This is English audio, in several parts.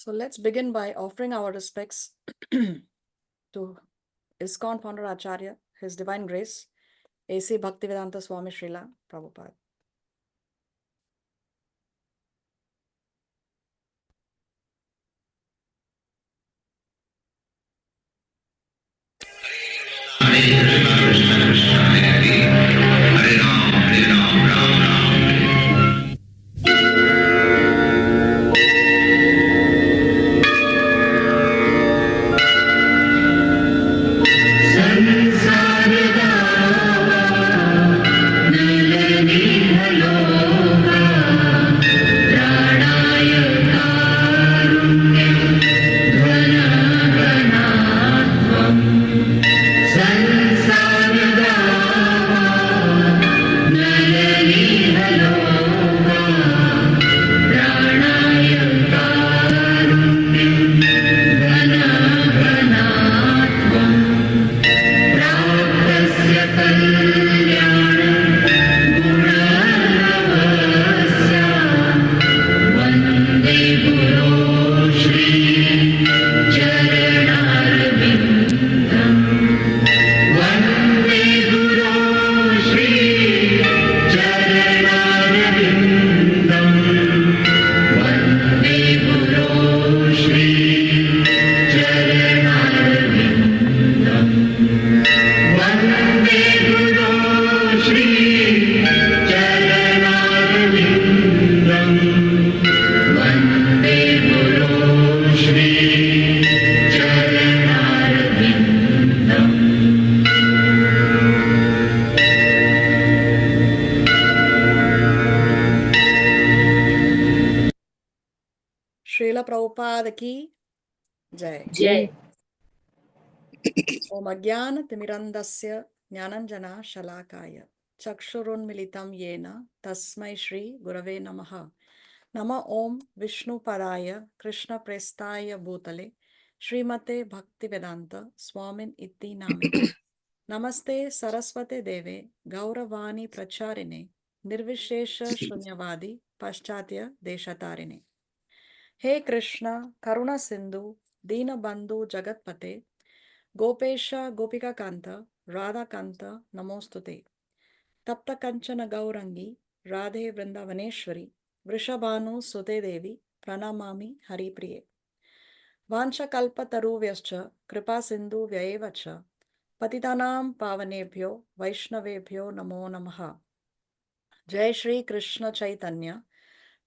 So let's begin by offering our respects to ISKCON founder Acharya, His Divine Grace, A.C. Bhaktivedanta Swami Srila Prabhupada. Srila Prabhupada ki Jai. Jai. Om Ajnana Timirandasya Jnananjana Shalakaya Chakshurunmilitam Yena Tasmai Shri Gurave Namaha. Nama Om Vishnu Padaya Krishna Prestaya Bhutale Srimate Bhaktivedanta Swamin Iti Namine. Namaste Saraswate Deve Gauravani Pracharine Nirvishesha Shunyavadi Paschatya Deshatarine. He Krishna Karuna Sindhu Dina Bandhu Jagatpate Gopesha Gopika Kanta Radha Kanta Namostute Tapta Kanchana Gaurangi Radhe Vrindavaneshwari Vrishabhanu Sute Devi Pranamami Haripriye Vancha Kalpa Taruvyascha Kripa Sindhu Vyayevacha Patitanam Pavanebhyo Vaishnavebhyo Namo Namaha. Jai Shri Krishna Chaitanya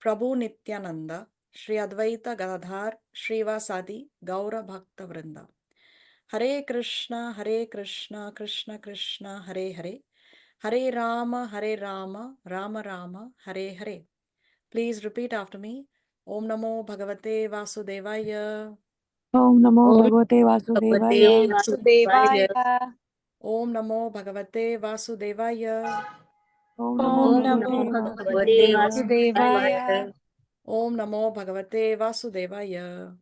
Prabhu Nityananda Shri Advaita Gadadhar Shrivasadi Gaura Bhakta Vrinda. Hare Krishna, Krishna Krishna, Hare Hare, Hare Rama, Rama Rama, Hare Hare. Please repeat after me. Om Namo Bhagavate Vasudevaya. Om Namo Om Bhagavate Vasudevaya. Vasudevaya. Om Namo Bhagavate Vasudevaya. Om Om Namo Namo Bhagavate Bhagavate Vasudevaya. Vasudevaya. Om Namo Bhagavate Vasudevaya.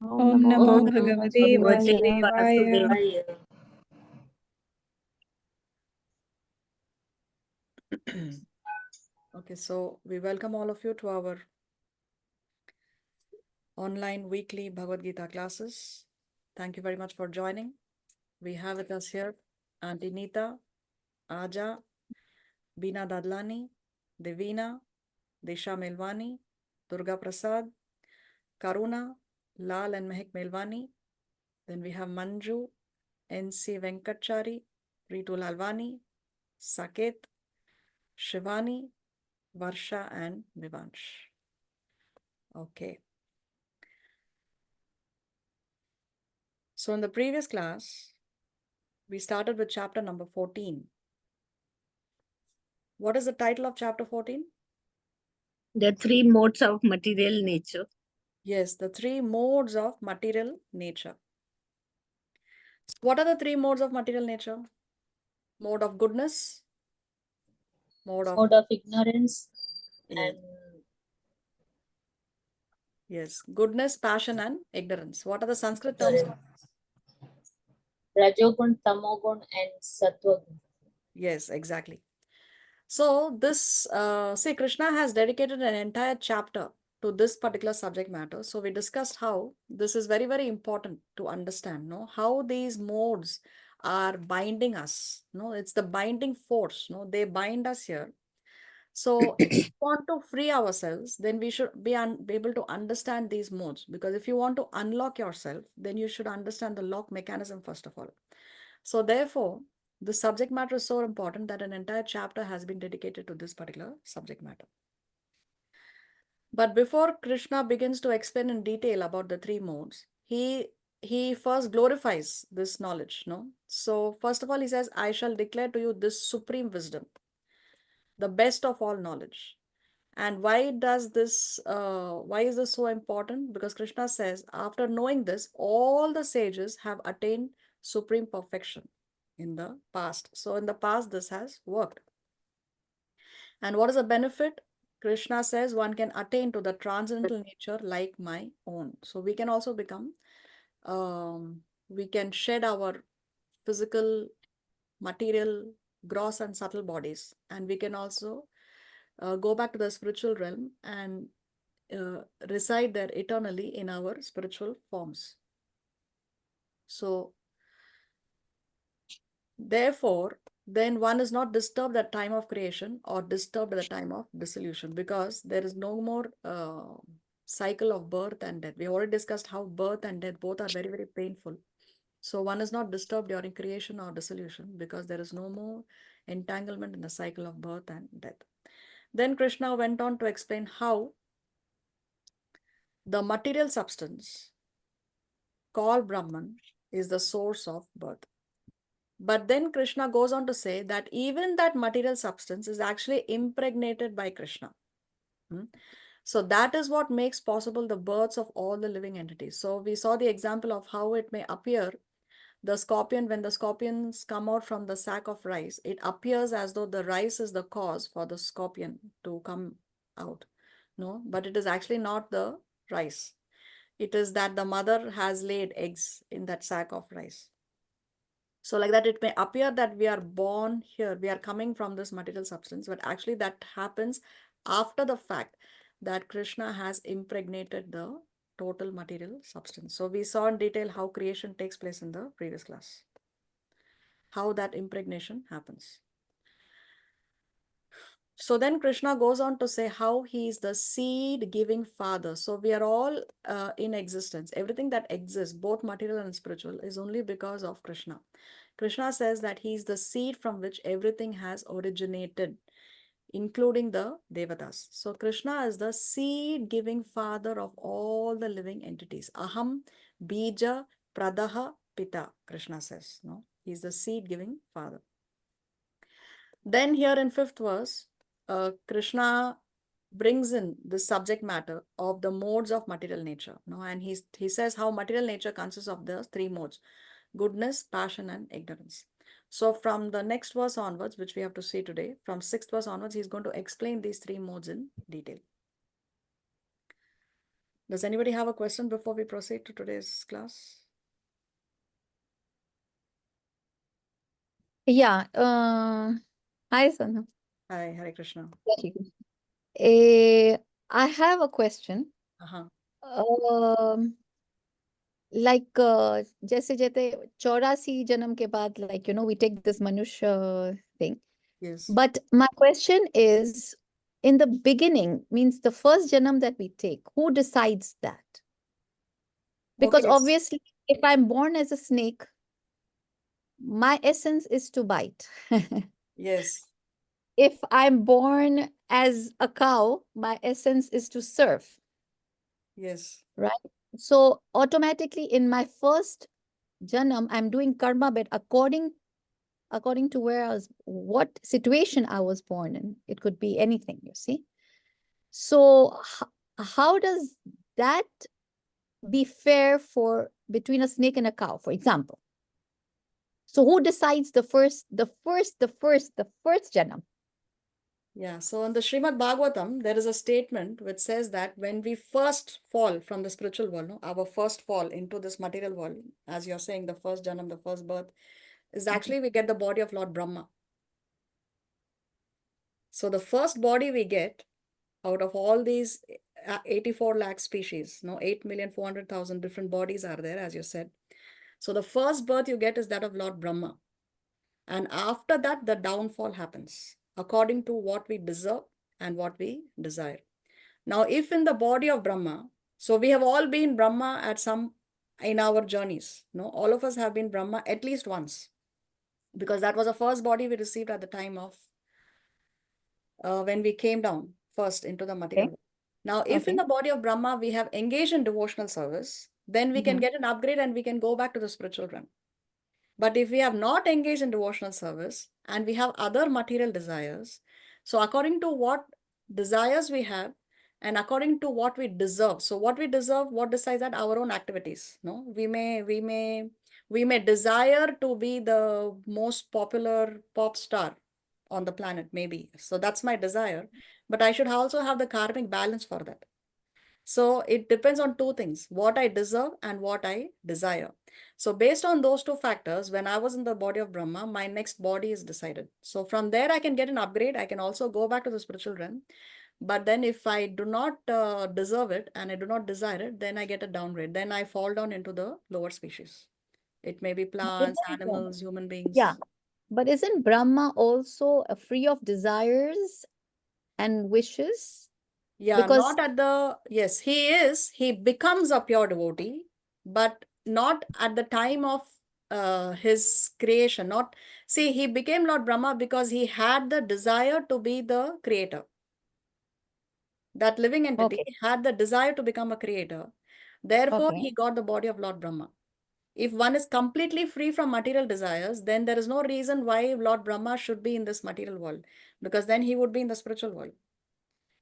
Om Namo Om Bhagavate Bhagavate Vasudevaya. Vasudevaya. Okay, so we welcome all of you to our online weekly Bhagavad Gita classes. Thank you very much for joining. We have with us here Auntie Neeta, Aja, Beena Dadlani, Devina, Disha Melwani, Durga Prasad, Karuna, Lal and Mehak Melwani. Then we have Manju, N.C. Venkatchari, Ritu Lalwani, Saket, Shivani, Varsha and Vivansh. Okay. So in the previous class, we started with chapter number 14. What is the title of chapter 14? The three modes of material nature. Yes, the three modes of material nature. What are the three modes of material nature? Mode of goodness, mode of ignorance, yes. and Yes, goodness, passion, and ignorance. What are the Sanskrit terms? Rajogun, Tamogun, and Sattvagun. Yes, exactly. So this, see, Krishna has dedicated an entire chapter to this particular subject matter. So we discussed how this is very, very important to understand, no, how these modes are binding us. No, it's the binding force. No, they bind us here. So if we want to free ourselves, then we should be able to understand these modes. Because if you want to unlock yourself, then you should understand the lock mechanism first of all. So therefore, the subject matter is so important that an entire chapter has been dedicated to this particular subject matter. But before Krishna begins to explain in detail about the three modes, he first glorifies this knowledge, no? So first of all, he says, I shall declare to you this supreme wisdom, the best of all knowledge. And why does this, why is this so important? Because Krishna says, after knowing this, all the sages have attained supreme perfection in the past. So in the past, this has worked. And what is the benefit? Krishna says one can attain to the transcendental nature like my own. So we can also become, we can shed our physical, material, gross and subtle bodies. And we can also go back to the spiritual realm and reside there eternally in our spiritual forms. So therefore, then one is not disturbed at time of creation or disturbed at the time of dissolution, because there is no more cycle of birth and death. We already discussed how birth and death both are very, very painful. So one is not disturbed during creation or dissolution because there is no more entanglement in the cycle of birth and death. Then Krishna went on to explain how the material substance called Brahman is the source of birth. But then Krishna goes on to say that even that material substance is actually impregnated by Krishna. So that is what makes possible the births of all the living entities. So we saw the example of how it may appear the scorpion, when the scorpions come out from the sack of rice, it appears as though the rice is the cause for the scorpion to come out. No, but it is actually not the rice. It is that the mother has laid eggs in that sack of rice. So like that, it may appear that we are born here, we are coming from this material substance, but actually that happens after the fact that Krishna has impregnated the total material substance. So we saw in detail how creation takes place in the previous class, how that impregnation happens. So then Krishna goes on to say how he is the seed-giving father. So we are all in existence. Everything that exists, both material and spiritual, is only because of Krishna. Krishna says that he is the seed from which everything has originated, including the Devatas. So Krishna is the seed-giving father of all the living entities. Aham bija pradaha pita, Krishna says. No, he's the seed-giving father. Then here in 5th verse, Krishna brings in the subject matter of the modes of material nature. No, and he says how material nature consists of the three modes: goodness, passion, and ignorance. So from the next verse onwards, which we have to see today, from 6th verse onwards, he's going to explain these three modes in detail. Does anybody have a question before we proceed to today's class? Yeah. Hi, Sana. Hi, Hare Krishna. Eh, I have a question. Uh-huh. Like जैसे जैसे 84 जन्म के बाद, like, we take this Manushya thing. Yes. But my question is, in the beginning, means the first janam that we take, who decides that? Because Okay. obviously, if I'm born as a snake, my essence is to bite. Yes. If I'm born as a cow, my essence is to serve, Yes. right? So automatically in my first janam, I'm doing karma, but according to where I was, what situation I was born in. It could be anything, you see. So how does that be fair for between a snake and a cow, for example? So who decides the first janam? Yeah, so in the Srimad Bhagavatam, there is a statement which says that when we first fall from the spiritual world, no, our first fall into this material world, as you're saying, the first janam, the first birth, is actually we get the body of Lord Brahma. So the first body we get out of all these 84 lakh species, no, 8,400,000 different bodies are there, as you said. So the first birth you get is that of Lord Brahma. And after that, the downfall happens according to what we deserve and what we desire. Now, if in the body of Brahma, so we have all been Brahma at some in our journeys, no, all of us have been Brahma at least once, because that was the first body we received at the time of when we came down first into the material Okay. world. Now, if in Okay. the body of Brahma we have engaged in devotional service, then we can Mhm. get an upgrade and we can go back to the spiritual realm. But if we have not engaged in devotional service and we have other material desires, so according to what desires we have and according to what we deserve, so what we deserve, what decides that? Our own activities. No, we may desire to be the most popular pop star on the planet, maybe. So that's my desire. But I should also have the karmic balance for that. So it depends on two things, what I deserve and what I desire. So based on those two factors, when I was in the body of Brahma, my next body is decided. So from there, I can get an upgrade. I can also go back to the spiritual realm. But then if I do not deserve it and I do not desire it, then I get a downgrade. Then I fall down into the lower species. It may be But plants, isn't, animals, human yeah, beings. but isn't Brahma also free of desires and wishes? Yeah, Because not at the, yes, he becomes a pure devotee, but not at the time of his creation. Not, see, he became Lord Brahma because he had the desire to be the creator. That living entity okay, had the desire to become a creator. Therefore, okay. he got the body of Lord Brahma. If one is completely free from material desires, then there is no reason why Lord Brahma should be in this material world, because then he would be in the spiritual world.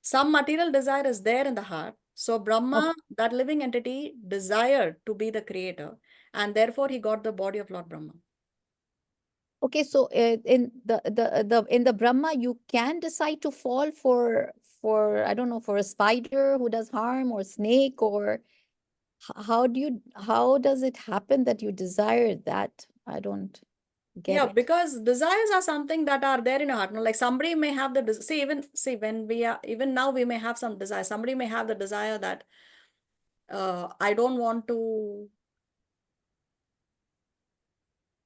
Some material desire is there in the heart. So Okay. Brahma, that living entity, desired to be the creator, and therefore he got the body of Lord Brahma. Okay, so in the in the Brahma, you can decide to fall for I don't know, for a spider who does harm, or snake, or how do you, how does it happen that you desire that? I don't get Yeah, it. because desires are something that are there in your heart. No, like somebody may have the see, even see, when we are, even now we may have some desire. Somebody may have the desire that I don't want to,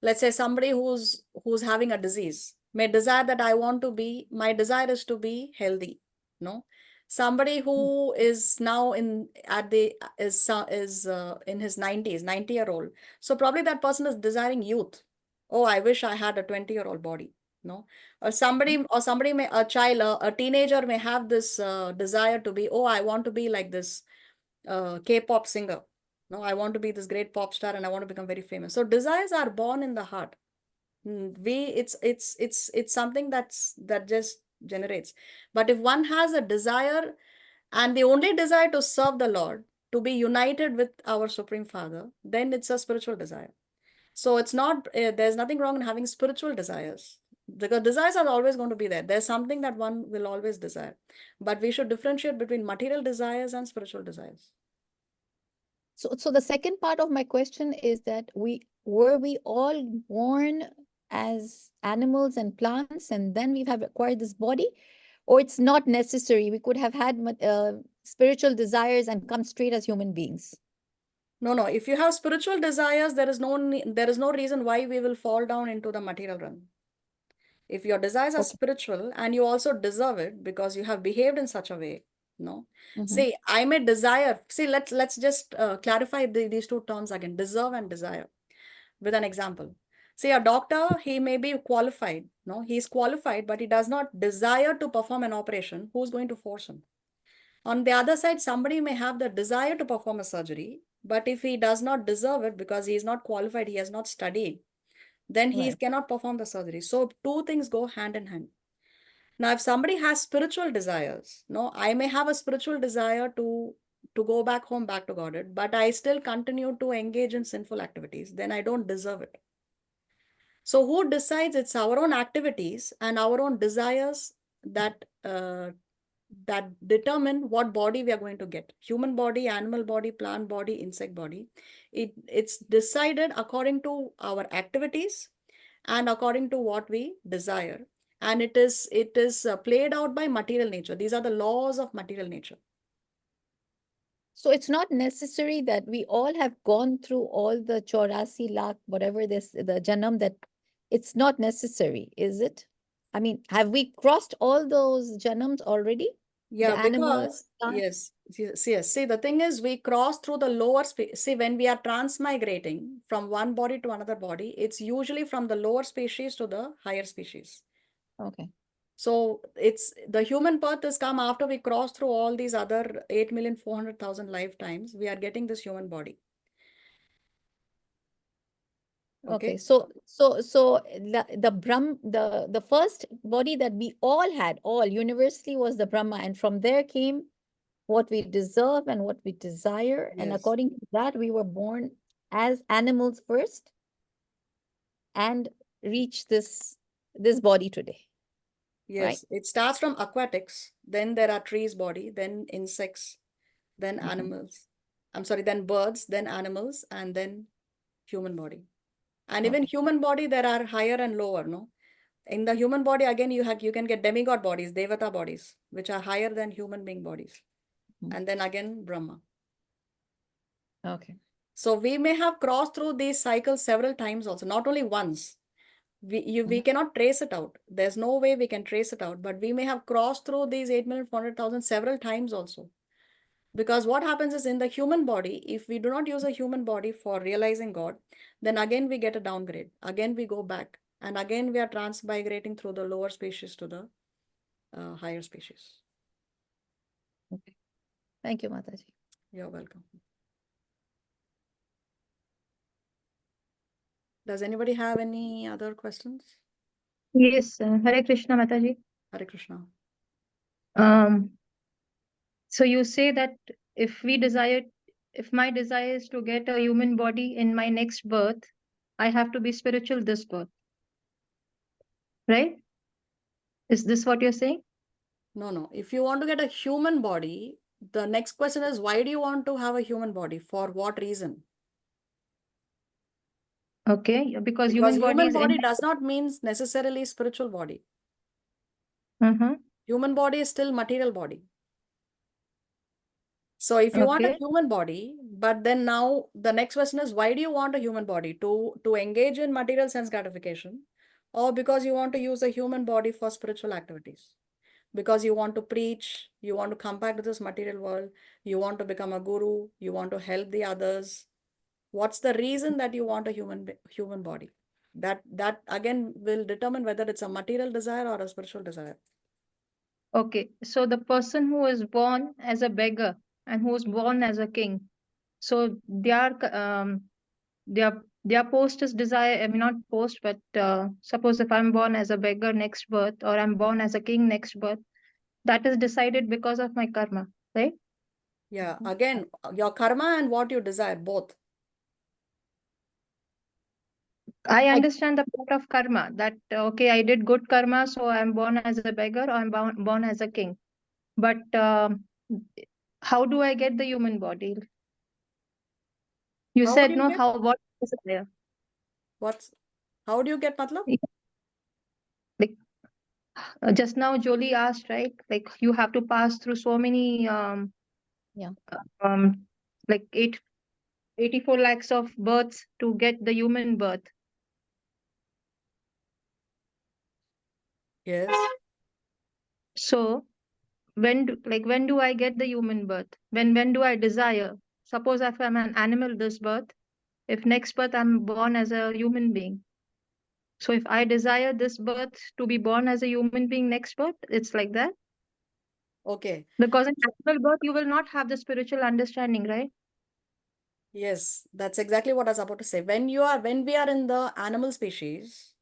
let's say somebody who's having a disease may desire that I want to be, my desire is to be healthy. No, somebody who is now in at the is in his 90s, 90-year-old, so probably that person is desiring youth. Oh, I wish I had a 20-year-old body. No, or somebody may, a child, a teenager may have this desire to be, oh, I want to be like this K-pop singer. No, I want to be this great pop star and I want to become very famous. So desires are born in the heart. It's something that just generates. But if one has a desire and the only desire to serve the Lord, to be united with our Supreme Father, then it's a spiritual desire. So it's not, there's nothing wrong in having spiritual desires, because desires are always going to be there. There's something that one will always desire. But we should differentiate between material desires and spiritual desires. So the second part of my question is that we all born as animals and plants, and then we have acquired this body, or it's not necessary? We could have had spiritual desires and come straight as human beings. No, no. If you have spiritual desires, there is no reason why we will fall down into the material realm. If your desires are Okay. spiritual and you also deserve it because you have behaved in such a way, no. Mm-hmm. See, I may desire. See, let's just clarify these two terms again: deserve and desire. With an example, see, a doctor, he may be qualified. No, he is qualified, but he does not desire to perform an operation. Who's going to force him? On the other side, somebody may have the desire to perform a surgery, but if he does not deserve it because he is not qualified, he has not studied, then he Right. cannot perform the surgery. So two things go hand in hand. Now, if somebody has spiritual desires, no, I may have a spiritual desire to go back home, back to Godhead, but I still continue to engage in sinful activities, then I don't deserve it. So who decides? It's our own activities and our own desires that that determine what body we are going to get. Human body, animal body, plant body, insect body. It's decided according to our activities and according to what we desire. And it is played out by material nature. These are the laws of material nature. So it's not necessary that we all have gone through all the 84 lakh, whatever this, the janam, that it's not necessary, is it? I mean, have we crossed all those janams already? Yeah, The animal, because plant? yes. See, the thing is, we cross through the lower space. See, when we are transmigrating from one body to another body, it's usually from the lower species to the higher species. Okay. So it's the human birth has come after we cross through all these other 8,400,000 lifetimes. We are getting this human body. Okay, Okay. so the first body that we all had, all universally, was the Brahma, and from there came what we deserve and what we desire, and Yes. according to that, we were born as animals first and reach this body today, right? Yes. It starts from aquatics, then there are trees body, then insects, then Mhm. animals. I'm sorry, then birds, then animals, and then human body. And even Okay. human body, there are higher and lower, no? In the human body, again, you can get demigod bodies, devata bodies, which are higher than human being bodies. Mhm. And then again, Brahma. Okay. So we may have crossed through these cycles several times also, not only once. We Mhm. cannot trace it out. There's no way we can trace it out, but we may have crossed through these 8,400,000 several times also. Because what happens is, in the human body, if we do not use a human body for realizing God, then again we get a downgrade. Again we go back. And again we are transmigrating through the lower species to the higher species. Okay. Thank you, Mataji. You're welcome. Does anybody have any other questions? Yes, Hare Krishna, Mataji. Hare Krishna. Um, so you say that if we desire, if my desire is to get a human body in my next birth, I have to be spiritual this birth, right? Is this what you're saying? No. If you want to get a human body, the next question is, why do you want to have a human body? For what reason? Okay, because Because human body human is body does not mean necessarily spiritual body. Uh-huh. Human body is still material body. So if you want a Okay. human body, but then now the next question is, why do you want a human body? To engage in material sense gratification, or because you want to use a human body for spiritual activities? Because you want to preach, you want to come back to this material world, you want to become a guru, you want to help the others. What's the reason that you want a human body? That again will determine whether it's a material desire or a spiritual desire. Okay, so the person who is born as a beggar and who is born as a king, so their post is desire. I mean, not post, but suppose if I'm born as a beggar next birth, or I'm born as a king next birth, that is decided because of my karma, right? Yeah, again, your karma and what you desire, both. I I- understand the part of karma that okay, I did good karma, so I'm born as a beggar or I'm born as a king. But how do I get the human body? You How would said you no. get? What is there? What's how do you get matlab? Like just now, Jolie asked, right? Like you have to pass through so many Yeah. um like 84 lakhs of births to get the human birth. Yes. So when do I get the human birth? When do I desire? Suppose if I'm an animal this birth, if next birth I'm born as a human being. So if I desire this birth to be born as a human being next birth, it's like that. Okay. Because in natural birth, you will not have the spiritual understanding, right? Yes, that's exactly what I was about to say. When we are in the animal species,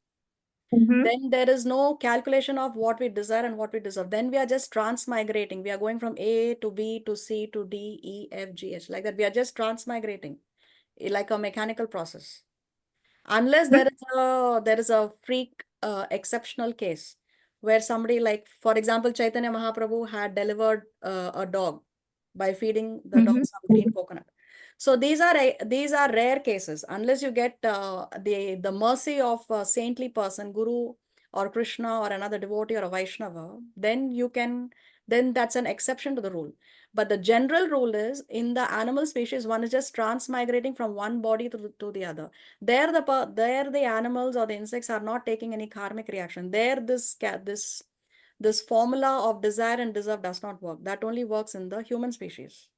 Mm-hmm. then there is no calculation of what we desire and what we deserve. Then we are just transmigrating. We are going from A to B to C to D, E, F, G, H. Like that. We are just transmigrating, like a mechanical process. Unless there is a freak exceptional case where somebody, like for example, Chaitanya Mahaprabhu had delivered a dog by feeding the dog Mm-hmm. some green coconut. So these are rare cases. Unless you get the mercy of a saintly person, Guru or Krishna or another devotee or a Vaishnava, then you can then that's an exception to the rule. But the general rule is in the animal species, one is just transmigrating from one body to the other. There the animals or the insects are not taking any karmic reaction. There this formula of desire and deserve does not work. That only works in the human species.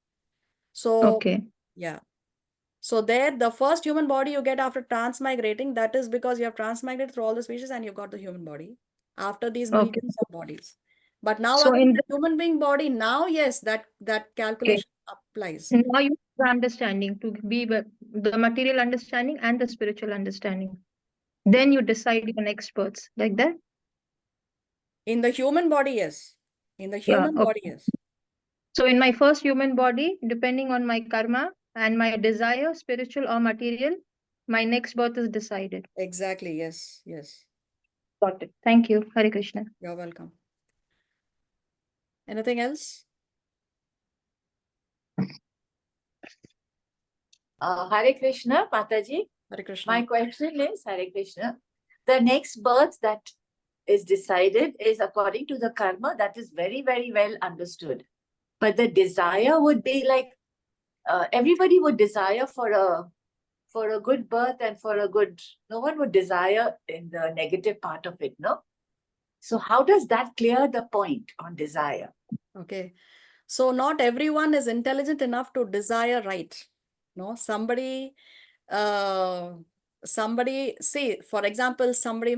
So Okay. yeah. So there, the first human body you get after transmigrating, that is because you have transmigrated through all the species and you've got the human body after these Okay. millions of bodies. But now So again, in the human being body, now yes, that okay, calculation applies. now you have the understanding to be the material understanding and the spiritual understanding. Then you decide your next births like that. In the human body, yes. In the Yeah. human Okay. body, yes. So in my first human body, depending on my karma and my desire, spiritual or material, my next birth is decided. Exactly, yes, yes. Got it. Thank you. Hare Krishna. You're welcome. Anything else? Hare Krishna, Mataji. Hare Krishna. My question is, Hare Krishna, the next birth that is decided is according to the karma. That is very, very well understood. But the desire would be like, everybody would desire for a good birth and for a good, no one would desire in the negative part of it, no? So how does that clear the point on desire? Okay. So not everyone is intelligent enough to desire right. No, somebody, see, for example, somebody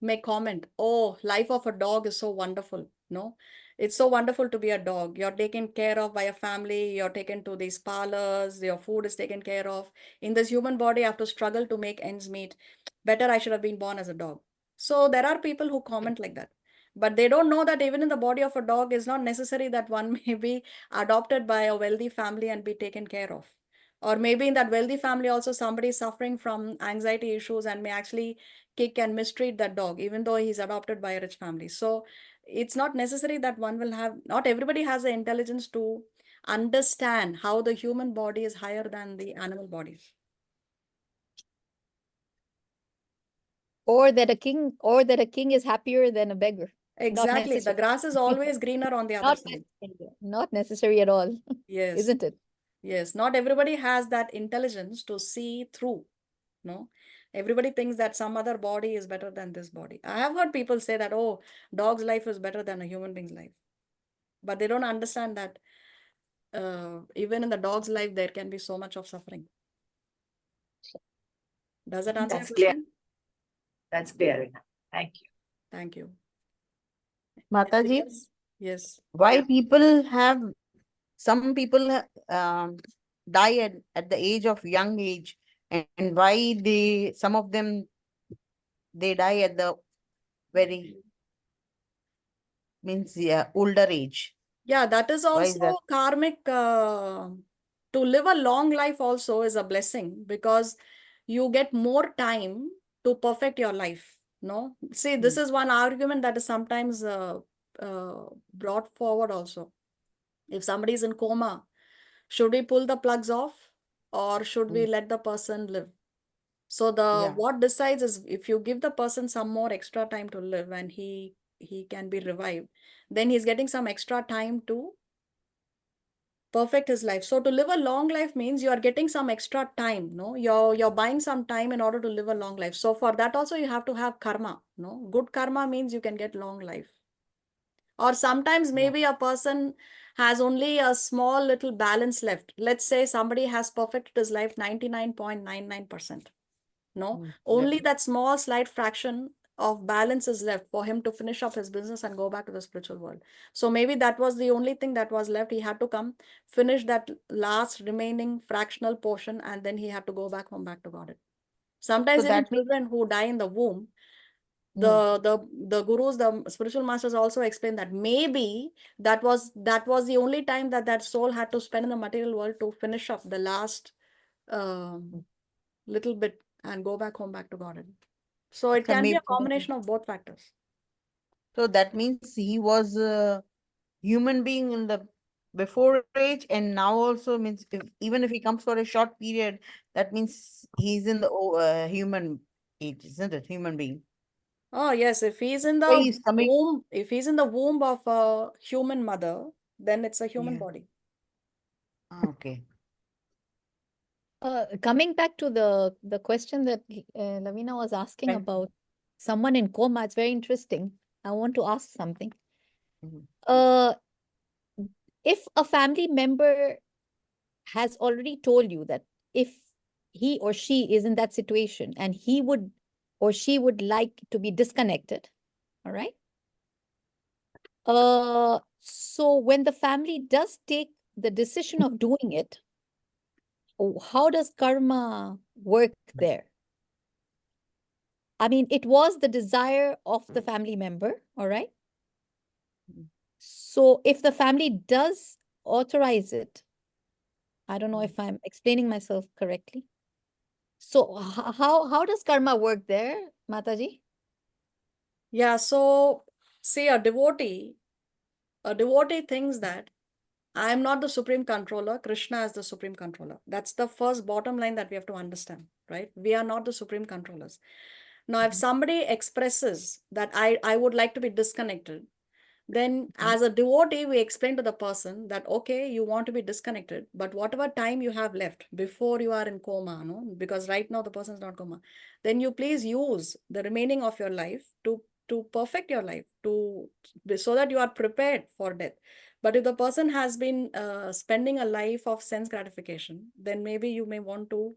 may comment, oh, life of a dog is so wonderful. No, it's so wonderful to be a dog. You're taken care of by a family. You're taken to these parlors. Your food is taken care of. In this human body, I have to struggle to make ends meet. Better I should have been born as a dog. So there are people who comment like that. But they don't know that even in the body of a dog is not necessary that one may be adopted by a wealthy family and be taken care of. Or maybe in that wealthy family also somebody is suffering from anxiety issues and may actually kick and mistreat that dog, even though he's adopted by a rich family. So it's not necessary that one will have, not everybody has the intelligence to understand how the human body is higher than the animal bodies. Or that a king is happier than a beggar. Exactly. The grass is always greener on the other Not side. necessary. Not necessary at all. Yes. Isn't it? Yes. Not everybody has that intelligence to see through. No, everybody thinks that some other body is better than this body. I have heard people say that, oh, dog's life is better than a human being's life. But they don't understand that even in the dog's life, there can be so much of suffering. Does that answer your That's clear. question? That's clear enough. Thank you. Thank you. Mataji, Anything else? Yes. why people have, some people die at the age of young age, and why some of them, they die at the very, means, yeah, older age. Yeah, that is Why is that? also karmic. To live a long life also is a blessing because you get more time to perfect your life. No, see, this is one argument that is sometimes brought forward also. If somebody is in coma, should we pull the plugs off or should we let the person live? So Yeah. what decides is if you give the person some more extra time to live and he can be revived, then he's getting some extra time to perfect his life. So to live a long life means you are getting some extra time, no? You're buying some time in order to live a long life. So for that also you have to have karma, no? Good karma means you can get long life. Or sometimes maybe a person has only a small little balance left. Let's say somebody has perfected his life 99.99%. No, only that small slight fraction of balance is left for him to finish up his business and go back to the spiritual world. So maybe that was the only thing that was left. He had to come finish that last remaining fractional portion and then he had to go back home, back to God. Sometimes So even that means, children who die in the womb, the gurus, the spiritual masters also explain that maybe that was the only time that soul had to spend in the material world to finish up the last little bit and go back home, back to God. So it so can be a maybe, combination of both factors. so that means he was a human being in the before age, and now also means, even if he comes for a short period, that means he's in the human age, isn't it? Human being. Oh, yes. If he's in Why the he's coming? womb, if he's in the womb of a human mother, then it's a human Yeah. body. Okay. Coming back to the question that Lavina was asking Thank you. about someone in coma, it's very interesting. I want to ask something. Mhm. Uh, if a family member has already told you that if he or she is in that situation and he would or she would like to be disconnected, all right? So when the family does take the decision of doing it, how does karma work there? I mean, it was the desire of the family member, all right? So if the family does authorize it, I don't know if I'm explaining myself correctly. So how does karma work there, Mataji? Yeah, so see, a devotee thinks that I am not the supreme controller, Krishna is the supreme controller. That's the first bottom line that we have to understand, right? We are not the supreme controllers. Now, if somebody expresses that I would like to be disconnected, then as a devotee, we explain to the person that, okay, you want to be disconnected, but whatever time you have left before you are in coma, no, because right now the person is not coma, then you please use the remaining of your life to perfect your life, so that you are prepared for death. But if the person has been spending a life of sense gratification, then maybe you may want to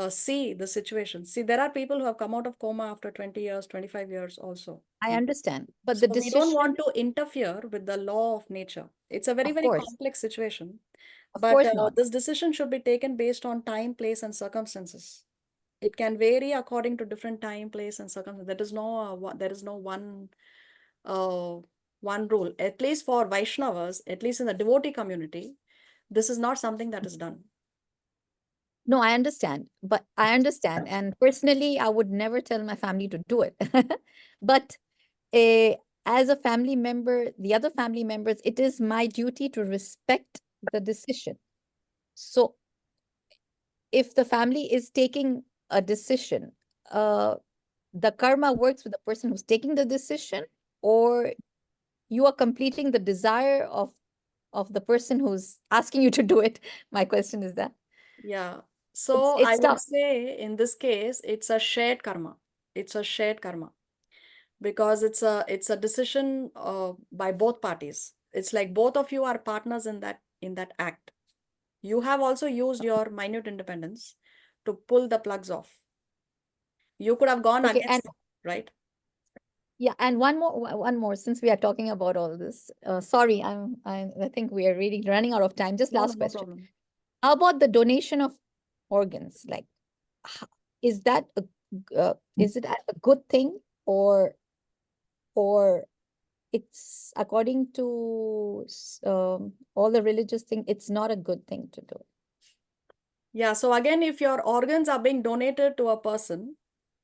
see the situation. See, there are people who have come out of coma after 20 years, 25 years also. I understand, but the So we don't decision, want to interfere with the law of nature. It's a very, of very course, complex situation. of But course not. this decision should be taken based on time, place, and circumstances. It can vary according to different time, place, and circumstances. There is no uh, one rule. At least for Vaishnavas, at least in the devotee community, this is not something that is done. No, I understand, but I understand. And personally, I would never tell my family to do it. But as a family member, the other family members, it is my duty to respect the decision. So if the family is taking a decision, the karma works with the person who's taking the decision, or you are completing the desire of the person who's asking you to do it. My question is that. Yeah. So I It's would tough. say in this case, it's a shared karma. It's a shared karma because it's a decision by both parties. It's like both of you are partners in that act. You have also used your minute independence to pull the plugs off. You could have gone Okay, and against it, right? yeah, and one more, since we are talking about all this. Sorry, I think we are really running out of time. Just No, no, last no question. problem. How about the donation of organs? Like, is that is it a good thing, or it's according to all the religious thing, it's not a good thing to do? Yeah, so again, if your organs are being donated to a person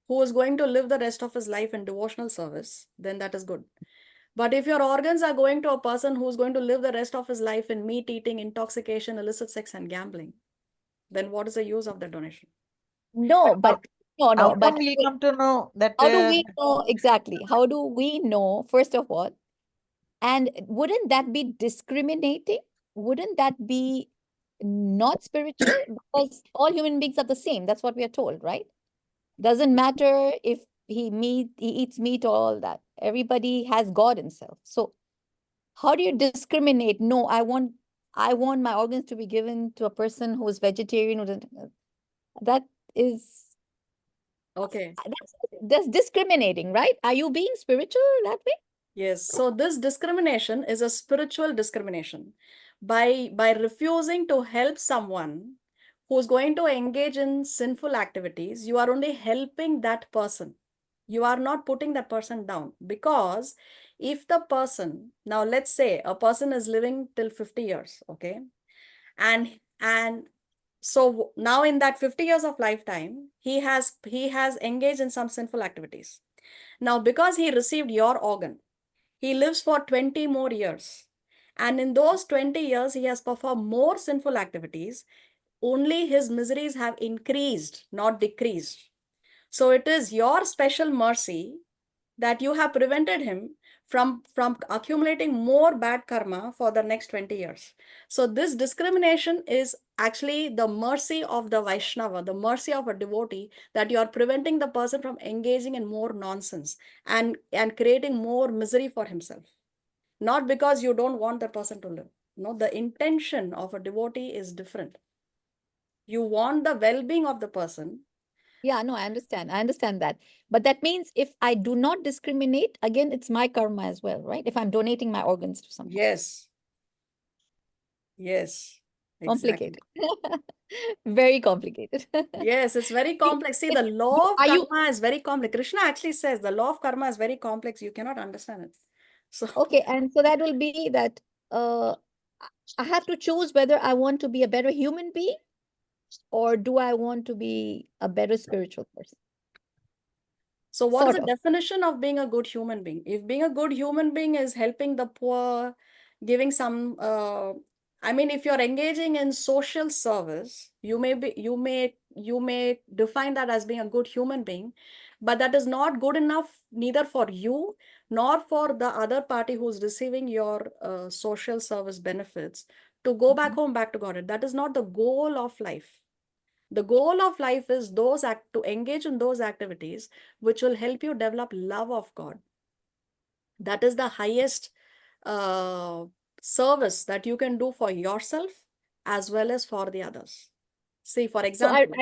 who is going to live the rest of his life in devotional service, then that is good. But if your organs are going to a person who's going to live the rest of his life in meat eating, intoxication, illicit sex, and gambling, then what is the use of that donation? No, How, but no, how no, come but we'll come to know that? how do we know exactly? How do we know, first of all? And wouldn't that be discriminating? Wouldn't that be not spiritual? Because all human beings are the same. That's what we are told, right? Doesn't matter if he eats meat or all that. Everybody has God himself. So how do you discriminate? No, I want my organs to be given to a person who is vegetarian. That is Okay. that's discriminating, right? Are you being spiritual that way? Yes. So this discrimination is a spiritual discrimination. By refusing to help someone who's going to engage in sinful activities, you are only helping that person. You are not putting that person down, because if the person, now let's say a person is living till 50 years, okay? And so now in that 50 years of lifetime, he has engaged in some sinful activities. Now, because he received your organ, he lives for 20 more years. And in those 20 years, he has performed more sinful activities. Only his miseries have increased, not decreased. So it is your special mercy that you have prevented him from accumulating more bad karma for the next 20 years. So this discrimination is actually the mercy of the Vaishnava, the mercy of a devotee, that you are preventing the person from engaging in more nonsense and creating more misery for himself. Not because you don't want the person to live. No, the intention of a devotee is different. You want the well-being of the person. Yeah, no, I understand. I understand that. But that means if I do not discriminate, again, it's my karma as well, right? If I'm donating my organs to someone. Yes. Yes. Exactly. Complicated. Very complicated. Yes, it's very See, complex. See, the law of are you karma is very complex. Krishna actually says the law of karma is very complex. You cannot understand it. So, okay? And so that will be that uh, I have to choose whether I want to be a better human being or do I want to be a better spiritual person? so what is Sort the of. definition of being a good human being? If being a good human being is helping the poor, giving some, I mean, if you're engaging in social service, you may define that as being a good human being, but that is not good enough neither for you nor for the other party who's receiving your social service benefits to go back home, back to God. That is not the goal of life. The goal of life is to engage in those activities which will help you develop love of God. That is the highest uh, service that you can do for yourself as well as for the others. See, for So I example,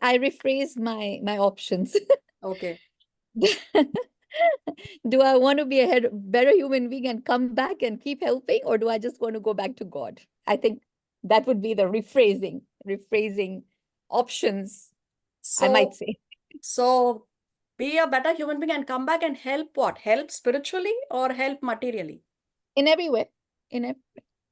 rephrase my options. okay, Do I want to be a better human being and come back and keep helping, or do I just want to go back to God? I think that would be the rephrasing options, I might so say. so be a better human being and come back and help what? Help spiritually or help materially? In every way. In every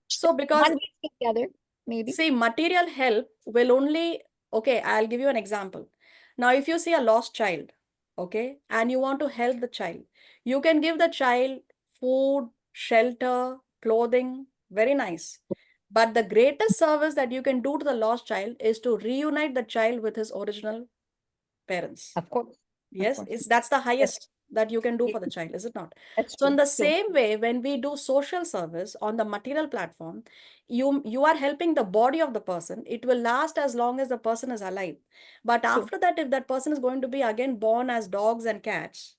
So because one leads to the other, maybe. see, material help will only, okay, I'll give you an example. Now, if you see a lost child, okay, and you want to help the child, you can give the child food, shelter, clothing, very nice. But the greatest service that you can do to the lost child is to reunite the child with his original parents. Of course. Of Yes, course. that's the Yes, highest that you can do for the child, is it not? that's So in true. the True. same way, when we do social service on the material platform, you are helping the body of the person. It will last as long as the person is alive. But True. after that, if that person is going to be again born as dogs and cats,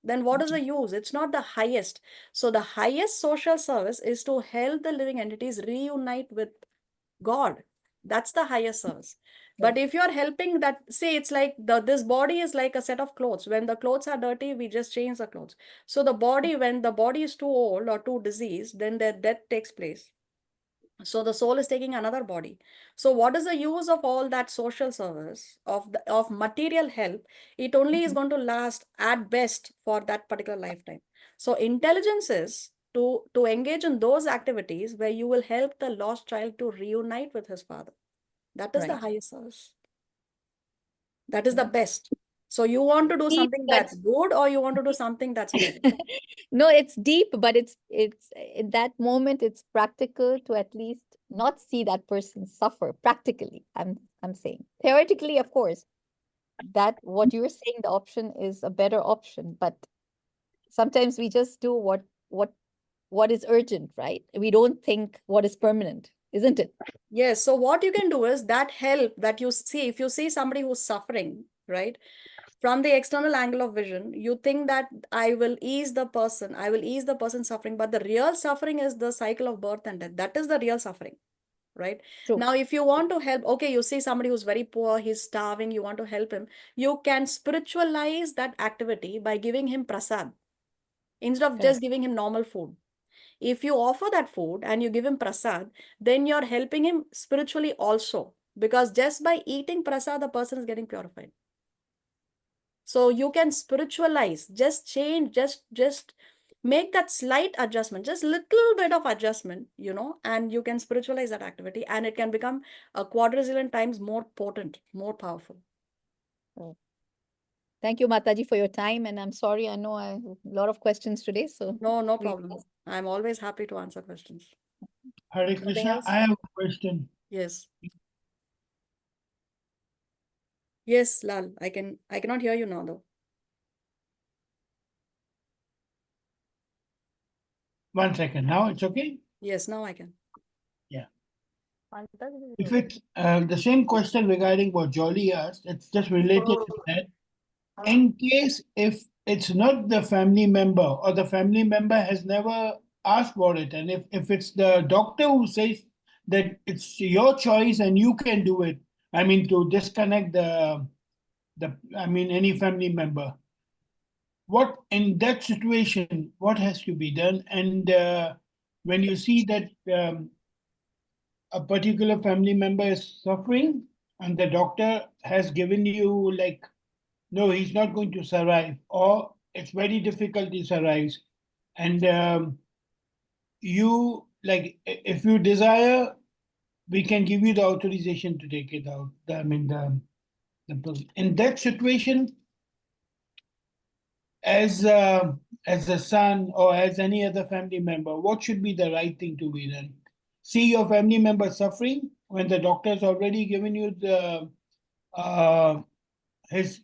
then what is the use? It's not the highest. So the highest social service is to help the living entities reunite with God. That's the highest service. But Right. if you're helping that, say it's like this body is like a set of clothes. When the clothes are dirty, we just change the clothes. So the body, when the body is too old or too diseased, then their death takes place. So the soul is taking another body. So what is the use of all that social service of material help? It only is Mhm. going to last at best for that particular lifetime. So intelligence is to engage in those activities where you will help the lost child to reunite with his father. That is the Right. highest service. That is the Right. best. So you want to do Deep, something but that's good or you want to do something that's better? no, it's deep, but it's in that moment it's practical to at least not see that person suffer practically. I'm saying theoretically, of course, that what you're saying, the option is a better option, but sometimes we just do what is urgent, right? We don't think what is permanent, isn't it? Yes. So what you can do is that help that you see, if you see somebody who's suffering, right? From the external angle of vision, you think that I will ease the person, I will ease the person suffering, but the real suffering is the cycle of birth and death. That is the real suffering, right? True. Now, if you want to help, okay, you see somebody who's very poor, he's starving, you want to help him, you can spiritualize that activity by giving him prasad instead of just Correct. giving him normal food. If you offer that food and you give him prasad, then you're helping him spiritually also, because just by eating prasad, the person is getting purified. So you can spiritualize, just change, just make that slight adjustment, just little bit of adjustment, and you can spiritualize that activity and it can become a quadrillion times more potent, more powerful. Oh. Thank you, Mataji, for your time. And I'm sorry, I know I have a lot of questions today. So No we problem. I'm always happy to answer questions. Hare Anything Krishna, else? I have a question. Yes. Yes, Lal, I cannot hear you now though. 1 second. Now it's okay? Yes, now I can. If it's the same question regarding what Jolly asked, it's just related to that. In case if it's not the family member or the family member has never asked for it, and if it's the doctor who says that it's your choice and you can do it, I mean to disconnect any family member, what in that situation, what has to be done? And when you see that a particular family member is suffering and the doctor has given you like, no, he's not going to survive, or it's very difficult to survive, and you like if you desire, we can give you the authorization to take it out. In that situation, as a son or as any other family member, what should be the right thing to be done? See your family member suffering when the doctor's already given you the his,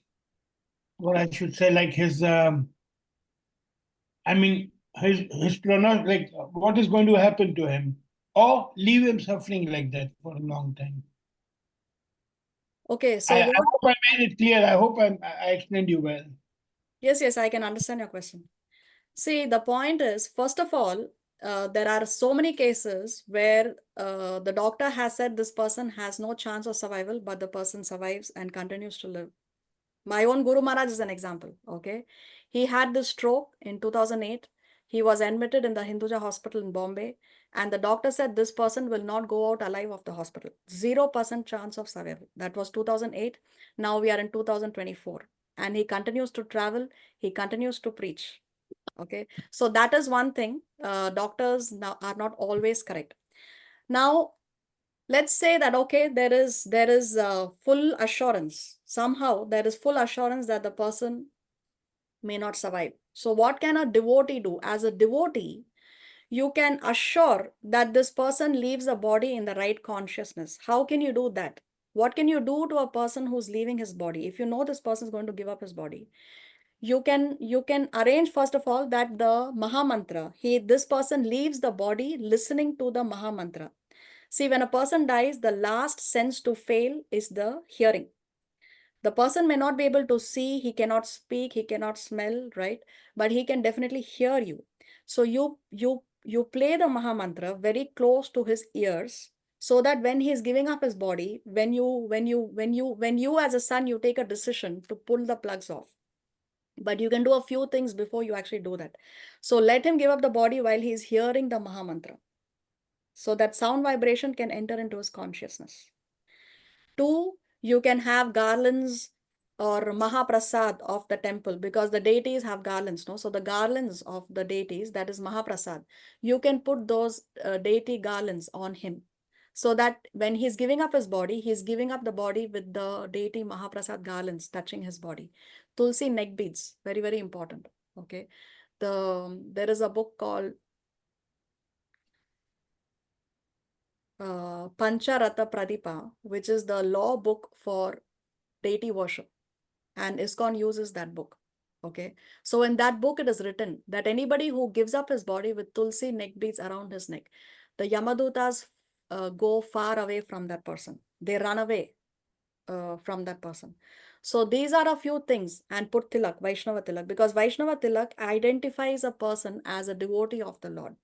what I should say, like his his pronounce, like what is going to happen to him, or leave him suffering like that for a long time. Okay, so I what? hope I made it clear. I hope I explained you well. Yes, I can understand your question. See, the point is, first of all, there are so many cases where the doctor has said this person has no chance of survival, but the person survives and continues to live. My own Guru Maharaj is an example, okay? He had this stroke in 2008. He was admitted in the Hinduja hospital in Bombay, and the doctor said this person will not go out alive of the hospital. 0% chance of survival. That was 2008. Now we are in 2024. And he continues to travel. He continues to preach. Okay. So that is one thing. Doctors now are not always correct. Now, let's say that, okay, there is full assurance. Somehow there is full assurance that the person may not survive. So what can a devotee do? As a devotee, you can assure that this person leaves the body in the right consciousness. How can you do that? What can you do to a person who's leaving his body? If you know this person is going to give up his body, you can arrange, first of all, that the Maha Mantra, this person leaves the body listening to the Maha Mantra. See, when a person dies, the last sense to fail is the hearing. The person may not be able to see, he cannot speak, he cannot smell, right? But he can definitely hear you. So you play the Maha Mantra very close to his ears, so that when he is giving up his body, when you as a son, you take a decision to pull the plugs off. But you can do a few things before you actually do that. So let him give up the body while he is hearing the Maha Mantra, so that sound vibration can enter into his consciousness. 2, you can have garlands or Mahaprasad of the temple, because the deities have garlands, no? So the garlands of the deities, that is Mahaprasad, you can put those deity garlands on him, so that when he's giving up his body, he's giving up the body with the deity Mahaprasad garlands touching his body. Tulsi neck beads, very, very important. Okay. There is a book called Pancharata Pradipa, which is the law book for deity worship, and ISKCON uses that book. Okay, so in that book it is written that anybody who gives up his body with tulsi neck beads around his neck, the Yamadutas go far away from that person. They run away from that person. So these are a few things. And put tilak, Vaishnava tilak, because Vaishnava tilak identifies a person as a devotee of the Lord.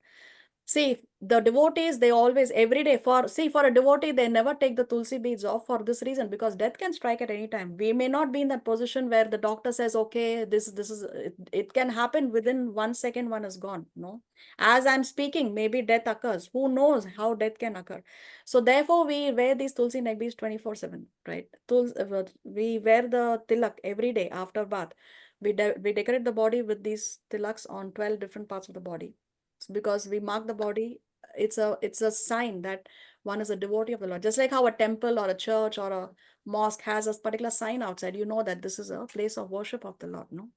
See, the devotees, they always, every day, for a devotee, they never take the tulsi beads off for this reason, because death can strike at any time. We may not be in that position where the doctor says, okay, this is, it can happen within 1 second, one is gone, no? As I'm speaking, maybe death occurs. Who knows how death can occur? So therefore, we wear these tulsi neck beads 24/7, right? We wear the tilak every day after bath. We decorate the body with these tilaks on 12 different parts of the body, because we mark the body. It's a sign that one is a devotee of the Lord. Just like how a temple or a church or a mosque has a particular sign outside, you know that this is a place of worship of the Lord, no?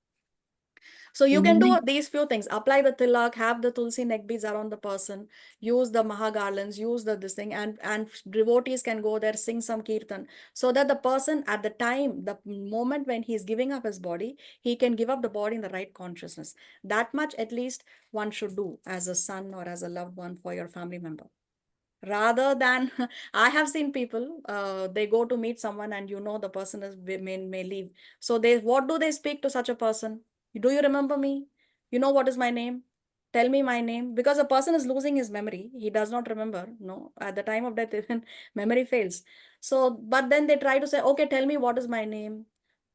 So you can do Similarly, these few things. Apply the tilak, have the tulsi neck beads around the person, use the maha garlands, use this thing, and devotees can go there, sing some kirtan, so that the person at the time, the moment when he is giving up his body, he can give up the body in the right consciousness. That much at least one should do as a son or as a loved one for your family member. Rather than, I have seen people, they go to meet someone and the person is may leave. So what do they speak to such a person? Do you remember me? You know what is my name? Tell me my name. Because a person is losing his memory. He does not remember. No, at the time of death, even memory fails. So, but then they try to say, okay, tell me what is my name.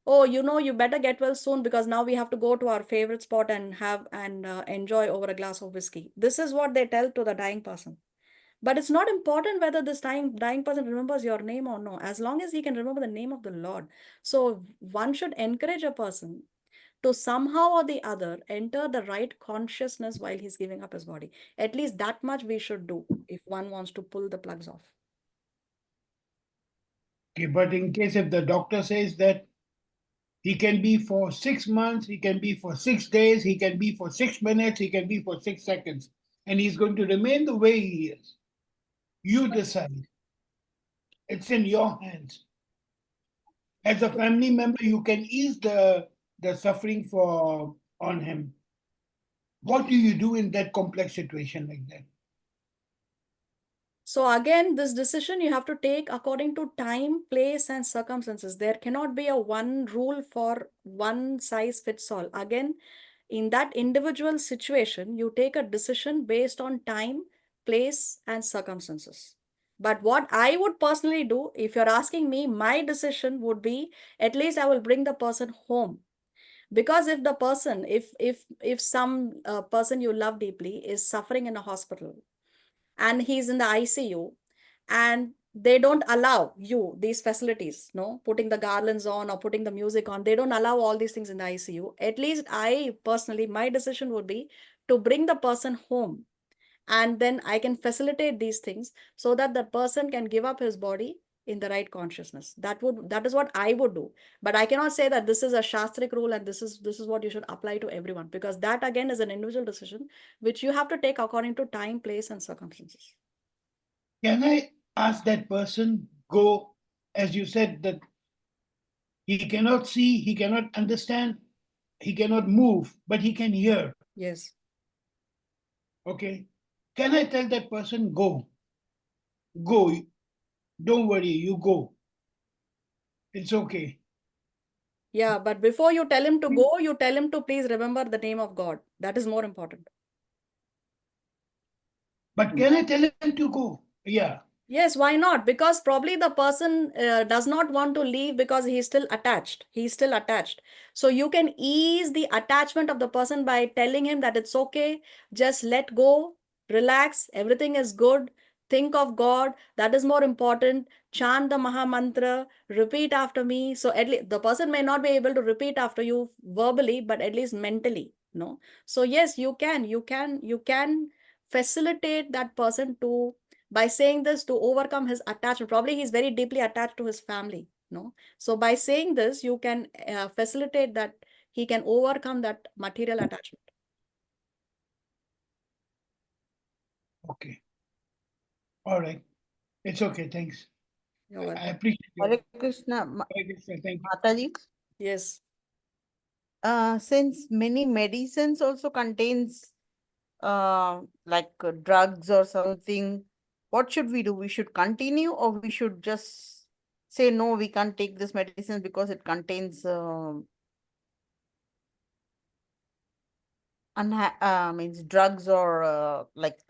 Oh, you better get well soon because now we have to go to our favorite spot and have and enjoy over a glass of whiskey. This is what they tell to the dying person. But it's not important whether this dying person remembers your name or no, as long as he can remember the name of the Lord. So one should encourage a person to somehow or the other enter the right consciousness while he's giving up his body. At least that much we should do if one wants to pull the plugs off. okay, but in case if the doctor says that he can be for 6 months, he can be for 6 days, he can be for 6 minutes, he can be for 6 seconds, and he's going to remain the way he is. You decide. It's in your hands. As a family member, you can ease the suffering for on him. What do you do in that complex situation like that? So again, this decision you have to take according to time, place, and circumstances. There cannot be a one rule for one size fits all. Again, in that individual situation, you take a decision based on time, place, and circumstances. But what I would personally do, if you're asking me, my decision would be at least I will bring the person home. Because if the person, if some person you love deeply is suffering in a hospital and he's in the ICU and they don't allow you these facilities, no, putting the garlands on or putting the music on, they don't allow all these things in the ICU. At least I personally, my decision would be to bring the person home, and then I can facilitate these things so that the person can give up his body in the right consciousness. That is what I would do. But I cannot say that this is a shastric rule and this is what you should apply to everyone, because that again is an individual decision which you have to take according to time, place, and circumstances. Can I ask that person go, as you said, that he cannot see, he cannot understand, he cannot move, but he can hear? Yes. Okay. Can I tell that person, go? Go. Don't worry, you go. It's okay. Yeah, but before you tell him to go, you tell him to please remember the name of God. That is more important. But can I tell him to go? Yeah. Yes, why not? Because probably the person does not want to leave because he's still attached. He's still attached. So you can ease the attachment of the person by telling him that it's okay, just let go, relax, everything is good. Think of God. That is more important. Chant the Maha Mantra, repeat after me. So at least the person may not be able to repeat after you verbally, but at least mentally, no? So yes, you can facilitate that person to, by saying this, to overcome his attachment. Probably he's very deeply attached to his family, no? So by saying this, you can facilitate that he can overcome that material attachment. Okay. All right. It's okay. Thanks. You're I welcome. appreciate you. Hare Krishna, Hare Krishna. Thank you. Mataji. Yes. Since many medicines also contains like drugs or something, what should we do? We should continue, or we should just say no, we can't take this medicine because it contains means drugs, or like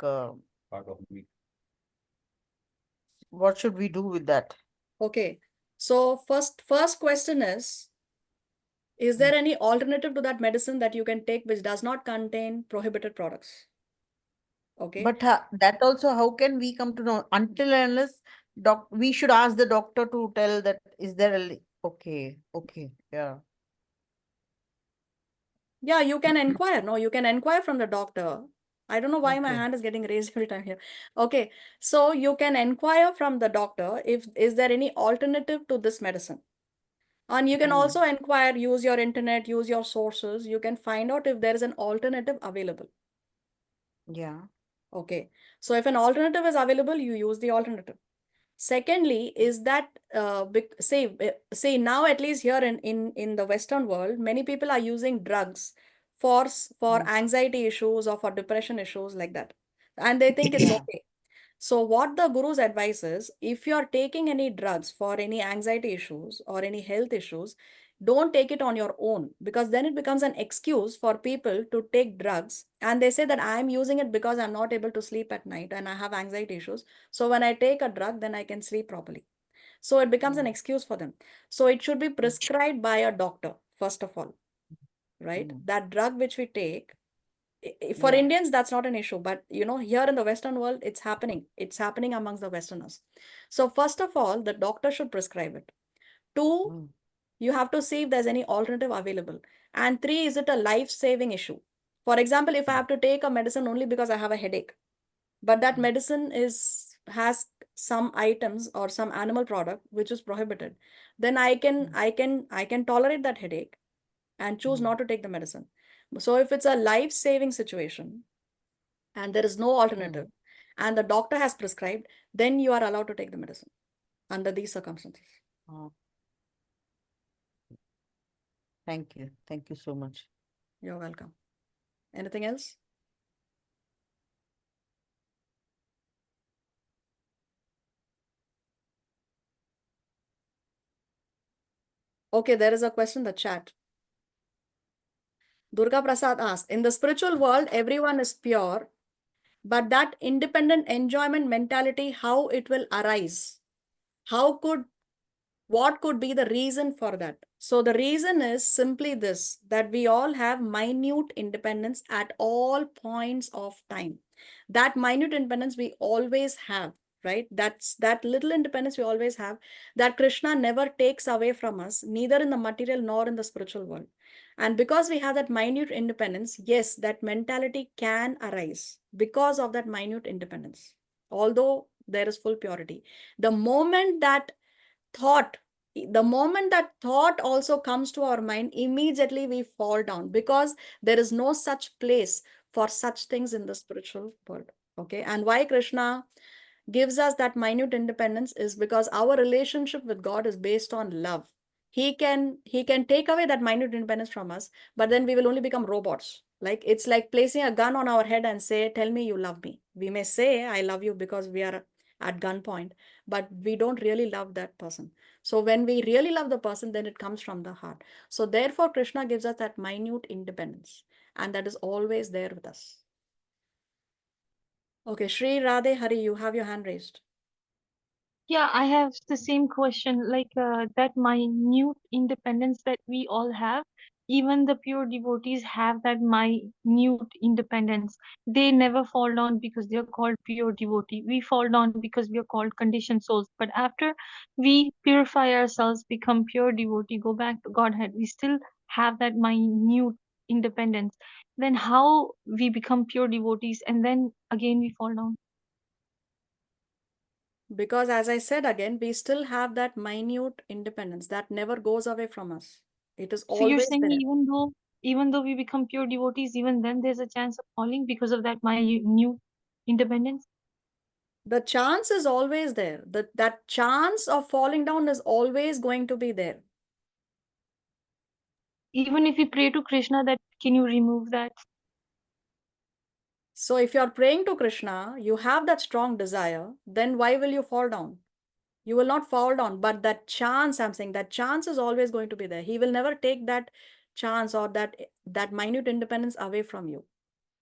what should we do with that? Okay. So first question is there any alternative to that medicine that you can take which does not contain prohibited products? Okay. But that also, how can we come to know? Until and unless we should ask the doctor to tell that is there okay, yeah. Yeah, you can inquire. No, you can inquire from the doctor. I don't know why my Okay. hand is getting raised every time here. Okay, so you can inquire from the doctor if is there any alternative to this medicine. And you can Mm. also inquire, use your internet, use your sources. You can find out if there is an alternative available. Yeah. Okay. So if an alternative is available, you use the alternative. Secondly, is that say now, at least here in the Western world, many people are using drugs for Mm. anxiety issues or for depression issues like that, and they think it's Yeah. okay. So what the guru's advice is, if you're taking any drugs for any anxiety issues or any health issues, don't take it on your own, because then it becomes an excuse for people to take drugs. And they say that I'm using it because I'm not able to sleep at night and I have anxiety issues. So when I take a drug, then I can sleep properly. So it becomes an Mm. excuse for them. So it should be prescribed by a doctor, first of all, right? Mm. That drug which we take, for Yeah. Indians, that's not an issue, but here in the Western world, it's happening. It's happening amongst the Westerners. So first of all, the doctor should prescribe it. Two, Mm. you have to see if there's any alternative available. And three, is it a life-saving issue? For example, if I have to take a medicine only because I have a headache, but that medicine has some items or some animal product which is prohibited, then I can tolerate that headache and choose Mm. not to take the medicine. So if it's a life-saving situation and there is no alternative Mm. and the doctor has prescribed, then you are allowed to take the medicine under these circumstances. Oh, thank you. Thank you so much. You're welcome. Anything else? Okay, there is a question in the chat. Durga Prasad asked, in the spiritual world, everyone is pure, but that independent enjoyment mentality, how it will arise? What could be the reason for that? So the reason is simply this, that we all have minute independence at all points of time. That minute independence we always have, right? That's that little independence we always have, that Krishna never takes away from us, neither in the material nor in the spiritual world. And because we have that minute independence, yes, that mentality can arise because of that minute independence, although there is full purity. The moment that thought the moment that thought also comes to our mind, immediately we fall down, because there is no such place for such things in the spiritual world. Okay. And why Krishna gives us that minute independence is because our relationship with God is based on love. He can take away that minute independence from us, but then we will only become robots. Like, it's like placing a gun on our head and say, tell me you love me. We may say I love you because we are at gunpoint, but we don't really love that person. So when we really love the person, then it comes from the heart. So therefore Krishna gives us that minute independence, and that is always there with us. Okay, Shri Radhe Hari, you have your hand raised. Yeah, I have the same question, like that minute independence that we all have. Even the pure devotees have that minute independence. They never fall down because they are called pure devotee. We fall down because we are called conditioned souls. But after we purify ourselves, become pure devotee, go back to Godhead, we still have that minute independence. Then how we become pure devotees and then again we fall down? Because as I said again, we still have that minute independence that never goes away from us. It is So you're always saying there. even though we become pure devotees, even then there's a chance of falling because of that my new independence. The chance is always there. That chance of falling down is always going to be there. Even if we pray to Krishna that can you remove that? So if you're praying to Krishna, you have that strong desire, then why will you fall down? You will not fall down, but that chance, I'm saying, that chance is always going to be there. He will never take that chance or that minute independence away from you.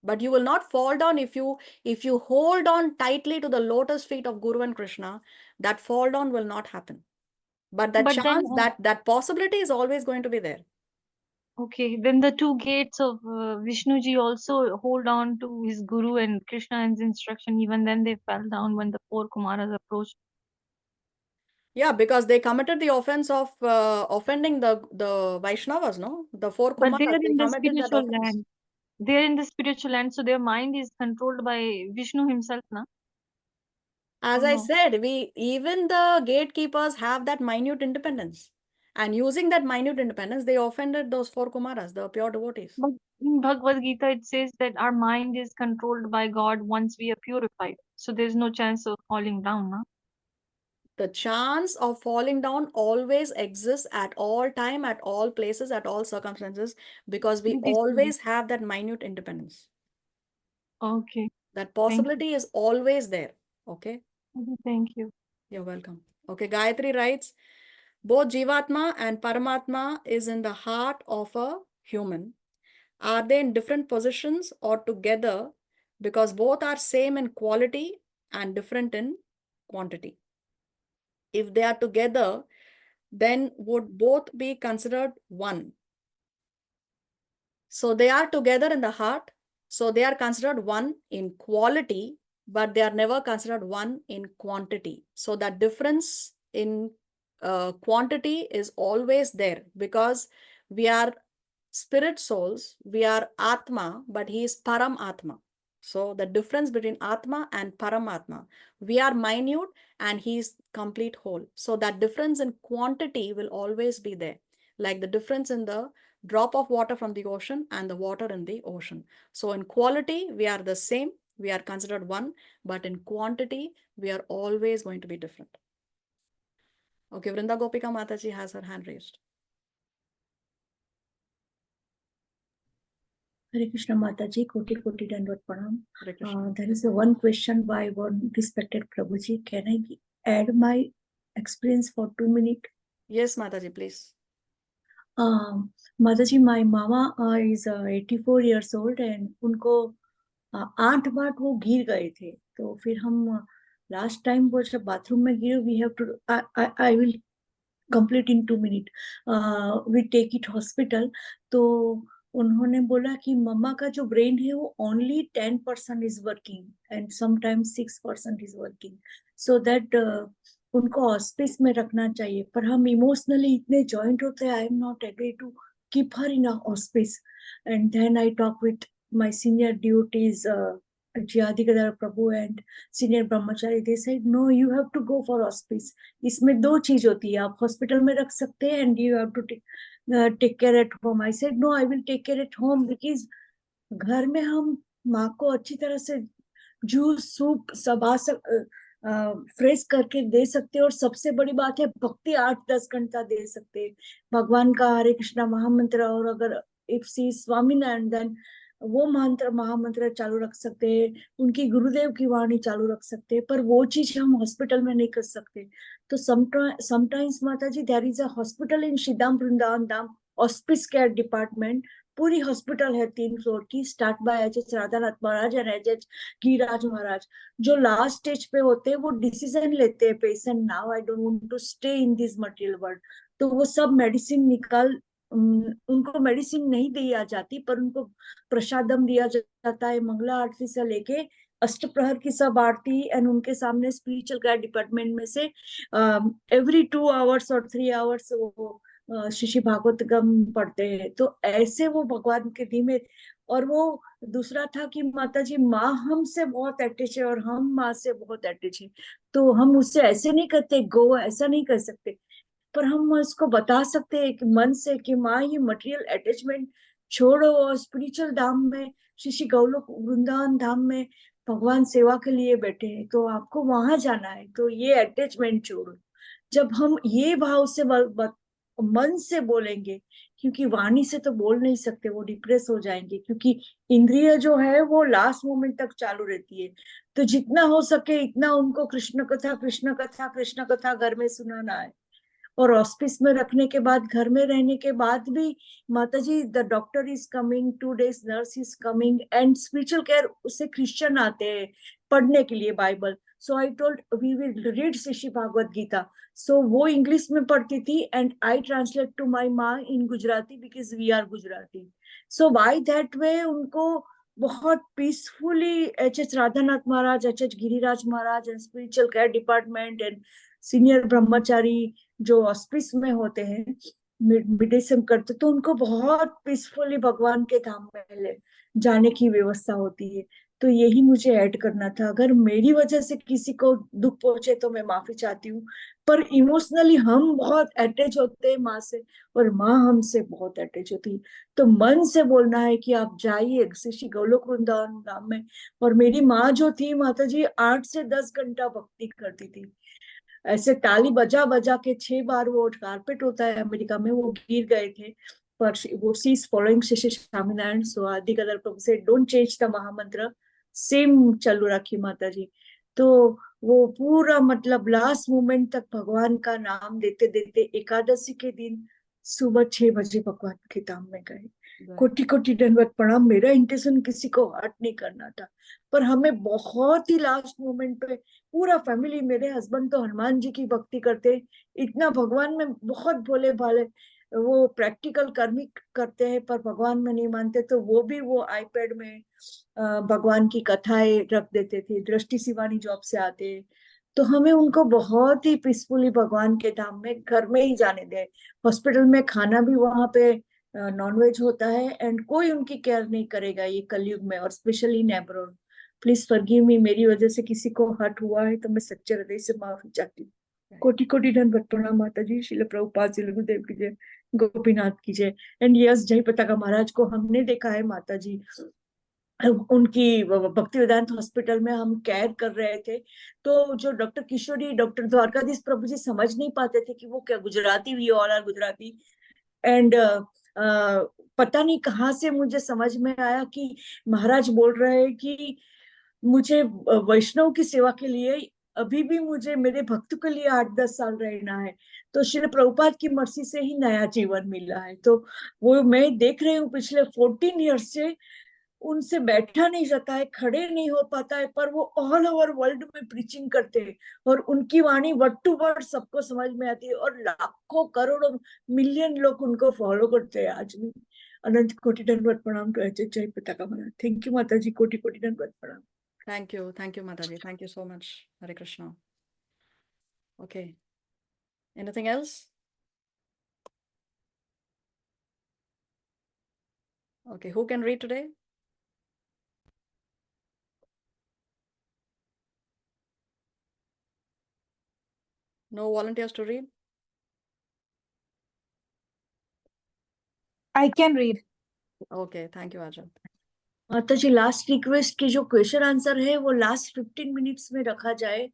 But you will not fall down if you hold on tightly to the lotus feet of Guru and Krishna. That fall down will not happen. But that But then chance, that possibility is always going to be there. okay, then the two gates of Vishnuji also hold on to his guru and Krishna and his instruction. Even then they fell down when the four Kumaras approached. Yeah, because they committed the offense of offending the Vaishnavas, no? The four But they Kumaras, are they in the committed that spiritual offense. land. They're in the spiritual land, so their mind is controlled by Vishnu himself, na? As Or I no? said, even the gatekeepers have that minute independence. And using that minute independence, they offended those 4 Kumaras, the pure devotees. But in Bhagavad Gita, it says that our mind is controlled by God once we are purified. So there's no chance of falling down, no? The chance of falling down always exists at all time, at all places, at all circumstances, because we This is- always have that minute independence. Okay. That possibility is always there. Okay. Thank you. You're welcome. Okay. Gayatri writes, both Jivatma and Paramatma is in the heart of a human. Are they in different positions or together? Because both are same in quality and different in quantity. If they are together, then would both be considered one. So they are together in the heart. So they are considered one in quality, but they are never considered one in quantity. So that difference in quantity is always there, because we are spirit souls, we are Atma, but he is Param Atma. So the difference between Atma and Paramatma, we are minute and he is complete whole. So that difference in quantity will always be there. Like the difference in the drop of water from the ocean and the water in the ocean. So in quality, we are the same. We are considered one, but in quantity, we are always going to be different. Okay, Vrinda Gopika Mataji has her hand raised. Hare Krishna Mataji, Koti Koti Dandvat Pranam. Hare Krishna. There is one question by one respected Prabhuji. Can I add my experience for 2 minutes? Yes, Mataji, please. Mataji, my mama is 84 years old and उनको 8 बार वो गिर गए थे. तो फिर हम last time वो जब बाथरूम में गिरे, we have to I will complete in 2 minutes. We take it hospital. तो उन्होंने बोला कि मम्मा का जो ब्रेन है वो only 10% is working and sometimes 6% is working. So that उनको हॉस्पिस में रखना चाहिए. पर हम इमोशनली इतने जॉइंट होते हैं, I am not agree to keep her in a hospice. And then I talk with my senior devotees, Jyadi Gadara Prabhu and senior brahmachari. They said, no, you have to go for hospice. इसमें 2 चीज होती है, आप hospital में रख सकते हैं and you have to take care at home. I said, no, I will take care at home because घर में हम माँ को अच्छी तरह से जूस सूप सब फ्रेश करके दे सकते हैं. और सबसे बड़ी बात है, भक्ति 8-10 घंटा दे सकते हैं. भगवान का हरे कृष्णा महामंत्र, और अगर इफ सी स्वामीनारायण देन वो मंत्र महामंत्र चालू रख सकते हैं, उनकी गुरुदेव की वाणी चालू रख सकते हैं. पर वो चीज हम हॉस्पिटल में नहीं कर सकते. तो sometimes mata ji, there is a hospital in Shridham Vrindavan Dham hospice care department. पूरी हॉस्पिटल है 3 फ्लोर की, start by H Radhanath Maharaj and H Giriraj Maharaj. जो लास्ट स्टेज पे होते हैं वो डिसीजन लेते हैं, patient now I don't want to stay in this material world. तो वो सब मेडिसिन निकाल, उनको मेडिसिन नहीं दी जाती, पर उनको प्रसादम दिया जाता है. मंगला आरती से लेके अष्टप्रहर की सब आरती, एंड उनके सामने स्पिरिचुअल गाइड डिपार्टमेंट में से एवरी 2 आवर्स और 3 आवर्स वो श्री भागवतगम पढ़ते हैं. तो ऐसे वो भगवान के धीमे. और वो दूसरा था कि माता जी, माँ हमसे बहुत अटैच है और हम माँ से बहुत अटैच है. तो हम उससे ऐसे नहीं करते, गो ऐसा नहीं कर सकते, पर हम उसको बता सकते हैं कि मन से कि माँ ये मटेरियल अटैचमेंट छोड़ो और स्पिरिचुअल धाम में, श्री गौलोक वृंदावन धाम में भगवान सेवा के लिए बैठे हैं, तो आपको वहां जाना है, तो ये अटैचमेंट छोड़ो. जब हम ये भाव से मन से बोलेंगे, क्योंकि वाणी से तो बोल नहीं सकते, वो डिप्रेस हो जाएंगे, क्योंकि इंद्रिय जो है वो लास्ट मोमेंट तक चालू रहती है. तो जितना हो सके इतना उनको कृष्ण कथा कृष्ण कथा कृष्ण कथा घर में सुनाना है. और हॉस्पिस में रखने के बाद, घर में रहने के बाद भी mata ji, the doctor is coming, 2 days nurse is coming, and spiritual care उससे क्रिश्चियन आते हैं पढ़ने के लिए Bible. So I told we will read Shri Bhagavad Gita. So वो इंग्लिश में पढ़ती थी and I translate to my maa in Gujarati because we are Gujarati. So by that way उनको बहुत peacefully H Radhanath Maharaj, H Giriraj Maharaj and spiritual care department and senior ब्रह्मचारी जो ऑस्पिस में होते हैं, मेडिसिन करते, तो उनको बहुत पीसफुली भगवान के धाम में जाने की व्यवस्था होती है. तो यही मुझे ऐड करना था। अगर मेरी वजह से किसी को दुख पहुंचे तो मैं माफी चाहती हूँ, पर इमोशनली हम बहुत अटैच होते हैं माँ से, और माँ हमसे बहुत अटैच होती है। तो मन से बोलना है कि आप जाइए श्री गोलोक वृंदावन धाम में। और मेरी माँ जो थी माता जी 8 से 10 घंटा भक्ति करती थी, ऐसे ताली बजा बजा के 6 बार, वो कारपेट होता है अमेरिका में, वो गिर गए थे। पर वो सी इज फॉलोइंग श्री स्वामीनारायण। सो आदि कदर प्रभु से डोंट चेंज द महामंत्र, सेम चालू रखी माता जी। तो वो पूरा मतलब लास्ट मोमेंट तक भगवान का नाम देते देते एकादशी के दिन सुबह 6 बजे भगवान के धाम में गए। कोटि कोटि दंडवत प्रणाम। मेरा इंटेंशन किसी को हर्ट नहीं करना था, पर हमें बहुत ही लास्ट मोमेंट पे पूरा फैमिली, मेरे हस्बैंड तो हनुमान जी की भक्ति करते, इतना भगवान में बहुत भोले भाले, वो प्रैक्टिकल कर्मी करते हैं पर भगवान में नहीं मानते, तो वो भी वो आईपैड में भगवान की कथाएं रख देते थे। दृष्टि शिवानी जॉब से आते, तो हमें उनको बहुत ही पीसफुली भगवान के धाम में घर में ही जाने दे। हॉस्पिटल में खाना भी वहां पे नॉनवेज होता है, एंड कोई उनकी केयर नहीं करेगा ये कलयुग में, और स्पेशली नेबरोड। प्लीज फॉरगिव मी, मेरी वजह से किसी को हर्ट हुआ है तो मैं सच्चे हृदय से माफी चाहती हूँ। कोटि कोटि धन्यवाद प्रणाम माता जी। श्रील प्रभुपाद जी, गुरुदेव की जय, गोपीनाथ की जय। एंड यस, जय पताका महाराज को हमने देखा है माता जी, उनकी भक्ति वेदांत हॉस्पिटल में हम केयर कर रहे थे। तो जो डॉक्टर किशोरी, डॉक्टर द्वारकाधीश प्रभु जी समझ नहीं पाते थे कि वो क्या Gujarati, we all are Gujarati. And पता नहीं कहाँ से मुझे समझ में आया कि महाराज बोल रहे हैं कि मुझे वैष्णव की सेवा के लिए अभी भी मुझे मेरे भक्त के लिए 8-10 साल रहना है। तो श्री प्रभुपाद की मर्जी से ही नया जीवन मिला है। तो वो मैं देख रही हूँ पिछले 14 ईयर्स से उनसे बैठा नहीं जाता है, खड़े नहीं हो पाता है, पर वो ऑल ओवर वर्ल्ड में प्रीचिंग करते हैं, और उनकी वाणी वर्ड टू वर्ड सबको समझ में आती है, और लाखों करोड़ों मिलियन लोग उनको फॉलो करते हैं आज भी। अनंत कोटि दंडवत प्रणाम टू एच जय पताका महाराज। थैंक यू माता जी, कोटि कोटि दंडवत प्रणाम। Thank you, Mataji. Thank you so much. Hare Krishna. Okay. Anything else? Okay, who can read today? No volunteers to read? I can read. Okay, thank you, Aja. माता जी, last request की जो question answer है वो last 15 minutes में रखा जाए,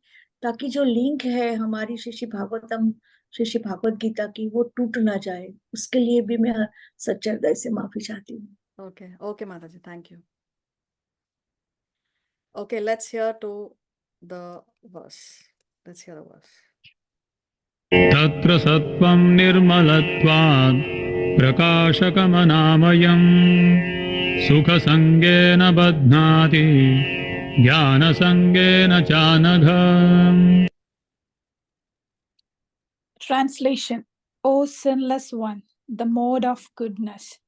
ताकि जो लिंक है हमारी श्री भागवतम, श्री भागवत गीता की, वो टूट ना जाए। उसके लिए भी मैं सच्चे हृदय से माफी चाहती हूँ। Okay, okay, Mataji, thank you. Okay, let's hear to the verse. Let's hear the verse. तत्र सत्त्वं निर्मलत्वात् प्रकाशकमनामयम् सुखसङ्गेन बध्नाति ज्ञानसङ्गेन चानघ। Translation. O sinless one, the mode of goodness,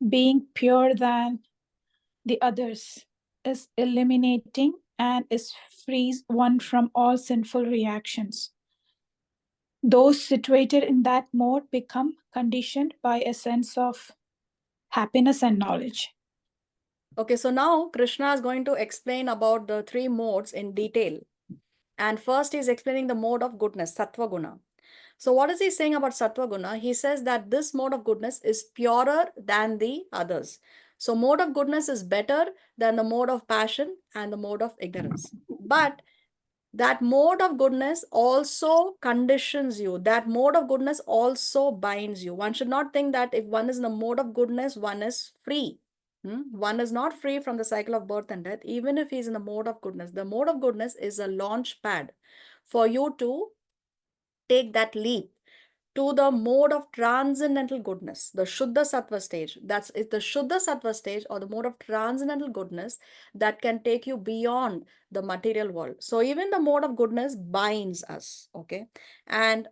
being purer than the others, is eliminating and is frees one from all sinful reactions. Those situated in that mode become conditioned by a sense of happiness and knowledge. Okay, so now Krishna is going to explain about the 3 modes in detail. And first he's explaining the mode of goodness, Sattva Guna. So what is he saying about Sattva Guna? He says that this mode of goodness is purer than the others. So mode of goodness is better than the mode of passion and the mode of ignorance. But that mode of goodness also conditions you. That mode of goodness also binds you. One should not think that if one is in the mode of goodness, one is free. One is not free from the cycle of birth and death, even if he is in the mode of goodness. The mode of goodness is a launch pad for you to take that leap to the mode of transcendental goodness, the Shuddha Sattva stage. That's the Shuddha Sattva stage, or the mode of transcendental goodness, that can take you beyond the material world. So even the mode of goodness binds us, okay? And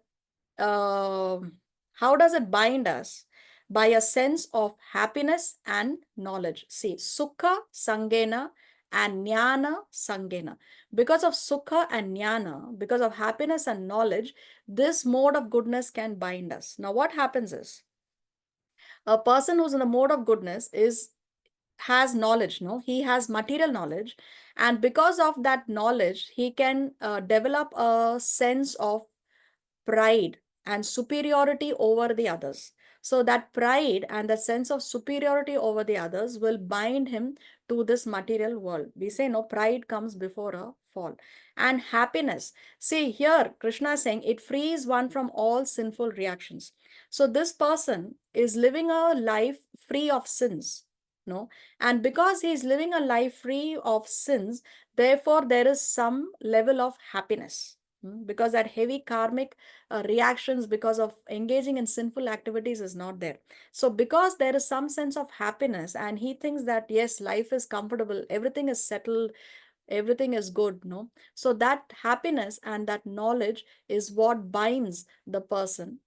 how does it bind us? By a sense of happiness and knowledge. See, Sukha Sangena and Jnana Sangena. Because of Sukha and Jnana, because of happiness and knowledge, this mode of goodness can bind us. Now, what happens is, a person who's in the mode of goodness is has knowledge, no? He has material knowledge. And because of that knowledge, he can develop a sense of pride and superiority over the others. So that pride and the sense of superiority over the others will bind him to this material world. We say, no, pride comes before a fall. And happiness. See, here Krishna is saying it frees one from all sinful reactions. So this person is living a life free of sins. No, and because he is living a life free of sins, therefore there is some level of happiness. Because that heavy karmic reactions because of engaging in sinful activities is not there. So because there is some sense of happiness and he thinks that yes, life is comfortable, everything is settled, everything is good, no? So that happiness and that knowledge is what binds the person,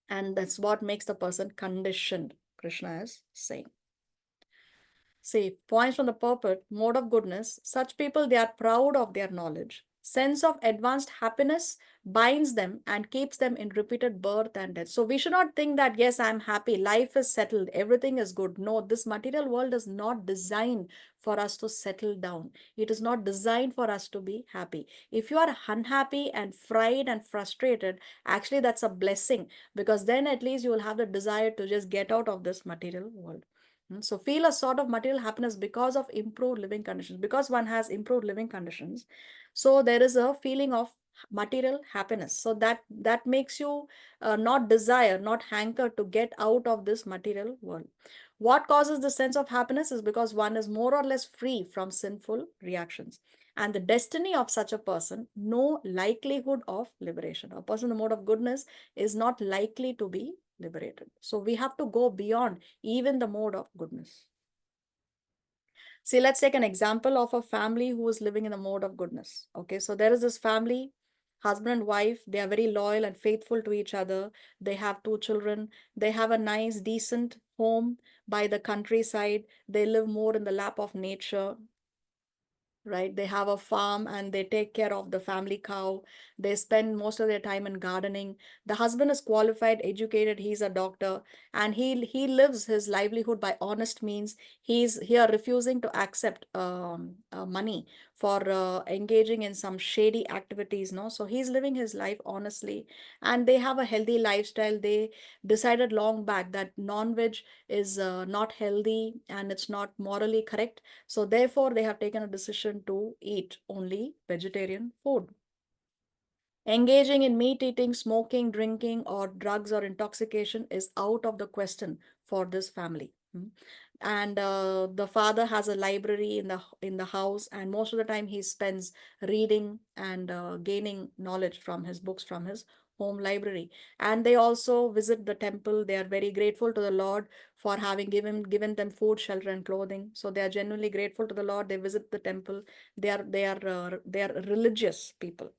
and that's what makes the person conditioned, Krishna is saying. See, points from the purport, mode of goodness. Such people, they are proud of their knowledge. Sense of advanced happiness binds them and keeps them in repeated birth and death. So we should not think that, yes, I'm happy, life is settled, everything is good. No, this material world is not designed for us to settle down. It is not designed for us to be happy. If you are unhappy and fried and frustrated, actually that's a blessing, because then at least you will have the desire to just get out of this material world. So feel a sort of material happiness because of improved living conditions. Because one has improved living conditions, so there is a feeling of material happiness. So that makes you not desire, not hanker to get out of this material world. What causes the sense of happiness is because one is more or less free from sinful reactions. And the destiny of such a person, no likelihood of liberation. A person in the mode of goodness is not likely to be liberated. So we have to go beyond even the mode of goodness. See, let's take an example of a family who is living in the mode of goodness. Okay, so there is this family, husband and wife, they are very loyal and faithful to each other. They have 2 children. They have a nice, decent home by the countryside. They live more in the lap of nature. Right, they have a farm and they take care of the family cow. They spend most of their time in gardening. The husband is qualified, educated, he's a doctor, and he lives his livelihood by honest means. He's here refusing to accept money for engaging in some shady activities, no? So he's living his life honestly, and they have a healthy lifestyle. They decided long back that non-veg is not healthy and it's not morally correct. So therefore, they have taken a decision to eat only vegetarian food. Engaging in meat eating, smoking, drinking, or drugs or intoxication is out of the question for this family. And the father has a library in the house, and most of the time he spends reading and gaining knowledge from his books from his home library. And they also visit the temple. They are very grateful to the Lord for having given them food, shelter, and clothing. So they are genuinely grateful to the Lord. They visit the temple. They are religious people.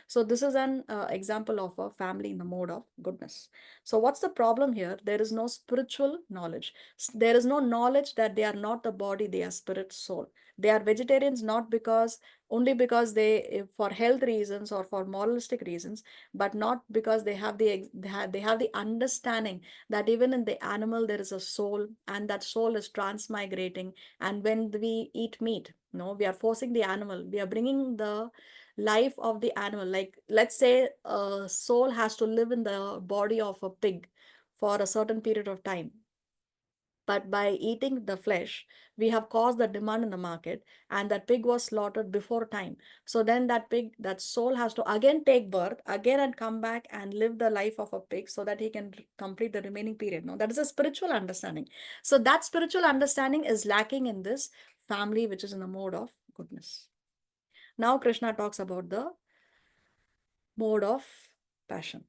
So this is an example of a family in the mode of goodness. So what's the problem here? There is no spiritual knowledge. There is no knowledge that they are not the body, they are spirit, soul. They are vegetarians not only because they, for health reasons or for moralistic reasons, but not because they have the understanding that even in the animal there is a soul, and that soul is transmigrating. And when we eat meat, no, we are forcing the animal, we are bringing the life of the animal. Like, let's say a soul has to live in the body of a pig for a certain period of time. But by eating the flesh, we have caused the demand in the market, and that pig was slaughtered before time. So then that soul has to again take birth again and come back and live the life of a pig so that he can complete the remaining period. No, that is a spiritual understanding. So that spiritual understanding is lacking in this family, which is in the mode of goodness. Now Krishna talks about the mode of passion.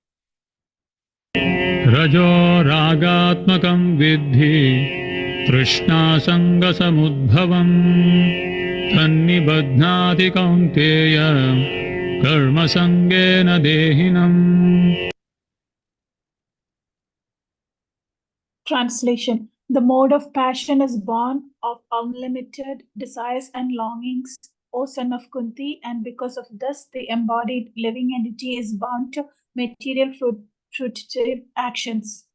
रजो रागात्मकं विद्धि तृष्णासङ्गसमुद्भवम् तन्निबध्नाति कौन्तेय कर्मसङ्गेन देहिनम्. Translation: the mode of passion is born of unlimited desires and longings, O son of Kunti, and because of this, the embodied living entity is bound to material fruitive actions.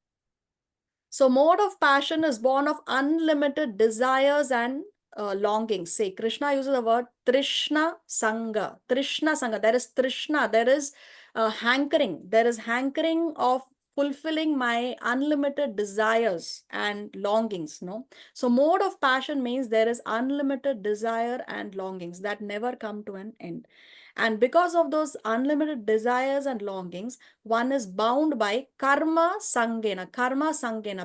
So mode of passion is born of unlimited desires and longings. See, Krishna uses the word Trishna Sangha. Trishna Sangha. There is Trishna. There is hankering. There is hankering of fulfilling my unlimited desires and longings. No. So mode of passion means there is unlimited desire and longings that never come to an end. And because of those unlimited desires and longings, one is bound by karma sangena,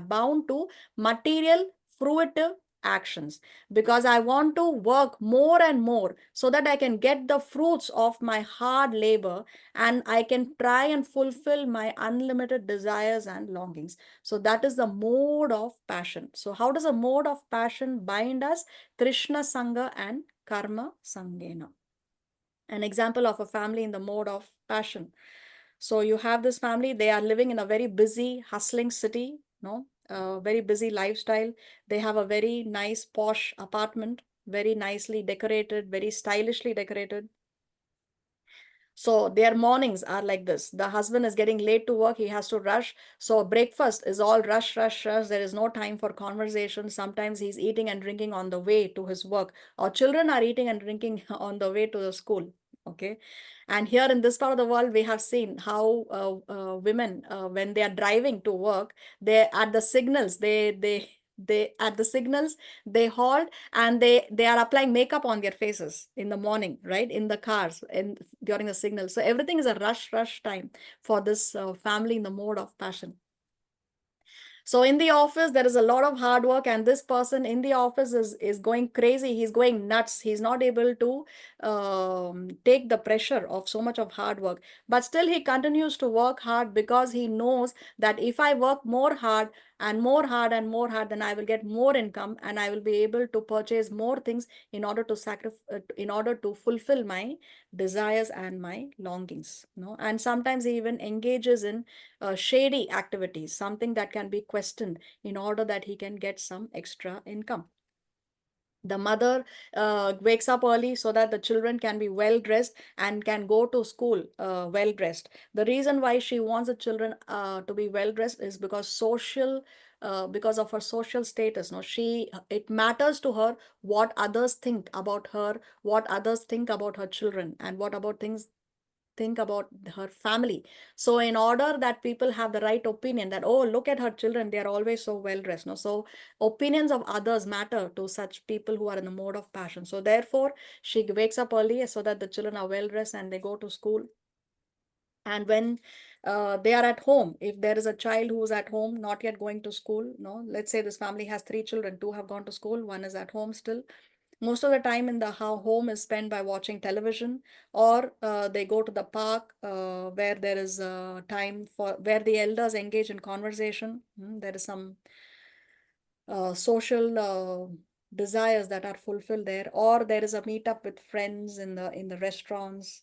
bound to material fruitive actions. Because I want to work more and more so that I can get the fruits of my hard labor and I can try and fulfill my unlimited desires and longings. So that is the mode of passion. So how does a mode of passion bind us? Krishna Sangha and Karma Sangena. An example of a family in the mode of passion. So you have this family, they are living in a very busy, hustling city, no, very busy lifestyle. They have a very nice, posh apartment, very nicely decorated, very stylishly decorated. So their mornings are like this. The husband is getting late to work. He has to rush. So breakfast is all rush, rush, rush. There is no time for conversation. Sometimes he's eating and drinking on the way to his work. Or children are eating and drinking on the way to the school. Okay. And here in this part of the world, we have seen how women, when they are driving to work, they at the signals, they at the signals, they halt and they are applying makeup on their faces in the morning, right, in the cars and during the signal. So everything is a rush time for this family in the mode of passion. So in the office, there is a lot of hard work, and this person in the office is going crazy. He's going nuts. He's not able to take the pressure of so much of hard work. But still, he continues to work hard because he knows that if I work more hard and more hard and more hard, then I will get more income and I will be able to purchase more things in order to in order to fulfill my desires and my longings. No, and sometimes he even engages in shady activities, something that can be questioned in order that he can get some extra income. The mother wakes up early so that the children can be well dressed and can go to school well dressed. The reason why she wants the children to be well dressed is because of her social status. No, it matters to her what others think about her, what others think about her children, and what about things think about her family. So in order that people have the right opinion that, oh, look at her children, they are always so well dressed. No, so opinions of others matter to such people who are in the mode of passion. So therefore she wakes up early so that the children are well dressed and they go to school. And when they are at home, if there is a child who is at home not yet going to school, no, let's say this family has 3 children, 2 have gone to school, 1 is at home still. Most of the time in the home is spent by watching television, or they go to the park where there is time for where the elders engage in conversation. There is some social desires that are fulfilled there, or there is a meetup with friends in the restaurants.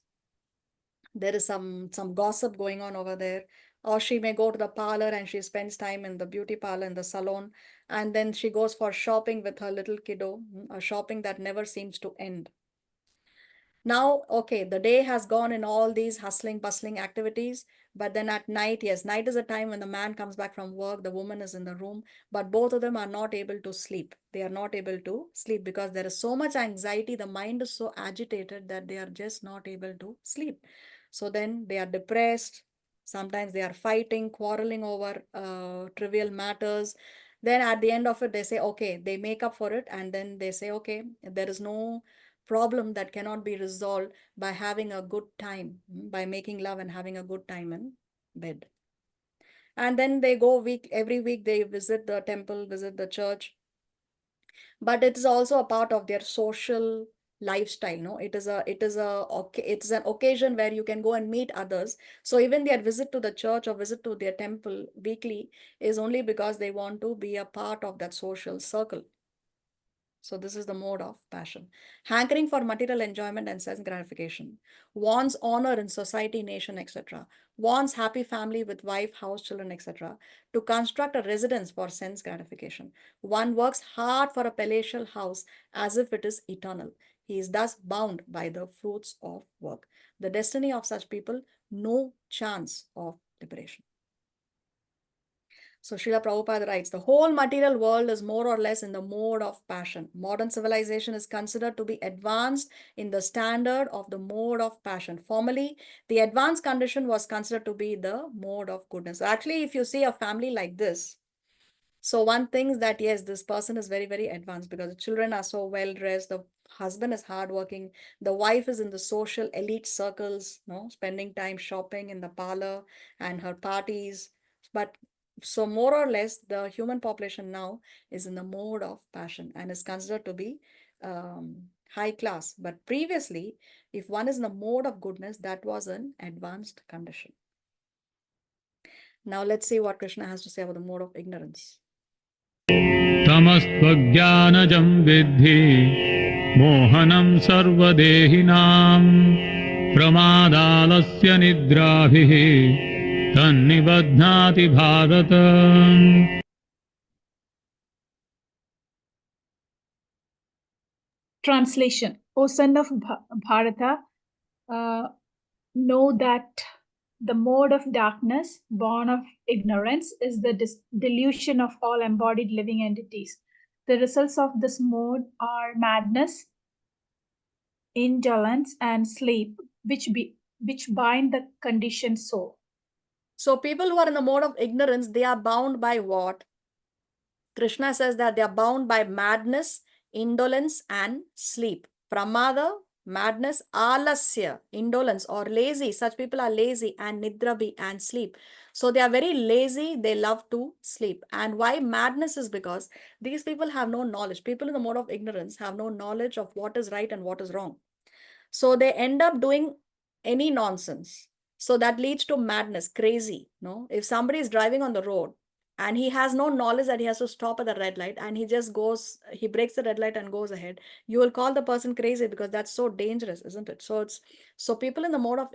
There is some gossip going on over there. Or she may go to the parlor and she spends time in the beauty parlor, in the salon, and then she goes for shopping with her little kiddo, a shopping that never seems to end. Now, okay, the day has gone in all these hustling, bustling activities, but then at night, yes, night is a time when the man comes back from work, the woman is in the room, but both of them are not able to sleep. They are not able to sleep because there is so much anxiety. The mind is so agitated that they are just not able to sleep. So then they are depressed. Sometimes they are fighting, quarreling over trivial matters. Then at the end of it, they say, okay, they make up for it. And then they say, okay, there is no problem that cannot be resolved by having a good time, by making love and having a good time in bed. And then they go every week they visit the temple, visit the church. But it is also a part of their social lifestyle. No, it's an occasion where you can go and meet others. So even their visit to the church or visit to their temple weekly is only because they want to be a part of that social circle. So this is the mode of passion. Hankering for material enjoyment and sense gratification. Wants honor in society, nation, etc. Wants happy family with wife, house, children, etc. To construct a residence for sense gratification. One works hard for a palatial house as if it is eternal. He is thus bound by the fruits of work. The destiny of such people, no chance of liberation. So Srila Prabhupada writes, the whole material world is more or less in the mode of passion. Modern civilization is considered to be advanced in the standard of the mode of passion. Formerly, the advanced condition was considered to be the mode of goodness. Actually, if you see a family like this, so one thinks that yes, this person is very, very advanced because the children are so well dressed, the husband is hardworking, the wife is in the social elite circles, no, spending time shopping in the parlor and her parties. But so more or less, the human population now is in the mode of passion and is considered to be high class. But previously, if one is in the mode of goodness, that was an advanced condition. Now let's see what Krishna has to say about the mode of ignorance. तमस्त्वज्ञानजं विद्धि मोहनं सर्वदेहिनां प्रमादालस्य निद्राभिः तन्निबध्नाति Bharat. Translation. O son of Bharata, know that the mode of darkness, born of ignorance, is the delusion of all embodied living entities. The results of this mode are madness, indolence, and sleep, which bind the conditioned soul. So people who are in the mode of ignorance, they are bound by what? Krishna says that they are bound by madness, indolence, and sleep. Pramada, madness, alasya, indolence or lazy. Such people are lazy, and nidrabhi, and sleep. So they are very lazy. They love to sleep. And why madness is because these people have no knowledge. People in the mode of ignorance have no knowledge of what is right and what is wrong. So they end up doing any nonsense. So that leads to madness, crazy. No, if somebody is driving on the road and he has no knowledge that he has to stop at the red light and he just goes, he breaks the red light and goes ahead, you will call the person crazy because that's so dangerous, isn't it? So people in the mode of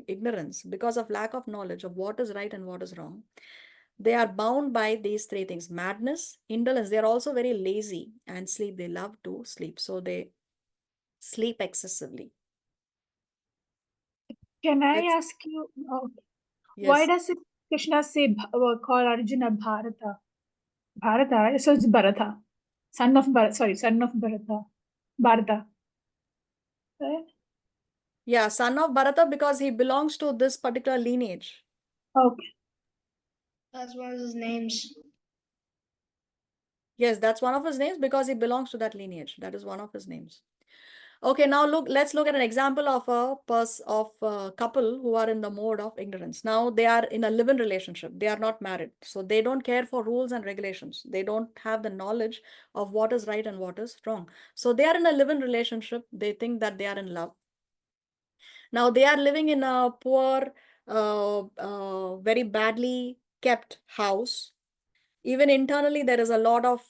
ignorance, because of lack of knowledge of what is right and what is wrong, they are bound by these three things: madness, indolence. They are also very lazy, and sleep. They love to sleep, so they sleep excessively. Can I Let's- ask you, Yes. why does it Krishna say call Arjuna Bharata? Bharata, right? So it's Bharata, son of Bharata, Bharata. Right? Yeah, son of Bharata because he belongs to this particular lineage. Okay. That's one of his names. Yes, that's one of his names because he belongs to that lineage. That is one of his names. Okay, now let's look at an example of a couple who are in the mode of ignorance. Now they are in a live-in relationship. They are not married. So they don't care for rules and regulations. They don't have the knowledge of what is right and what is wrong. So they are in a live-in relationship. They think that they are in love. Now they are living in a poor, very badly kept house. Even internally, there is a lot of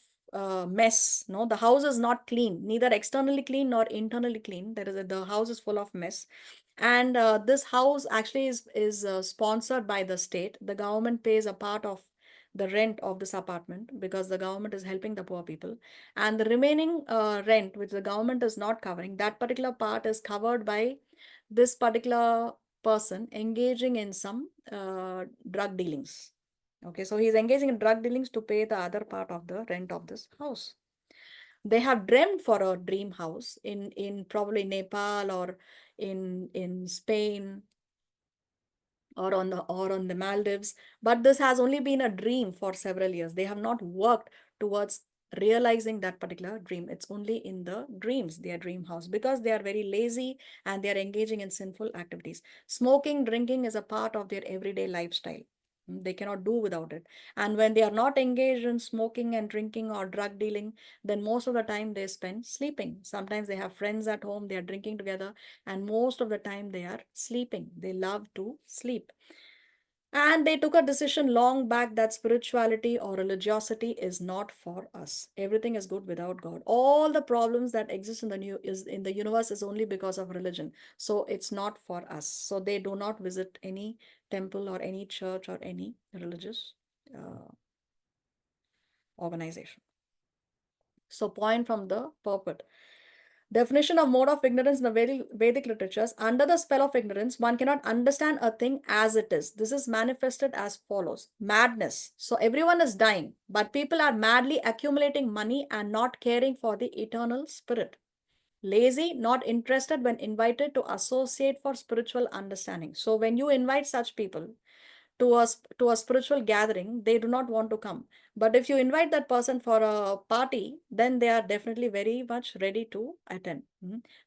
mess. No, the house is not clean, neither externally clean nor internally clean. The house is full of mess, and this house actually is sponsored by the state. The government pays a part of the rent of this apartment because the government is helping the poor people, and the remaining rent, which the government is not covering, that particular part is covered by this particular person engaging in some drug dealings. Okay, so he's engaging in drug dealings to pay the other part of the rent of this house. They have dreamt for a dream house in probably Nepal or in Spain or on the Maldives, but this has only been a dream for several years. They have not worked towards realizing that particular dream. It's only in the dreams, their dream house, because they are very lazy and they are engaging in sinful activities. Smoking, drinking is a part of their everyday lifestyle. They cannot do without it. And when they are not engaged in smoking and drinking or drug dealing, then most of the time they spend sleeping. Sometimes they have friends at home, they are drinking together, and most of the time they are sleeping. They love to sleep. And they took a decision long back that spirituality or religiosity is not for us. Everything is good without God. All the problems that exist in the universe is only because of religion. So it's not for us. So they do not visit any temple or any church or any religious organization. So point from the pulpit. Definition of mode of ignorance in the Vedic literatures. Under the spell of ignorance, one cannot understand a thing as it is. This is manifested as follows. Madness. So everyone is dying, but people are madly accumulating money and not caring for the eternal spirit. Lazy, not interested when invited to associate for spiritual understanding. So when you invite such people to a spiritual gathering, they do not want to come. But if you invite that person for a party, then they are definitely very much ready to attend.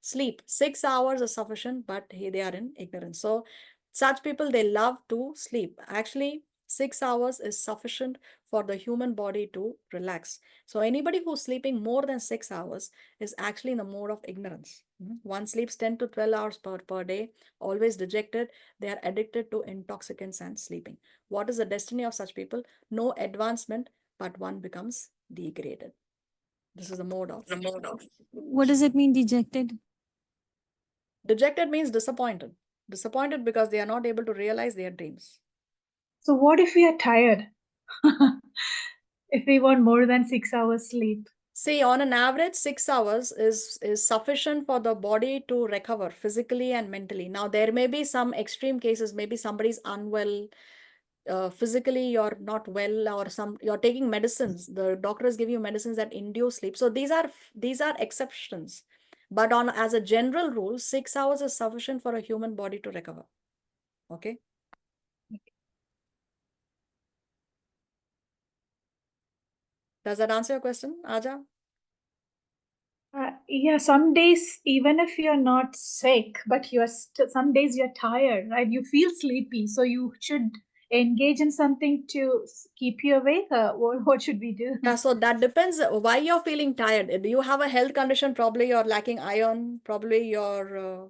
Sleep 6 hours is sufficient, but they are in ignorance. So such people, they love to sleep. Actually, 6 hours is sufficient for the human body to relax. So anybody who's sleeping more than 6 hours is actually in the mode of ignorance. One sleeps 10 to 12 hours per day, always dejected. They are addicted to intoxicants and sleeping. What is the destiny of such people? No advancement, but one becomes degraded. This is the mode of. What does it mean, dejected? Dejected means disappointed. Disappointed because they are not able to realize their dreams. So what if we are tired? If we want more than 6 hours sleep? See, on an average, 6 hours is sufficient for the body to recover physically and mentally. Now, there may be some extreme cases, maybe somebody's unwell, physically you're not well, or you're taking medicines. The doctors give you medicines that induce sleep. So these are exceptions. But as a general rule, 6 hours is sufficient for a human body to recover. Okay. Does that answer your question, Aja? Yeah, some days, even if you're not sick, but some days you're tired, right? You feel sleepy, so you should engage in something to keep you awake. What should we do? Yeah, so that depends why you're feeling tired. Do you have a health condition? Probably you're lacking iron. Probably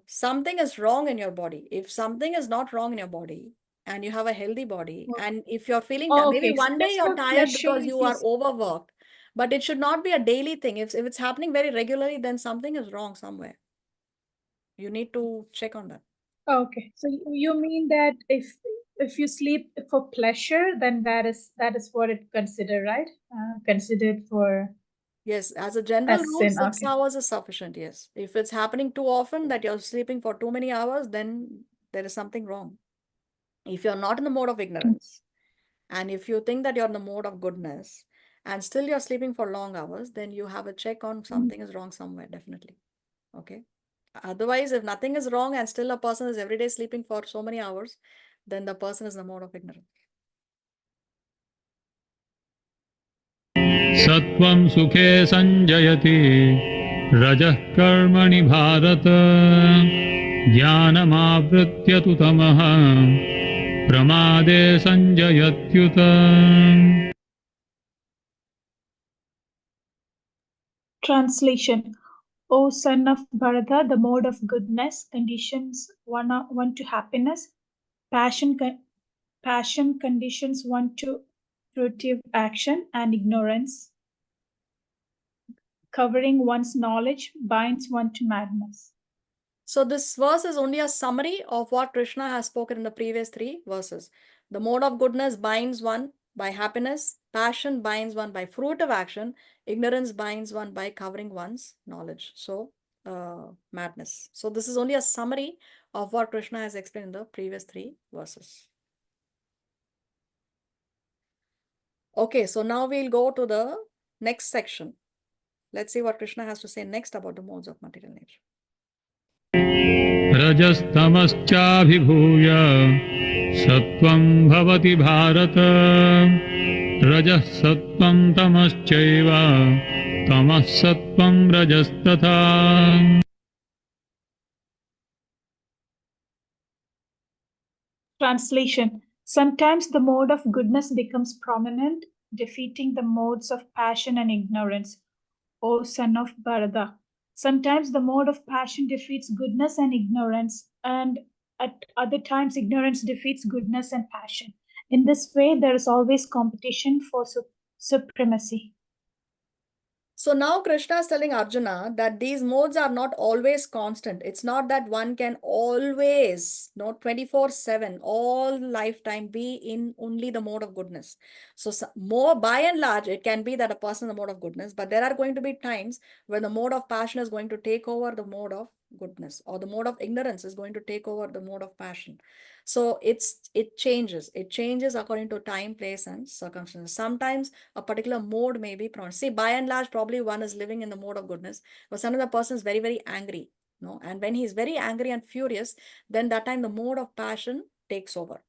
something is wrong in your body. If something is not wrong in your body and you have a healthy body, and if you're feeling Oh, maybe okay, so one day just you're for tired pleasure, because if you are overworked, but it should not be a daily thing. If it's happening very regularly, then something is wrong somewhere. You need to check on that. Okay, so you mean that if you sleep for pleasure, then that is what it considered, right? Considered for Yes, as a general rule, sin. 6 Okay. hours is sufficient. Yes. If it's happening too often that you're sleeping for too many hours, then there is something wrong. If you're not in the mode of ignorance, and if you think that you're in the mode of goodness, and still you're sleeping for long hours, then you have a check on something is wrong somewhere, definitely. Okay. Otherwise, if nothing is wrong and still a person is every day sleeping for so many hours, then the person is in the mode of ignorance. सत्त्वं सुखे संजयति रजः कर्मणि भारत ज्ञानमावृत्य तु तमः प्रमादे संजयत्युत. Translation. O son of Bharata, the mode of goodness conditions one to happiness, passion conditions one to fruitive action, and ignorance, covering one's knowledge, binds one to madness. So this verse is only a summary of what Krishna has spoken in the previous 3 verses. The mode of goodness binds one by happiness, passion binds one by fruitive action, ignorance binds one by covering one's knowledge. So madness. So this is only a summary of what Krishna has explained in the previous 3 verses. Okay, so now we'll go to the next section. Let's see what Krishna has to say next about the modes of material nature. रजस्तमश्चाभिभूय सत्त्वं भवति भारत रजः सत्त्वं तमश्चैव तमः सत्त्वं रजस्तथा. Translation. Sometimes the mode of goodness becomes prominent, defeating the modes of passion and ignorance. O son of Bharata. Sometimes the mode of passion defeats goodness and ignorance, and at other times ignorance defeats goodness and passion. In this way, there is always competition for supremacy. So now Krishna is telling Arjuna that these modes are not always constant. It's not that one can always, 24/7, all lifetime be in only the mode of goodness. So more by and large, it can be that a person in the mode of goodness, but there are going to be times when the mode of passion is going to take over the mode of goodness, or the mode of ignorance is going to take over the mode of passion. So it changes according to time, place, and circumstances. Sometimes a particular mode may be prone. See, by and large, probably one is living in the mode of goodness, but some of the person is very, very angry. No, and when he's very angry and furious, then that time the mode of passion takes over.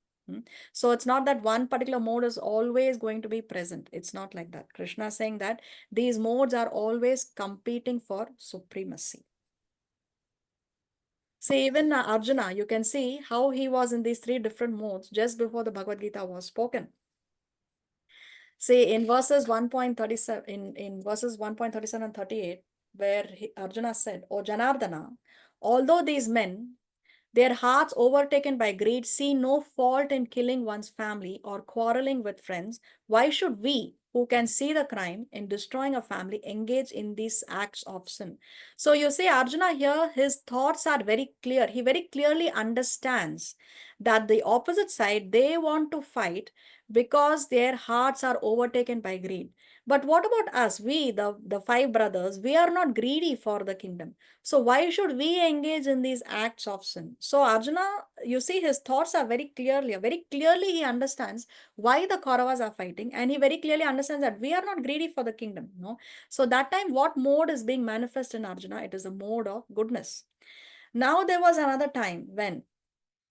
So it's not that one particular mode is always going to be present. It's not like that. Krishna is saying that these modes are always competing for supremacy. See, even Arjuna, you can see how he was in these three different modes just before the Bhagavad Gita was spoken. See, in verses 1.37, in verses 1.37 and 38, where Arjuna said, "O Janardana, although these men, their hearts overtaken by greed, see no fault in killing one's family or quarreling with friends, why should we, who can see the crime in destroying a family, engage in these acts of sin?" So you see, Arjuna here, his thoughts are very clear. He very clearly understands that the opposite side, they want to fight because their hearts are overtaken by greed. But what about us? We, the five brothers, we are not greedy for the kingdom. So why should we engage in these acts of sin? So Arjuna, you see, his thoughts are very clearly he understands why the Kauravas are fighting, and he very clearly understands that we are not greedy for the kingdom. No. So that time, what mode is being manifest in Arjuna? It is a mode of goodness. Now there was another time when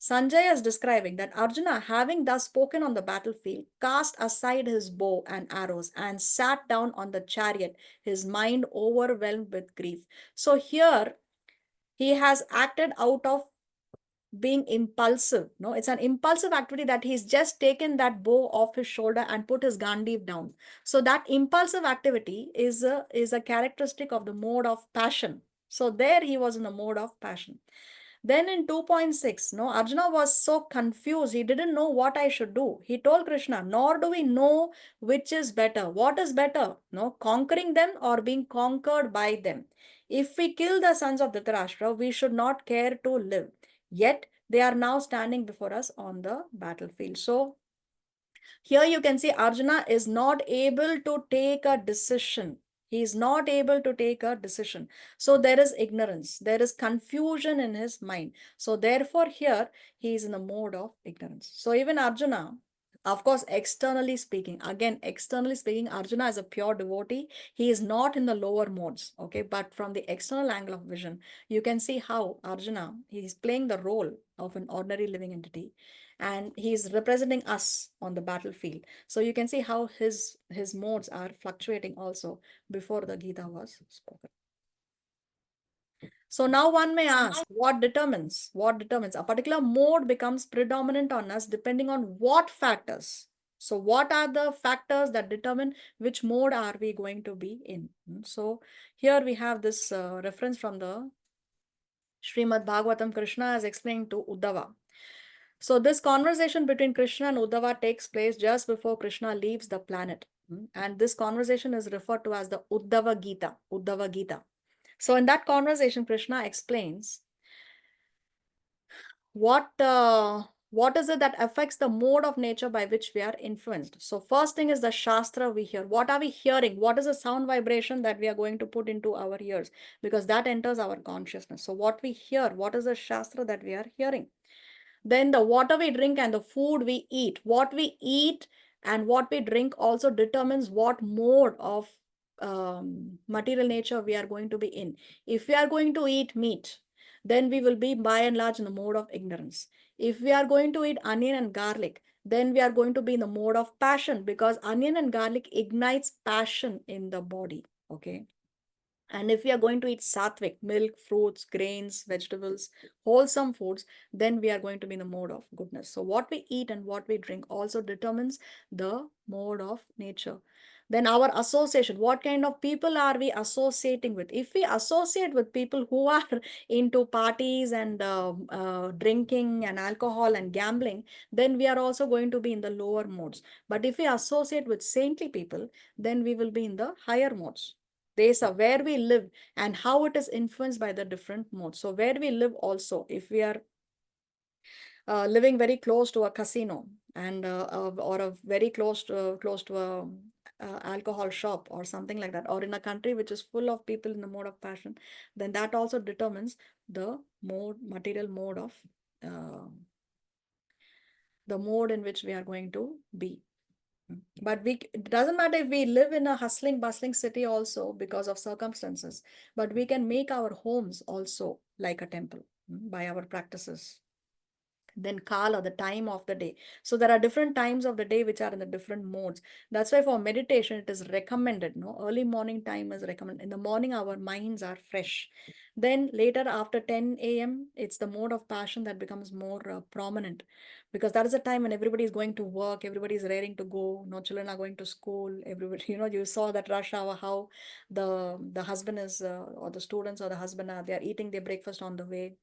Sanjay is describing that Arjuna, having thus spoken on the battlefield, cast aside his bow and arrows and sat down on the chariot, his mind overwhelmed with grief. So here he has acted out of being impulsive. No, it's an impulsive activity that he's just taken that bow off his shoulder and put his Gandiv down. So that impulsive activity is a characteristic of the mode of passion. So there he was in the mode of passion. Then in 2.6, no, Arjuna was so confused. He didn't know what I should do. He told Krishna, nor do we know which is better. What is better? No, conquering them or being conquered by them. If we kill the sons of Dhritarashtra, we should not care to live. Yet they are now standing before us on the battlefield. So here you can see Arjuna is not able to take a decision. He is not able to take a decision. So there is ignorance. There is confusion in his mind. So therefore here he is in the mode of ignorance. So even Arjuna, of course, externally speaking, Arjuna is a pure devotee. He is not in the lower modes. Okay. But from the external angle of vision, you can see how Arjuna, he is playing the role of an ordinary living entity, and he's representing us on the battlefield. So you can see how his modes are fluctuating also before the Gita was spoken. So now one may ask, what determines a particular mode becomes predominant on us depending on what factors? So what are the factors that determine which mode are we going to be in? So here we have this reference from the Srimad Bhagavatam. Krishna is explaining to Uddhava. So this conversation between Krishna and Uddhava takes place just before Krishna leaves the planet. And this conversation is referred to as the Uddhava Gita. Uddhava Gita. So in that conversation, Krishna explains what is it that affects the mode of nature by which we are influenced. So first thing is the Shastra we hear. What are we hearing? What is the sound vibration that we are going to put into our ears? Because that enters our consciousness. So what we hear, what is the Shastra that we are hearing? Then the water we drink and the food we eat. What we eat and what we drink also determines what mode of material nature we are going to be in. If we are going to eat meat, then we will be by and large in the mode of ignorance. If we are going to eat onion and garlic, then we are going to be in the mode of passion, because onion and garlic ignites passion in the body. Okay. And if we are going to eat sattvic, milk, fruits, grains, vegetables, wholesome foods, then we are going to be in the mode of goodness. So what we eat and what we drink also determines the mode of nature. Then our association, what kind of people are we associating with? If we associate with people who are into parties and drinking and alcohol and gambling, then we are also going to be in the lower modes. But if we associate with saintly people, then we will be in the higher modes. Desa, where we live and how it is influenced by the different modes. So where we live also, if we are living very close to a casino and or a very close to a alcohol shop or something like that, or in a country which is full of people in the mode of passion, then that also determines the material mode of uh, the mode in which we are going to be. But it doesn't matter if we live in a hustling, bustling city also because of circumstances, but we can make our homes also like a temple by our practices. Then Kala, the time of the day. So there are different times of the day which are in the different modes. That's why for meditation, it is recommended. No, early morning time is recommended. In the morning, our minds are fresh. Then later after 10 a.m., it's the mode of passion that becomes more prominent, because that is the time when everybody is going to work, everybody is raring to go. No, children are going to school. Everybody, you saw that rush hour, how the husband is or the students or the husband they are eating their breakfast on the way.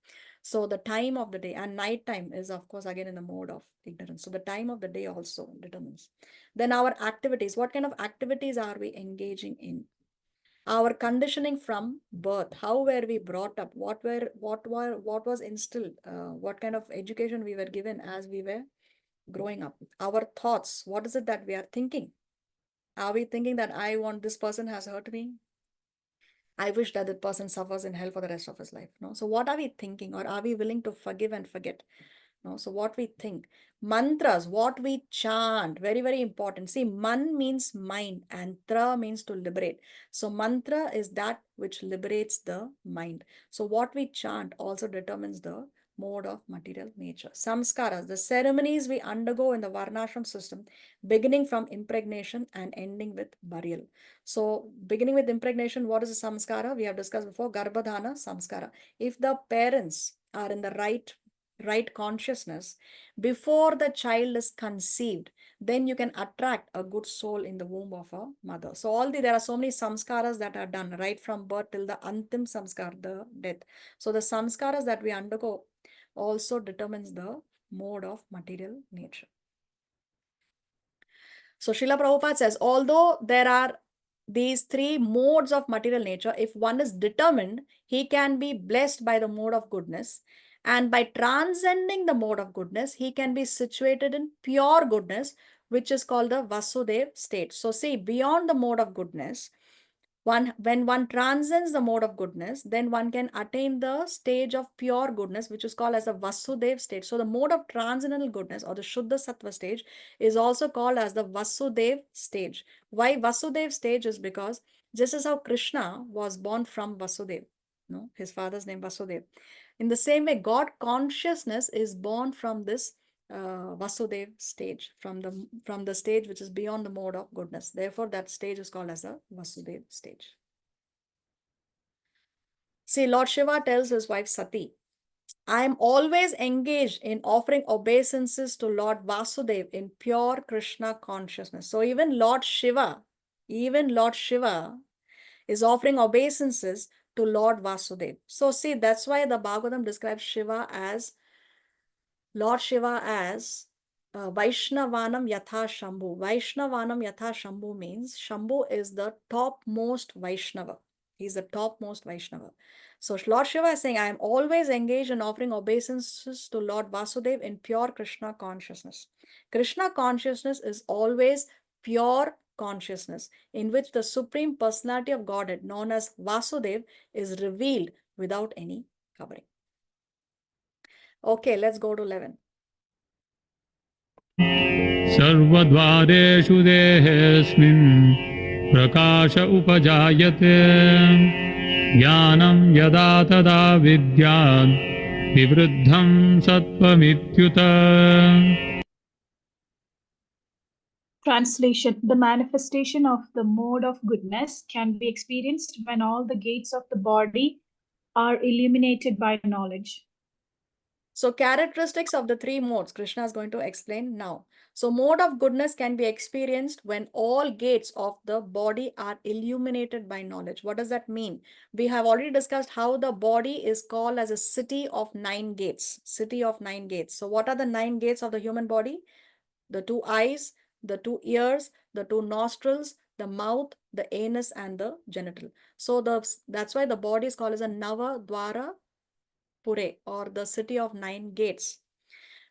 So the time of the day, and night time is of course again in the mode of ignorance. So the time of the day also determines. Then our activities, what kind of activities are we engaging in? Our conditioning from birth, how were we brought up? What was instilled? What kind of education we were given as we were growing up? Our thoughts, what is it that we are thinking? Are we thinking that this person has hurt me? I wish that the person suffers in hell for the rest of his life. No. So what are we thinking, or are we willing to forgive and forget? No. So what we think. Mantras, what we chant, very, very important. See, man means mind and tra means to liberate. So mantra is that which liberates the mind. So what we chant also determines the mode of material nature. Samskaras, the ceremonies we undergo in the Varnashram system, beginning from impregnation and ending with burial. So beginning with impregnation, what is a samskara? We have discussed before, Garbhadhana samskara. If the parents are in the right consciousness, before the child is conceived, then you can attract a good soul in the womb of a mother. So there are so many samskaras that are done right from birth till the antim samskar, the death. So the samskaras that we undergo also determines the mode of material nature. So Srila Prabhupada says, although there are these three modes of material nature, if one is determined, he can be blessed by the mode of goodness. And by transcending the mode of goodness, he can be situated in pure goodness, which is called the Vasudev state. So see, beyond the mode of goodness, when one transcends the mode of goodness, then one can attain the stage of pure goodness, which is called as a Vasudev state. So the mode of transcendental goodness or the Shuddha Sattva stage is also called as the Vasudev stage. Why Vasudev stage? Is because just as how Krishna was born from Vasudev, no, his father's name Vasudev. In the same way, God consciousness is born from this Vasudev stage, from the stage which is beyond the mode of goodness. Therefore, that stage is called as a Vasudev stage. See, Lord Shiva tells his wife Sati, I am always engaged in offering obeisances to Lord Vasudev in pure Krishna consciousness. So even Lord Shiva is offering obeisances to Lord Vasudev. So see, that's why the Bhagavatam describes Lord Shiva as Vaishnavanam Yatha Shambhu. Vaishnavanam Yatha Shambhu means Shambhu is the topmost Vaishnava. He's the topmost Vaishnava. So Lord Shiva is saying, I am always engaged in offering obeisances to Lord Vasudev in pure Krishna consciousness. Krishna consciousness is always pure consciousness in which the Supreme Personality of Godhead, known as Vasudev, is revealed without any covering. Okay, let's go to 11. सर्वद्वारेषु देहेऽस्मिन् प्रकाश उपजायते ज्ञानं यदा तदा विद्यात् विवृद्धं सत्त्वमित्युत. Translation: the manifestation of the mode of goodness can be experienced when all the gates of the body are illuminated by knowledge. So characteristics of the three modes, Krishna is going to explain now. So mode of goodness can be experienced when all gates of the body are illuminated by knowledge. What does that mean? We have already discussed how the body is called as a city of 9 gates. City of 9 gates. So what are the 9 gates of the human body? The 2 eyes, the 2 ears, the 2 nostrils, the mouth, the anus, and the genital. So that's why the body is called as a Nava Dwara Pure, or the city of 9 gates.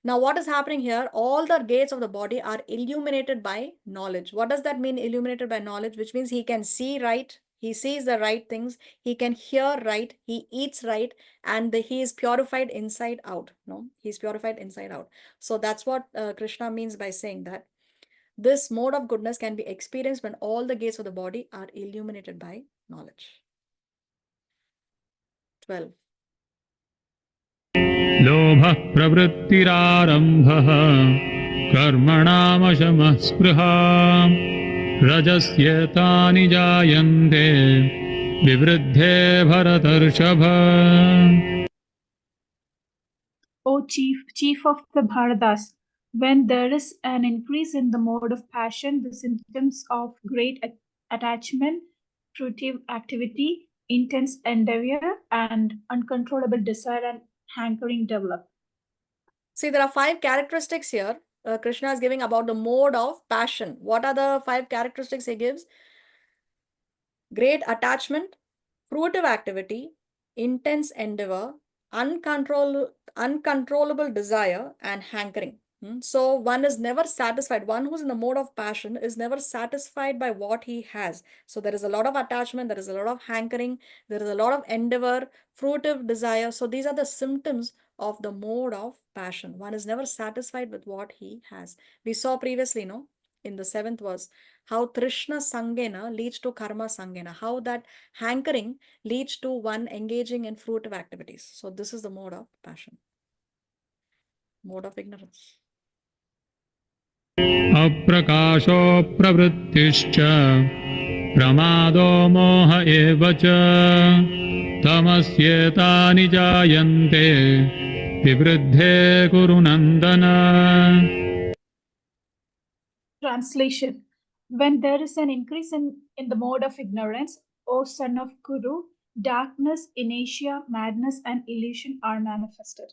Now, what is happening here? All the gates of the body are illuminated by knowledge. What does that mean, illuminated by knowledge? Which means he can see right, he sees the right things, he can hear right, he eats right, and he is purified inside out. No, he's purified inside out. So that's what Krishna means by saying that this mode of goodness can be experienced when all the gates of the body are illuminated by knowledge. 12. लोभः प्रवृत्तिरारम्भः कर्मणामशमः स्पृहा रजस्येतानि जायन्ते विवृद्धे भरतर्षभ. O chief of the Bharatas, when there is an increase in the mode of passion, the symptoms of great attachment, fruitive activity, intense endeavor, and uncontrollable desire and hankering develop. See, there are 5 characteristics here. Krishna is giving about the mode of passion. What are the 5 characteristics he gives? Great attachment, fruitive activity, intense endeavor, uncontrollable desire, and hankering. So one is never satisfied. One who's in the mode of passion is never satisfied by what he has. So there is a lot of attachment, there is a lot of hankering, there is a lot of endeavor, fruitive desire. So these are the symptoms of the mode of passion. One is never satisfied with what he has. We saw previously, no, in the 7th verse, how Trishna Sangena leads to Karma Sangena, how that hankering leads to one engaging in fruitive activities. So this is the mode of passion, mode of ignorance. अप्रकाशो प्रवृत्तिश्च प्रमादो मोह एव च तमस्येतानि जायन्ते विवृद्धे कुरु नन्दन. Translation: when there is an increase in the mode of ignorance, O son of Kuru, darkness, inertia, madness, and illusion are manifested.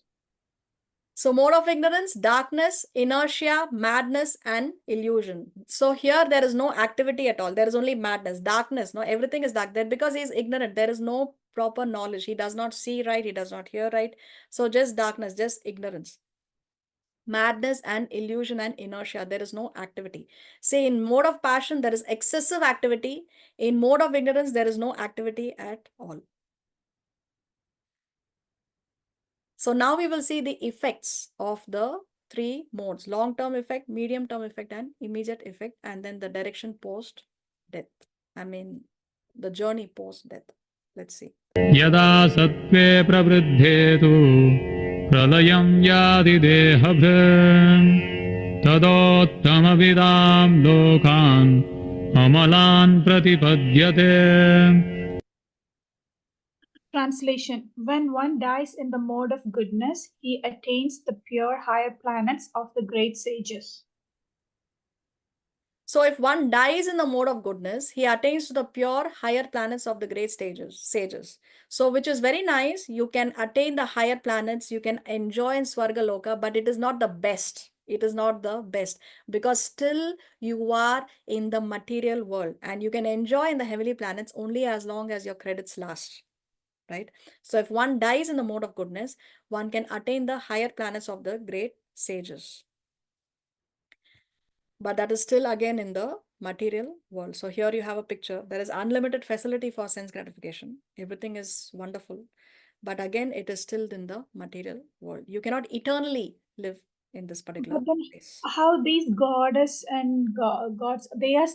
So mode of ignorance, darkness, inertia, madness, and illusion. So here there is no activity at all. There is only madness, darkness. No, everything is dark there because he is ignorant. There is no proper knowledge. He does not see right. He does not hear right. So just darkness, just ignorance. Madness and illusion and inertia. There is no activity. Say in mode of passion, there is excessive activity. In mode of ignorance, there is no activity at all. So now we will see the effects of the 3 modes: long-term effect, medium-term effect, and immediate effect, and then the direction post-death. I mean, the journey post-death. Let's see. यदा सत्त्वे प्रवृद्धे तु प्रलयं याति देहभृन् तदोत्तमविदां लोकान् अमलान् प्रतिपद्यते. Translation: when one dies in the mode of goodness, he attains the pure higher planets of the great sages. So if one dies in the mode of goodness, he attains to the pure higher planets of the great sages. So which is very nice. You can attain the higher planets, you can enjoy in Swargaloka, but it is not the best. It is not the best because still you are in the material world, and you can enjoy in the heavenly planets only as long as your credits last. Right? So if one dies in the mode of goodness, one can attain the higher planets of the great sages. But that is still again in the material world. So here you have a picture. There is unlimited facility for sense gratification. Everything is wonderful. But again, it is still in the material world. You cannot eternally live in this particular But then place. how these goddess and gods, they are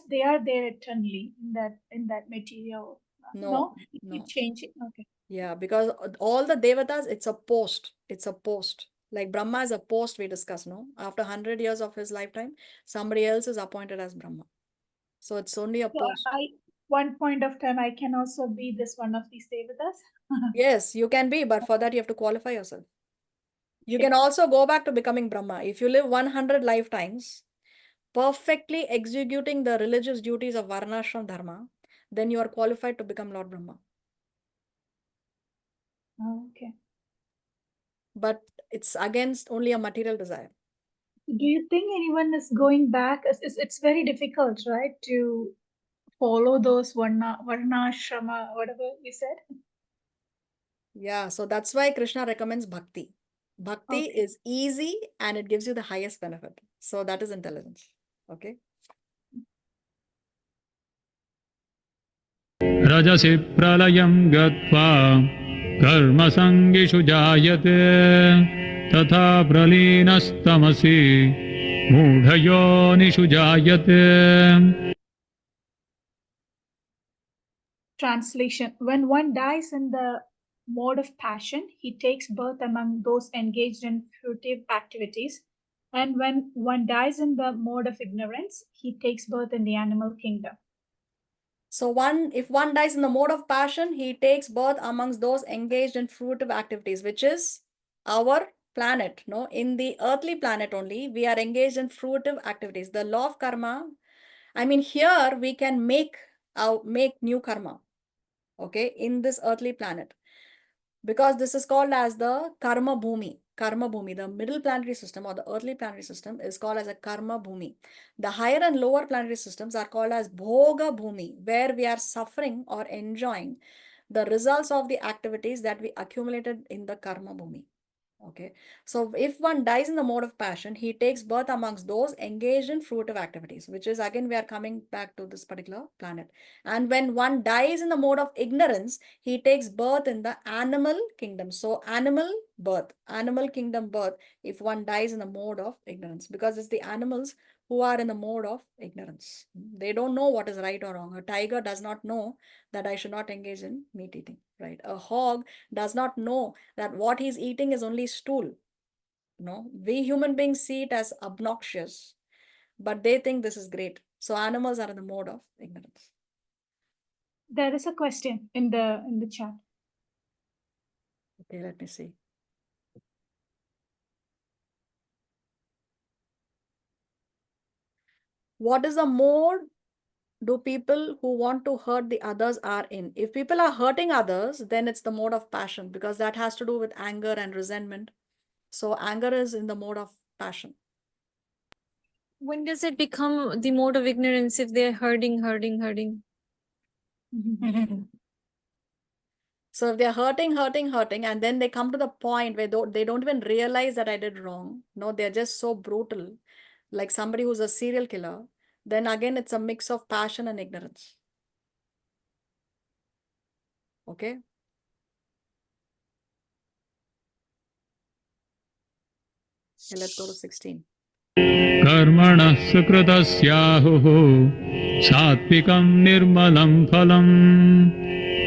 there eternally in that material? No, It no. keep changing. Okay. Yeah, because all the devatas, it's a post. It's a post. Like Brahma is a post, we discussed, no? After 100 years of his lifetime, somebody else is appointed as Brahma. So it's only a So post. one point of time, I can also be this one of these devatas. Yes, you can be, but for that you have to qualify yourself. You can also go back to becoming Brahma. If you live 100 lifetimes, perfectly executing the religious duties of Varnashram Dharma, then you are qualified to become Lord Brahma. Okay. But it's against only a material desire. Do you think anyone is going back? It's very difficult, right, to follow those varna, shrama, whatever you said. Yeah, so that's why Krishna recommends bhakti. Bhakti Okay. is easy and it gives you the highest benefit. So that is intelligence. Okay. रजसि प्रलयं गत्वा कर्मसङ्गिषु जायते तथा प्रलीनस्तमसि मूढयोनिषु जायते. Translation: when one dies in the mode of passion, he takes birth among those engaged in fruitive activities. And when one dies in the mode of ignorance, he takes birth in the animal kingdom. So if one dies in the mode of passion, he takes birth amongst those engaged in fruitive activities, which is our planet. No, in the earthly planet only, we are engaged in fruitive activities. The law of karma, I mean, here we can make new karma. Okay, in this earthly planet, because this is called as the karma bhumi. Karma bhumi, the middle planetary system or the earthly planetary system is called as a karma bhumi. The higher and lower planetary systems are called as bhoga bhumi, where we are suffering or enjoying the results of the activities that we accumulated in the karma bhumi. Okay, so if one dies in the mode of passion, he takes birth amongst those engaged in fruitive activities, which is again, we are coming back to this particular planet. And when one dies in the mode of ignorance, he takes birth in the animal kingdom. So animal birth, animal kingdom birth, if one dies in the mode of ignorance, because it's the animals who are in the mode of ignorance. They don't know what is right or wrong. A tiger does not know that I should not engage in meat eating, right? A hog does not know that what he's eating is only stool. No, we human beings see it as obnoxious, but they think this is great. So animals are in the mode of ignorance. There is a question in the chat. Okay, let me see. What is the mode do people who want to hurt the others are in? If people are hurting others, then it's the mode of passion, because that has to do with anger and resentment. So anger is in the mode of passion. When does it become the mode of ignorance if they're hurting? So if they're hurting, and then they come to the point where they don't even realize that I did wrong. No, they're just so brutal, like somebody who's a serial killer. Then again, it's a mix of passion and ignorance. Okay. Okay, let's go to 16. कर्मणः सुकृतस्याहुः सात्विकं निर्मलं फलं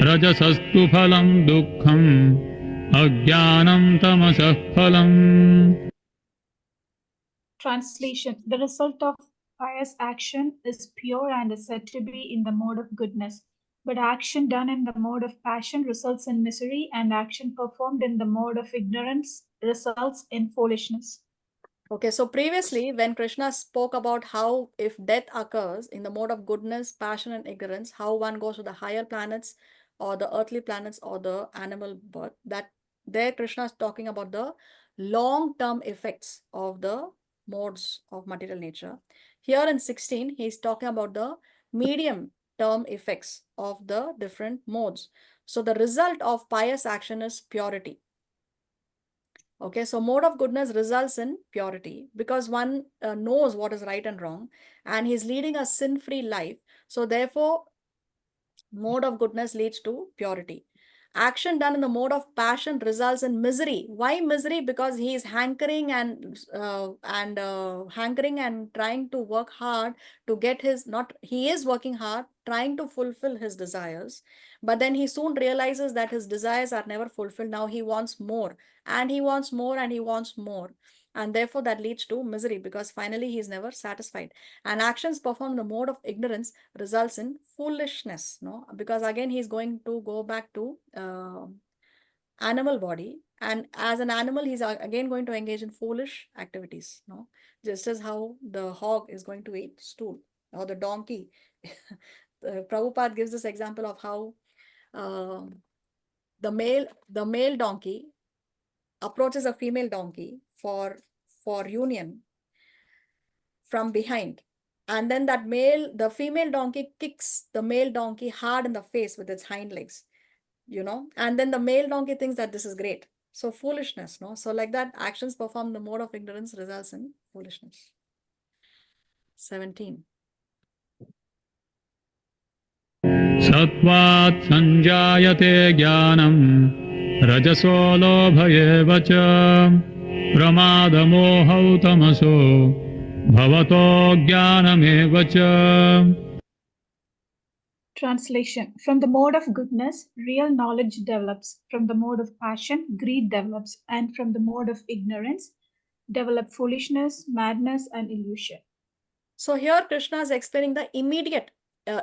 रजसस्तु फलं दुःखम् अज्ञानं तमसः फलम्. Translation: the result of pious action is pure and is said to be in the mode of goodness. But action done in the mode of passion results in misery, and action performed in the mode of ignorance results in foolishness. Okay, so previously when Krishna spoke about how if death occurs in the mode of goodness, passion and ignorance, how one goes to the higher planets or the earthly planets or the animal birth, that there Krishna is talking about the long-term effects of the modes of material nature. Here in 16, he's talking about the medium-term effects of the different modes. So the result of pious action is purity. Okay, so mode of goodness results in purity because one knows what is right and wrong and he's leading a sin-free life. So therefore, mode of goodness leads to purity. Action done in the mode of passion results in misery. Why misery? Because he is hankering and hankering and trying to work hard to get his, not, he is working hard, trying to fulfill his desires. But then he soon realizes that his desires are never fulfilled. Now he wants more and he wants more and he wants more. And therefore that leads to misery because finally he is never satisfied. And actions performed in the mode of ignorance results in foolishness, no? Because again, he's going to go back to animal body. And as an animal, he's again going to engage in foolish activities, no? Just as how the hog is going to eat stool or the donkey. Prabhupada gives this example of how the male donkey approaches a female donkey for union from behind. And then the female donkey kicks the male donkey hard in the face with its hind legs, and then the male donkey thinks that this is great. So foolishness, no? So like that, actions performed in the mode of ignorance results in foolishness. 17. सत्त्वात् सञ्जायते ज्ञानं रजसो लोभ एव च प्रमादमोहौ तमसो भवतो ज्ञानमेव च. Translation. From the mode of goodness, real knowledge develops. From the mode of passion, greed develops. And from the mode of ignorance, develop foolishness, madness, and illusion. So here Krishna is explaining the immediate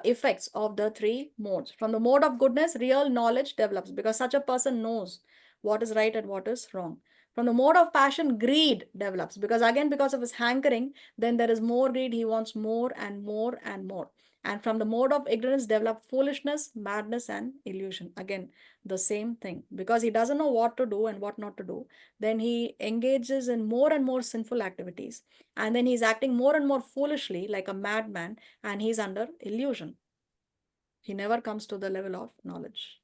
effects of the three modes. From the mode of goodness, real knowledge develops because such a person knows what is right and what is wrong. From the mode of passion, greed develops because again, because of his hankering, then there is more greed. He wants more and more and more. And from the mode of ignorance, develop foolishness, madness, and illusion. Again, the same thing because he doesn't know what to do and what not to do. Then he engages in more and more sinful activities. And then he's acting more and more foolishly like a madman, and he's under illusion. He never comes to the level of knowledge.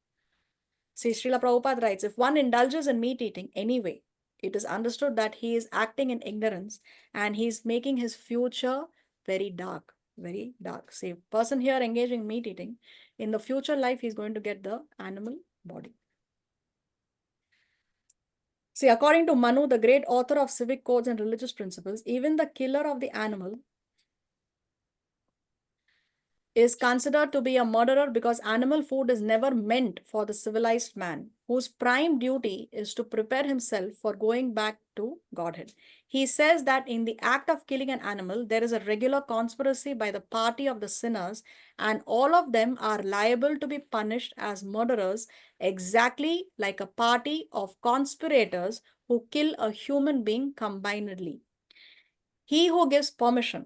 See, Srila Prabhupada writes, if one indulges in meat eating anyway, it is understood that he is acting in ignorance and he's making his future very dark, very dark. See, person here engaging in meat eating, in the future life, he's going to get the animal body. See, according to Manu, the great author of civic codes and religious principles, even the killer of the animal is considered to be a murderer because animal food is never meant for the civilized man, whose prime duty is to prepare himself for going back to Godhead. He says that in the act of killing an animal, there is a regular conspiracy by the party of the sinners, and all of them are liable to be punished as murderers, exactly like a party of conspirators who kill a human being combinedly. He who gives permission,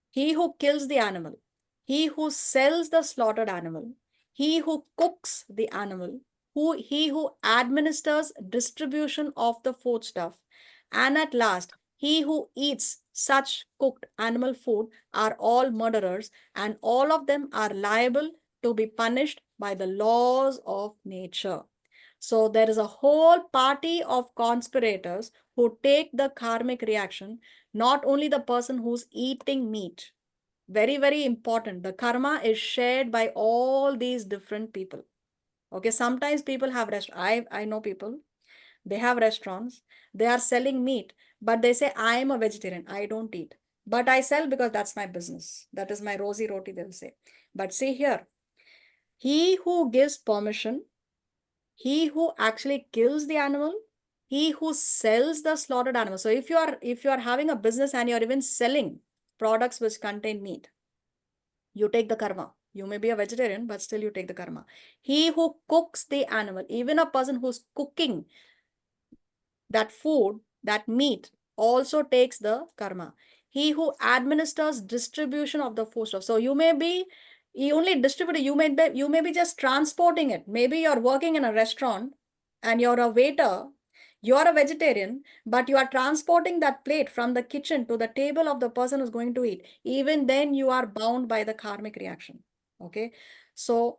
he who kills the animal, he who sells the slaughtered animal, he who cooks the animal, he who administers distribution of the foodstuff, and at last, he who eats such cooked animal food are all murderers, and all of them are liable to be punished by the laws of nature. So there is a whole party of conspirators who take the karmic reaction, not only the person who's eating meat. Very, very important. The karma is shared by all these different people. Okay, sometimes people have I know people, they have restaurants, they are selling meat, but they say, I am a vegetarian, I don't eat. But I sell because that's my business. That is my rosy roti, they'll say. But see here, he who gives permission, he who actually kills the animal, he who sells the slaughtered animal. So if you are having a business and you're even selling products which contain meat, you take the karma. You may be a vegetarian, but still you take the karma. He who cooks the animal, even a person who's cooking that food, that meat, also takes the karma. He who administers distribution of the foodstuff. So you only distributing, you may be just transporting it. Maybe you're working in a restaurant and you're a waiter, you're a vegetarian, but you are transporting that plate from the kitchen to the table of the person who's going to eat. Even then you are bound by the karmic reaction. Okay. So,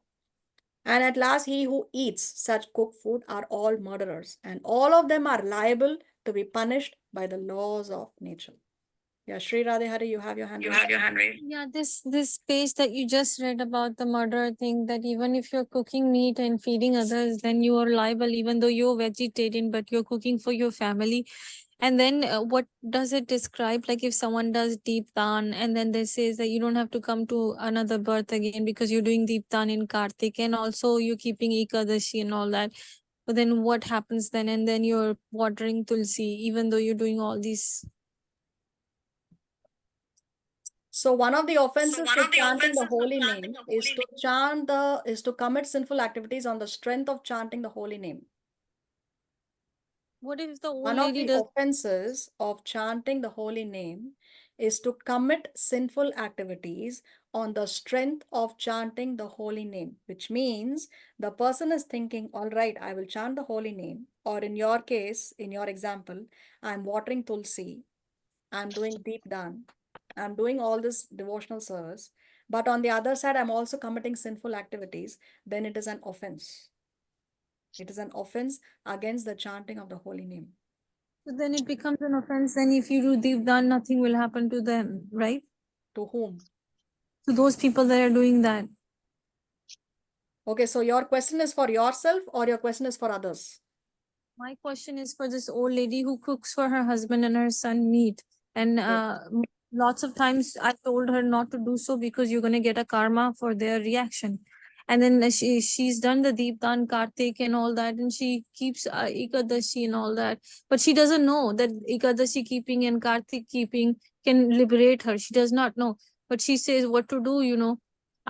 and at last, he who eats such cooked food are all murderers, and all of them are liable to be punished by the laws of nature. Yeah, Sri Radhe, you have your hand raised. Yeah, this page that you just read about the murder thing, that even if you're cooking meat and feeding others, then you are liable, even though you're vegetarian, but you're cooking for your family. And then what does it describe? Like if someone does deep dan, and then they says that you don't have to come to another birth again because you're doing deep dan in Kartik, and also you're keeping Ekadashi and all that. But then what happens then? And then you're watering Tulsi, even though you're doing all these. So one of the offenses to chanting the holy name is to commit sinful activities on the strength of chanting the holy name. What if the old One of lady the does? offenses of chanting the holy name is to commit sinful activities on the strength of chanting the holy name, which means the person is thinking, all right, I will chant the holy name. Or in your case, in your example, I'm watering Tulsi, I'm doing deep dan, I'm doing all this devotional service, but on the other side, I'm also committing sinful activities, then it is an offense. It is an offense against the chanting of the holy name. So then it becomes an offense. Then if you do Deepdan, nothing will happen to them, right? To whom? To those people that are doing that. Okay, so your question is for yourself or your question is for others? My question is for this old lady who cooks for her husband and her son meat. And lots of times I told her not to do so because you're going to get a karma for their reaction. And then she's done the Deepdan, Kartik and all that. And she keeps Ekadashi and all that. But she doesn't know that Ekadashi keeping and Kartik keeping can liberate her. She does not know. But she says what to do, you know.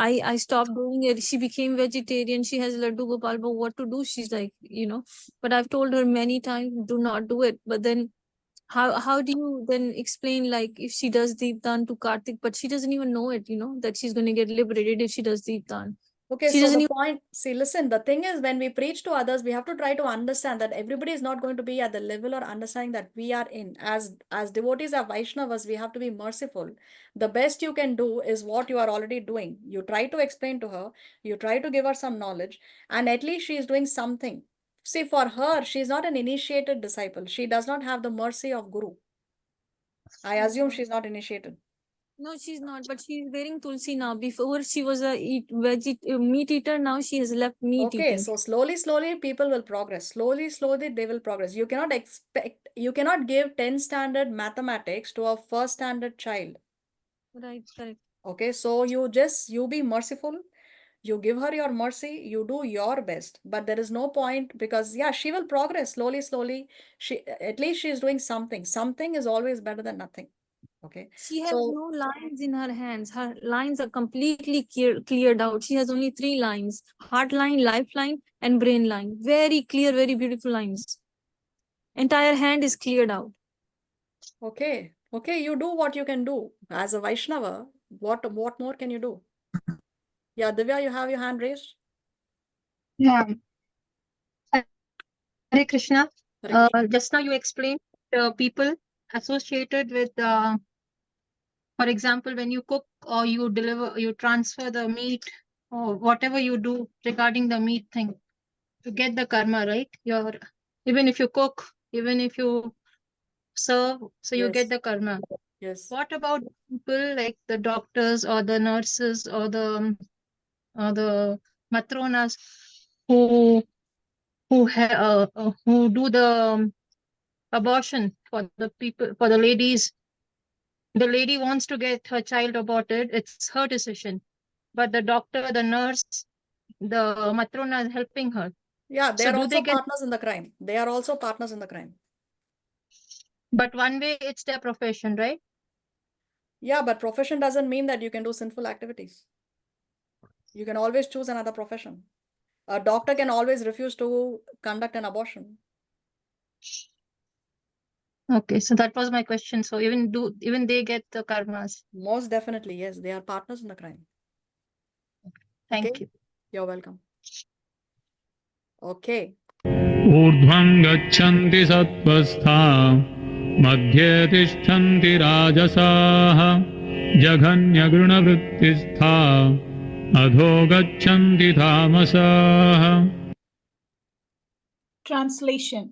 I stopped doing it. She became vegetarian. She has Laddu Gopal, but what to do? She's like, you know, but I've told her many times, do not do it. But then how do you then explain, like, if she does Deepdan to Kartik, but she doesn't even know it, you know, that she's going to get liberated if she does Deepdan. Okay, She so doesn't the even point, see, listen, the thing is when we preach to others, we have to try to understand that everybody is not going to be at the level or understanding that we are in. As devotees of Vaishnavas, we have to be merciful. The best you can do is what you are already doing. You try to explain to her, you try to give her some knowledge, and at least she is doing something. See, for her, she is not an initiated disciple. She does not have the mercy of Guru. I assume she's not initiated. No, she's not, but she's wearing tulsi now. Before she was a meat eater, now she has left meat Okay, eating. so slowly people will progress. Slowly they will progress. You cannot give 10 standard mathematics to a first standard child. Right, correct. Okay, so you be merciful. You give her your mercy, you do your best, but there is no point because yeah, she will progress slowly. At least she is doing something. Something is always better than nothing. Okay, She has so no lines in her hands. Her lines are completely cleared out. She has only 3 lines: heart line, lifeline, and brain line. Very clear, very beautiful lines. Entire hand is cleared out. okay, you do what you can do as a Vaishnava. What more can you do? Yeah, Divya, you have your hand raised. Yeah. Hare Krishna. Hare Just now you explained people associated with, for example, when you cook or you deliver, you transfer the meat or whatever you do regarding the meat thing to get the karma, right? Even if you cook, even if you serve, so you get Yes, the karma. yes. What about people like the doctors or the nurses or the matronas who who do the abortion for the people, for the ladies? The lady wants to get her child aborted, it's her decision, but the doctor, the nurse, the matrona is helping her. Yeah, they So are do they also get, partners in the crime. They are also partners in the crime. but one way it's their profession, right? Yeah, but profession doesn't mean that you can do sinful activities. You can always choose another profession. A doctor can always refuse to conduct an abortion. Okay, so that was my question. So even they get the karmas? Most definitely, yes. They are partners in the crime. Thank Okay? you. You're welcome. Okay. ऊर्ध्वं गच्छन्ति सत्त्वस्था मध्ये तिष्ठन्ति राजसाः जघन्यगुणवृत्तिस्था अधो गच्छन्ति तामसाः. Translation.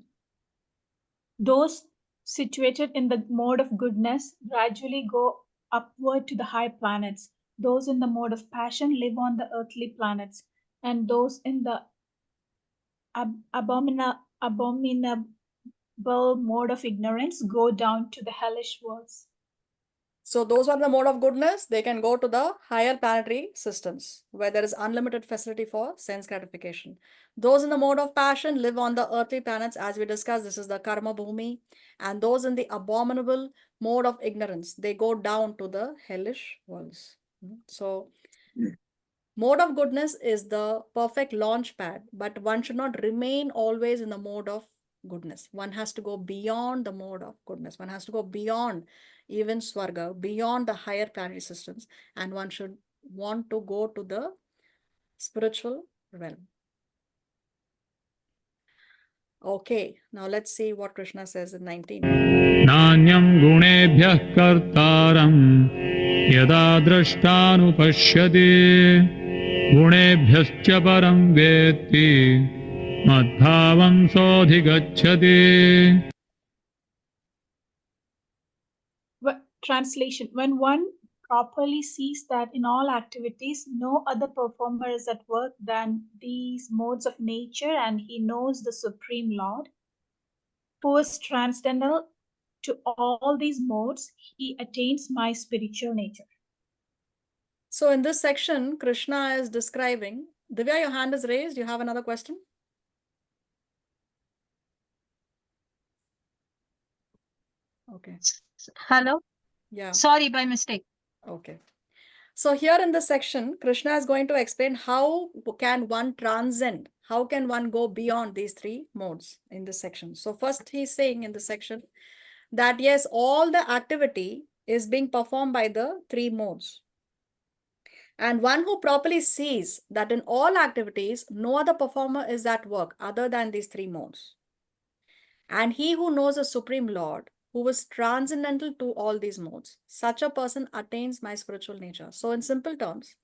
Those situated in the mode of goodness gradually go upward to the high planets. Those in the mode of passion live on the earthly planets, and those in the abominable mode of ignorance go down to the hellish worlds. So those are the mode of goodness. They can go to the higher planetary systems where there is unlimited facility for sense gratification. Those in the mode of passion live on the earthly planets. As we discussed, this is the karma bhumi. And those in the abominable mode of ignorance, they go down to the hellish worlds. So mode of goodness is the perfect launch pad, but one should not remain always in the mode of goodness. One has to go beyond the mode of goodness. One has to go beyond even Swarga, beyond the higher planetary systems, and one should want to go to the spiritual realm. Okay, now let's see what Krishna says in 19. Nanyam gunebhyah kartaram yada drashtanupashyati gunebhyascha param vetti madbhavam sodhigacchati. Translation: when one properly sees that in all activities no other performer is at work than these modes of nature, and he knows the Supreme Lord, who is transcendental to all these modes, he attains my spiritual nature. So in this section, Krishna is describing. Divya, your hand is raised. You have another question? Okay. Hello? Yeah. Sorry, by mistake. Okay. So here in this section, Krishna is going to explain how can one transcend, how can one go beyond these three modes in this section. So first he's saying in this section that yes, all the activity is being performed by the three modes. And one who properly sees that in all activities, no other performer is at work other than these three modes. And he who knows the Supreme Lord, who is transcendental to all these modes, such a person attains my spiritual nature. So in simple terms,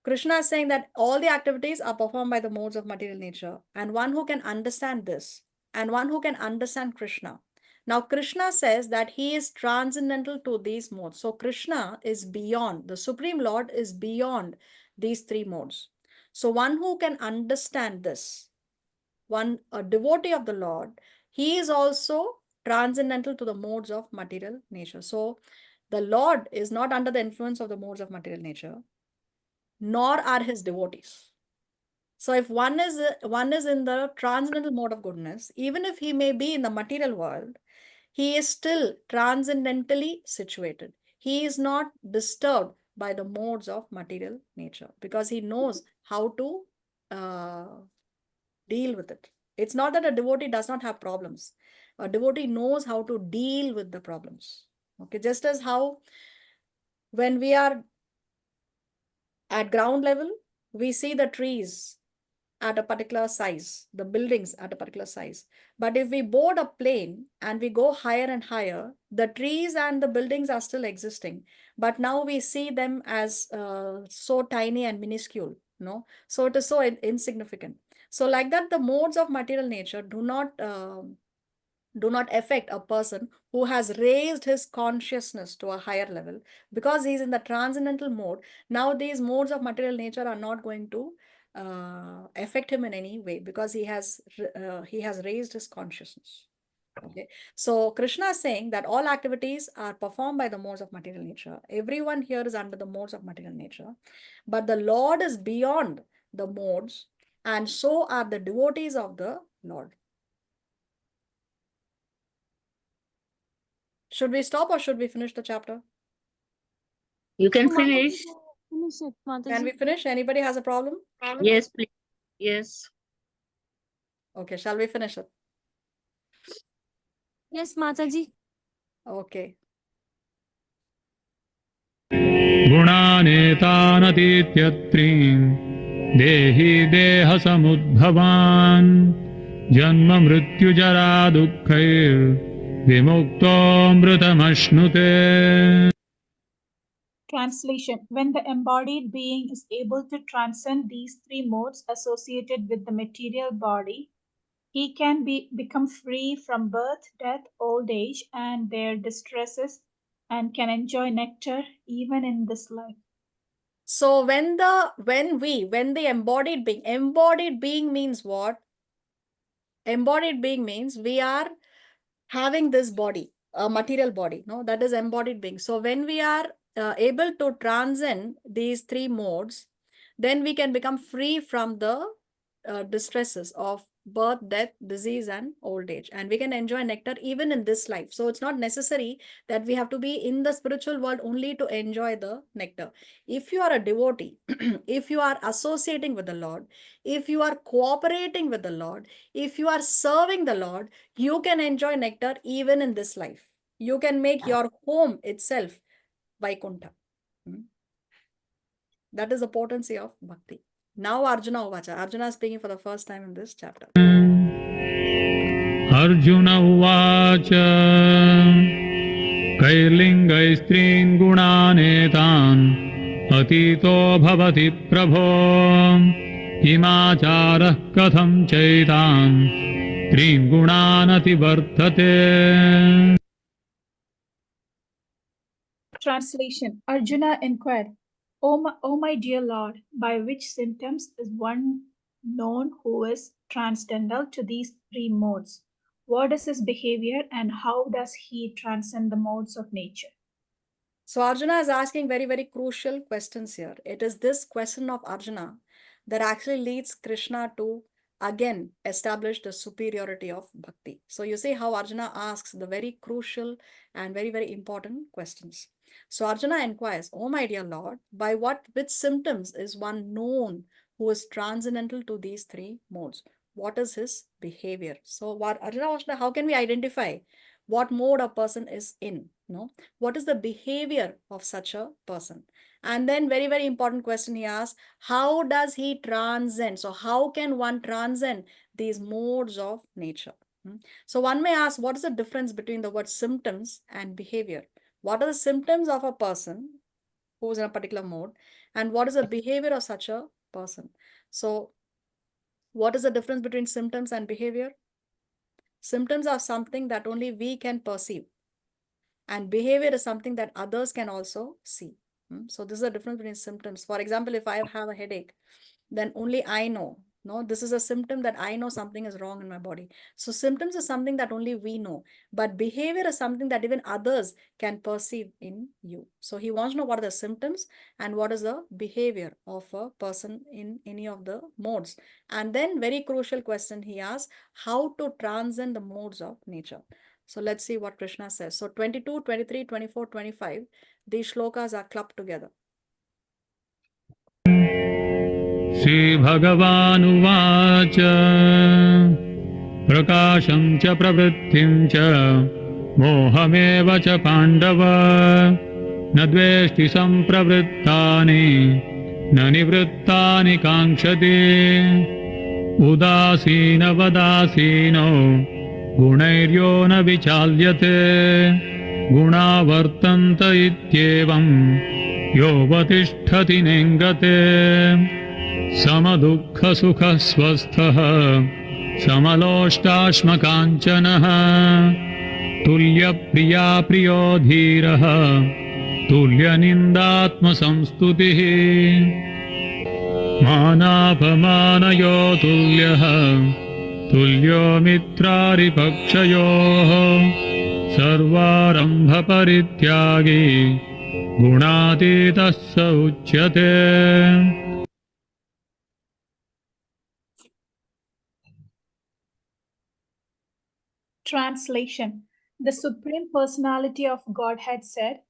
Krishna is saying that all the activities are performed by the modes of material nature. And one who can understand this, and one who can understand Krishna. Now, Krishna says that he is transcendental to these modes. So, Krishna is beyond, the Supreme Lord is beyond these three modes. So, one who can understand this, a devotee of the Lord, he is also transcendental to the modes of material nature. So, the Lord is not under the influence of the modes of material nature, nor are his devotees. So if one is in the transcendental mode of goodness, even if he may be in the material world, he is still transcendentally situated. He is not disturbed by the modes of material nature because he knows how to deal with it. It's not that a devotee does not have problems. A devotee knows how to deal with the problems. Okay, just as how when we are at ground level, we see the trees at a particular size, the buildings at a particular size. But if we board a plane and we go higher and higher, the trees and the buildings are still existing. But now we see them as so tiny and minuscule, no? So it is so insignificant. So like that, the modes of material nature do not affect a person who has raised his consciousness to a higher level because he's in the transcendental mode. Now these modes of material nature are not going to affect him in any way because he has raised his consciousness. Okay, so Krishna is saying that all activities are performed by the modes of material nature. Everyone here is under the modes of material nature, but the Lord is beyond the modes, and so are the devotees of the Lord. Should we stop or should we finish the chapter? You can Mataji, finish. finish it, Can Mataji. we finish? Anybody has a problem? Yes, please. Yes. Okay, shall we finish it? Yes, Mataji. Okay. गुणानेतानतीत्यत्रीं देहि देहसमुद्भवान् जन्म मृत्युजरा दुःखैर्विमुक्तोऽमृतमश्नुते. Translation: when the embodied being is able to transcend these three modes associated with the material body, he can become free from birth, death, old age, and their distresses, and can enjoy nectar even in this life. So when the embodied being means what? Embodied being means we are having this body, a material body, no? That is embodied being. So when we are able to transcend these three modes, then we can become free from the distresses of birth, death, disease, and old age. And we can enjoy nectar even in this life. So it's not necessary that we have to be in the spiritual world only to enjoy the nectar. If you are a devotee, if you are associating with the Lord, if you are cooperating with the Lord, if you are serving the Lord, you can enjoy nectar even in this life. You can make your home itself Vaikuntha. That is the potency of bhakti. Now Arjuna Uvacha. Arjuna is speaking for the first time in this chapter. Arjuna uvacha कैर्लिङ्गैस्त्रीन् गुणानेतान् अतीतो भवति प्रभो किमाचारः कथं चैतान् त्रीन् गुणान् अतिवर्तते. Translation. Arjuna inquired, O my dear Lord, by which symptoms is one known who is transcendental to these three modes? What is his behavior and how does he transcend the modes of nature? So Arjuna is asking very, very crucial questions here. It is this question of Arjuna that actually leads Krishna to again establish the superiority of bhakti. So you see how Arjuna asks the very crucial and very, very important questions. So Arjuna inquires, "Oh my dear Lord, by which symptoms is one known who is transcendental to these three modes? What is his behavior?" So what Arjuna wants to know, how can we identify what mode a person is in? No, what is the behavior of such a person? And then very, very important question he asks, how does he transcend? So how can one transcend these modes of nature? So one may ask, what is the difference between the word symptoms and behavior? What are the symptoms of a person who is in a particular mode, and what is the behavior of such a person? So what is the difference between symptoms and behavior? Symptoms are something that only we can perceive, and behavior is something that others can also see. So this is the difference between symptoms. For example, if I have a headache, then only I know. No, this is a symptom that I know something is wrong in my body. So symptoms is something that only we know, but behavior is something that even others can perceive in you. So he wants to know what are the symptoms and what is the behavior of a person in any of the modes. And then very crucial question he asks, how to transcend the modes of nature. So let's see what Krishna says. So 22, 23, 24, 25, these shlokas are clubbed together. श्रीभगवानुवाच प्रकाशं च प्रवृत्तिं च मोहमेव च पाण्डव न द्वेष्टि सम्प्रवृत्तानि न निवृत्तानि काङ्क्षति उदासीनवदासीनो गुणैर्यो न विचाल्यते गुणा वर्तन्त इत्येवं योऽवतिष्ठति नेङ्गते समदुःखसुखः स्वस्थः समलोष्टाश्मकाञ्चनः तुल्यप्रिया प्रियो धीरः तुल्यनिन्दात्मसंस्तुतिः मानापमानयो तुल्यः तुल्यो मित्रारिपक्षयोः सर्वारम्भपरित्यागी गुणातीतः स उच्यते. Translation. The Supreme Personality of Godhead said,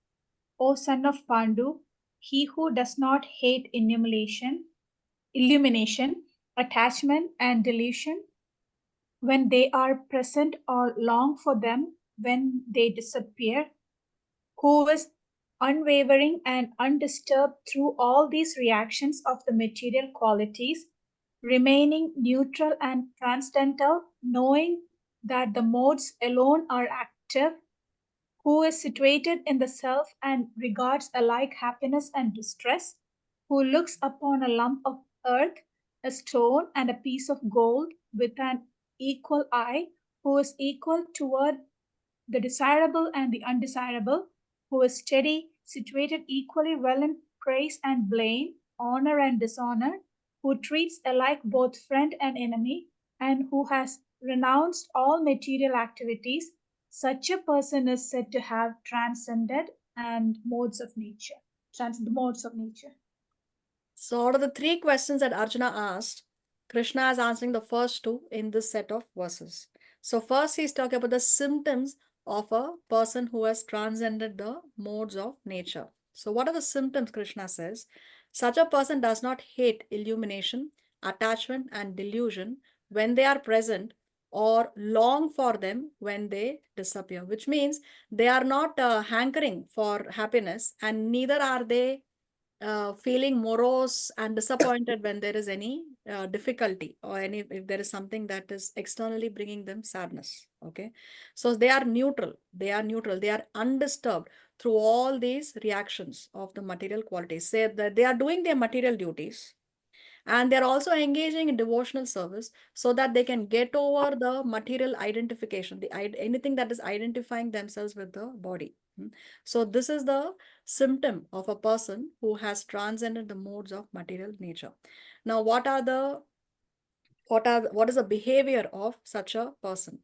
O son of Pandu, he who does not hate illumination, attachment, and delusion when they are present or long for them when they disappear, who is unwavering and undisturbed through all these reactions of the material qualities, remaining neutral and transcendental, knowing that the modes alone are active, who is situated in the self and regards alike happiness and distress, who looks upon a lump of earth, a stone, and a piece of gold with an equal eye, who is equal toward the desirable and the undesirable, who is steady, situated equally well in praise and blame, honor and dishonor, who treats alike both friend and enemy, and who has renounced all material activities, such a person is said to have transcended and modes of nature. The modes of nature. So out of the three questions that Arjuna asked, Krishna is answering the first two in this set of verses. So first he's talking about the symptoms of a person who has transcended the modes of nature. So what are the symptoms? Krishna says, such a person does not hate illumination, attachment, and delusion when they are present, or long for them when they disappear, which means they are not hankering for happiness, and neither are they feeling morose and disappointed when there is any difficulty or if there is something that is externally bringing them sadness. Okay, so they are neutral. They are neutral. They are undisturbed through all these reactions of the material qualities. Say that they are doing their material duties, and they're also engaging in devotional service so that they can get over the material identification, anything that is identifying themselves with the body. So this is the symptom of a person who has transcended the modes of material nature. Now, what is the behavior of such a person?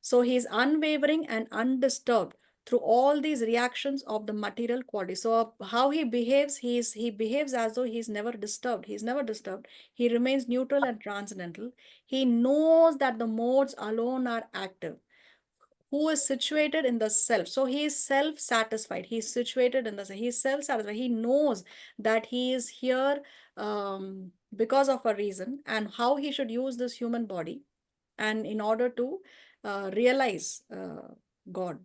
So he is unwavering and undisturbed through all these reactions of the material quality. So how he behaves, he behaves as though he's never disturbed. He's never disturbed. He remains neutral and transcendental. He knows that the modes alone are active, who is situated in the self. So he is self-satisfied. He's situated in the self. He's self-satisfied. He knows that he is here because of a reason, and how he should use this human body and in order to realize God.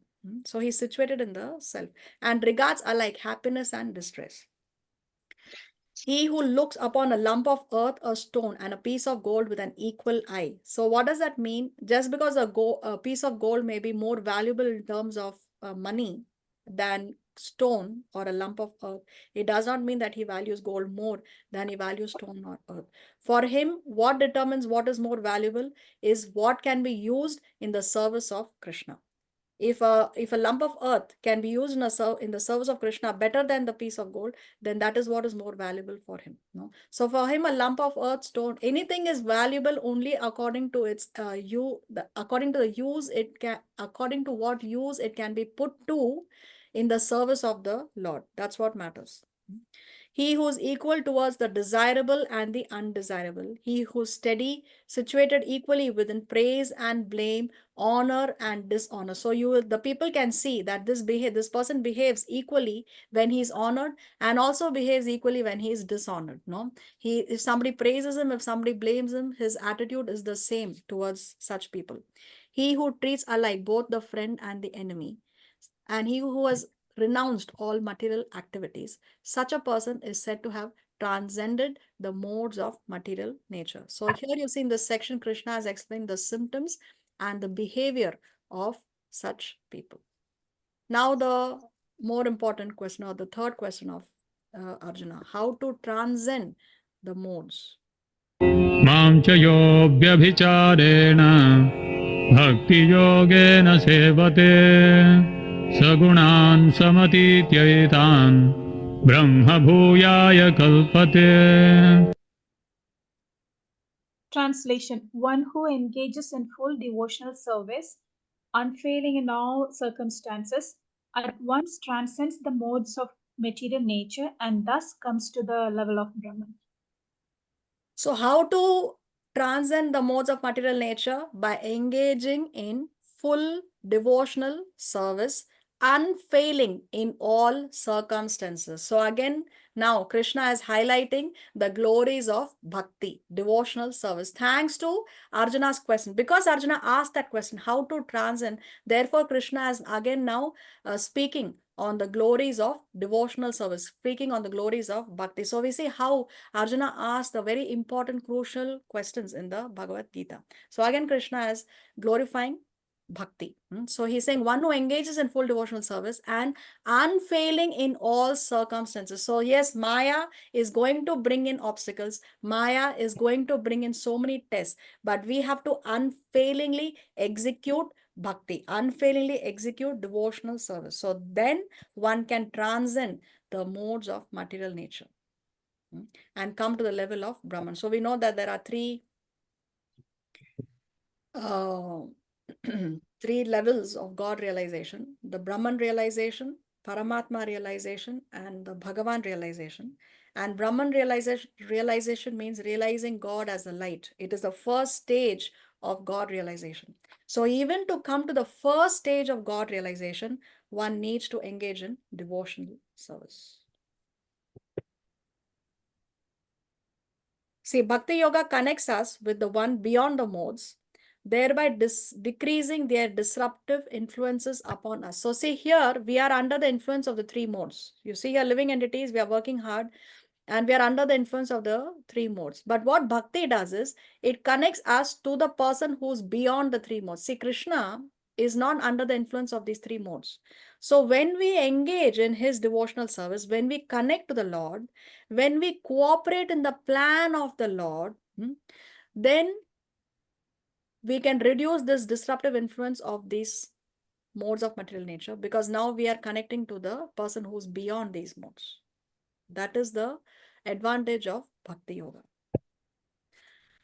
So he's situated in the self and regards alike happiness and distress. He who looks upon a lump of earth, a stone, and a piece of gold with an equal eye. So what does that mean? Just because a piece of gold may be more valuable in terms of money than stone or a lump of earth, it does not mean that he values gold more than he values stone or earth. For him, what determines what is more valuable is what can be used in the service of Krishna. If a lump of earth can be used in the service of Krishna better than the piece of gold, then that is what is more valuable for him. No? So for him, a lump of earth, stone, anything is valuable only according to its according to the use it can, according to what use it can be put to in the service of the Lord. That's what matters. He who is equal towards the desirable and the undesirable. He who is steady, situated equally within praise and blame, honor and dishonor. So the people can see that this person behaves equally when he is honored, and also behaves equally when he is dishonored. No, if somebody praises him, if somebody blames him, his attitude is the same towards such people. He who treats alike both the friend and the enemy, and he who has renounced all material activities, such a person is said to have transcended the modes of material nature. So here you see in this section, Krishna has explained the symptoms and the behavior of such people. Now the more important question, or the third question of Arjuna, how to transcend the modes. मां च योऽव्यभिचारेण भक्तियोगेन सेवते सगुणान् समतीत्यैतान् ब्रह्मभूयाय कल्पते. Translation: One who engages in full devotional service, unfailing in all circumstances, at once transcends the modes of material nature and thus comes to the level of Brahman. So how to transcend the modes of material nature? By engaging in full devotional service, unfailing in all circumstances. So again, now Krishna is highlighting the glories of bhakti, devotional service. Thanks to Arjuna's question. Because Arjuna asked that question, how to transcend, therefore Krishna is again now speaking on the glories of devotional service, speaking on the glories of bhakti. So we see how Arjuna asked the very important, crucial questions in the Bhagavad Gita. So again, Krishna is glorifying bhakti. So he's saying one who engages in full devotional service and unfailing in all circumstances. So yes, Maya is going to bring in obstacles. Maya is going to bring in so many tests, but we have to unfailingly execute bhakti, unfailingly execute devotional service. So then one can transcend the modes of material nature and come to the level of Brahman. So we know that there are three three levels of God realization: the Brahman realization, Paramatma realization, and the Bhagavan realization. And Brahman realization means realizing God as the light. It is the first stage of God realization. So even to come to the first stage of God realization, one needs to engage in devotional service. See, Bhakti Yoga connects us with the one beyond the modes, thereby decreasing their disruptive influences upon us. So see here, we are under the influence of the three modes. You see here, living entities, we are working hard and we are under the influence of the three modes. But what bhakti does is, it connects us to the person who's beyond the three modes. See, Krishna is not under the influence of these three modes. So when we engage in his devotional service, when we connect to the Lord, when we cooperate in the plan of the Lord, then we can reduce this disruptive influence of these modes of material nature, because now we are connecting to the person who's beyond these modes. That is the advantage of Bhakti Yoga.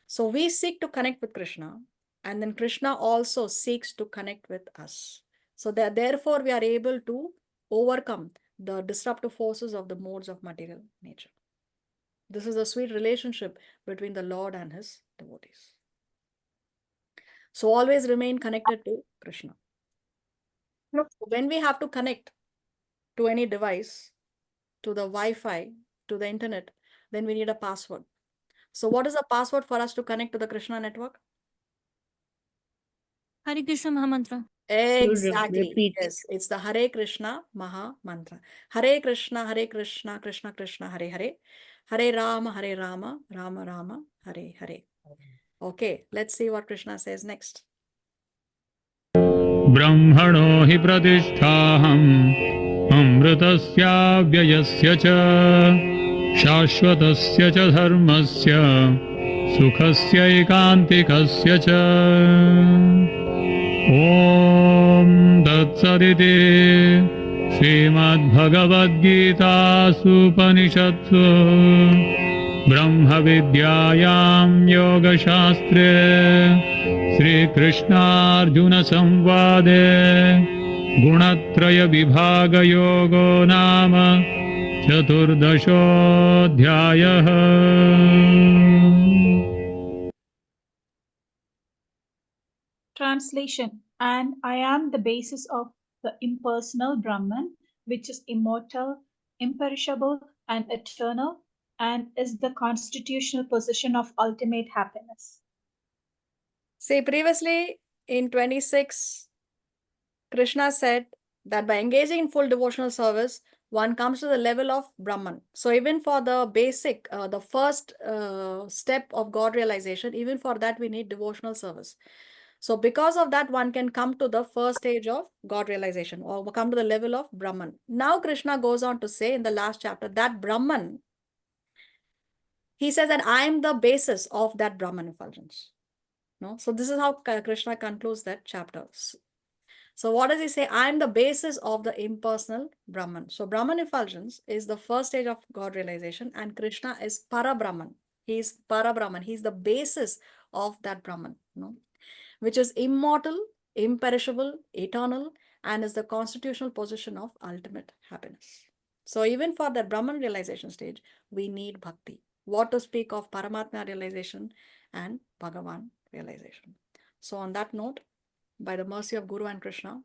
So we seek to connect with Krishna, and then Krishna also seeks to connect with us. So that therefore we are able to overcome the disruptive forces of the modes of material nature. This is a sweet relationship between the Lord and his devotees. So always remain connected to Krishna. When we have to connect to any device, to the Wi-Fi, to the internet, then we need a password. So what is the password for us to connect to the Krishna network? Hare Krishna Mahamantra. Exactly. repeat. Yes, it's the Hare Krishna Maha Mantra. Hare Krishna, Krishna Krishna, Hare Hare. Hare Rama, Rama Rama, Hare Hare. Okay, let's see what Krishna says next. ब्रह्मणो हि प्रतिष्ठाहम् अमृतस्याव्ययस्य च शाश्वतस्य च धर्मस्य सुखस्यैकान्तिकस्य च ॐ तत्सदिति श्रीमद्भगवद्गीतासूपनिषत्सु ब्रह्मविद्यायां योगशास्त्रे श्रीकृष्णार्जुनसंवादे गुणत्रयविभागयोगो नाम चतुर्दशोऽध्यायः। Translation. And I am the basis of the impersonal Brahman, which is immortal, imperishable, and eternal, and is the constitutional position of ultimate happiness. See, previously in 26, Krishna said that by engaging in full devotional service, one comes to the level of Brahman. So even for the basic, the first step of God realization, even for that we need devotional service. So because of that, one can come to the first stage of God realization, or come to the level of Brahman. Now Krishna goes on to say in the last chapter that Brahman, he says that I am the basis of that Brahman effulgence. No? So this is how Krishna concludes that chapter. So what does he say? I am the basis of the impersonal Brahman. So Brahman effulgence is the first stage of God realization, and Krishna is Para Brahman. He is Para Brahman. He is the basis of that Brahman, which is immortal, imperishable, eternal, and is the constitutional position of ultimate happiness. So even for that Brahman realization stage, we need bhakti. What to speak of Paramatma realization and Bhagavan realization. So on that note, by the mercy of Guru and Krishna,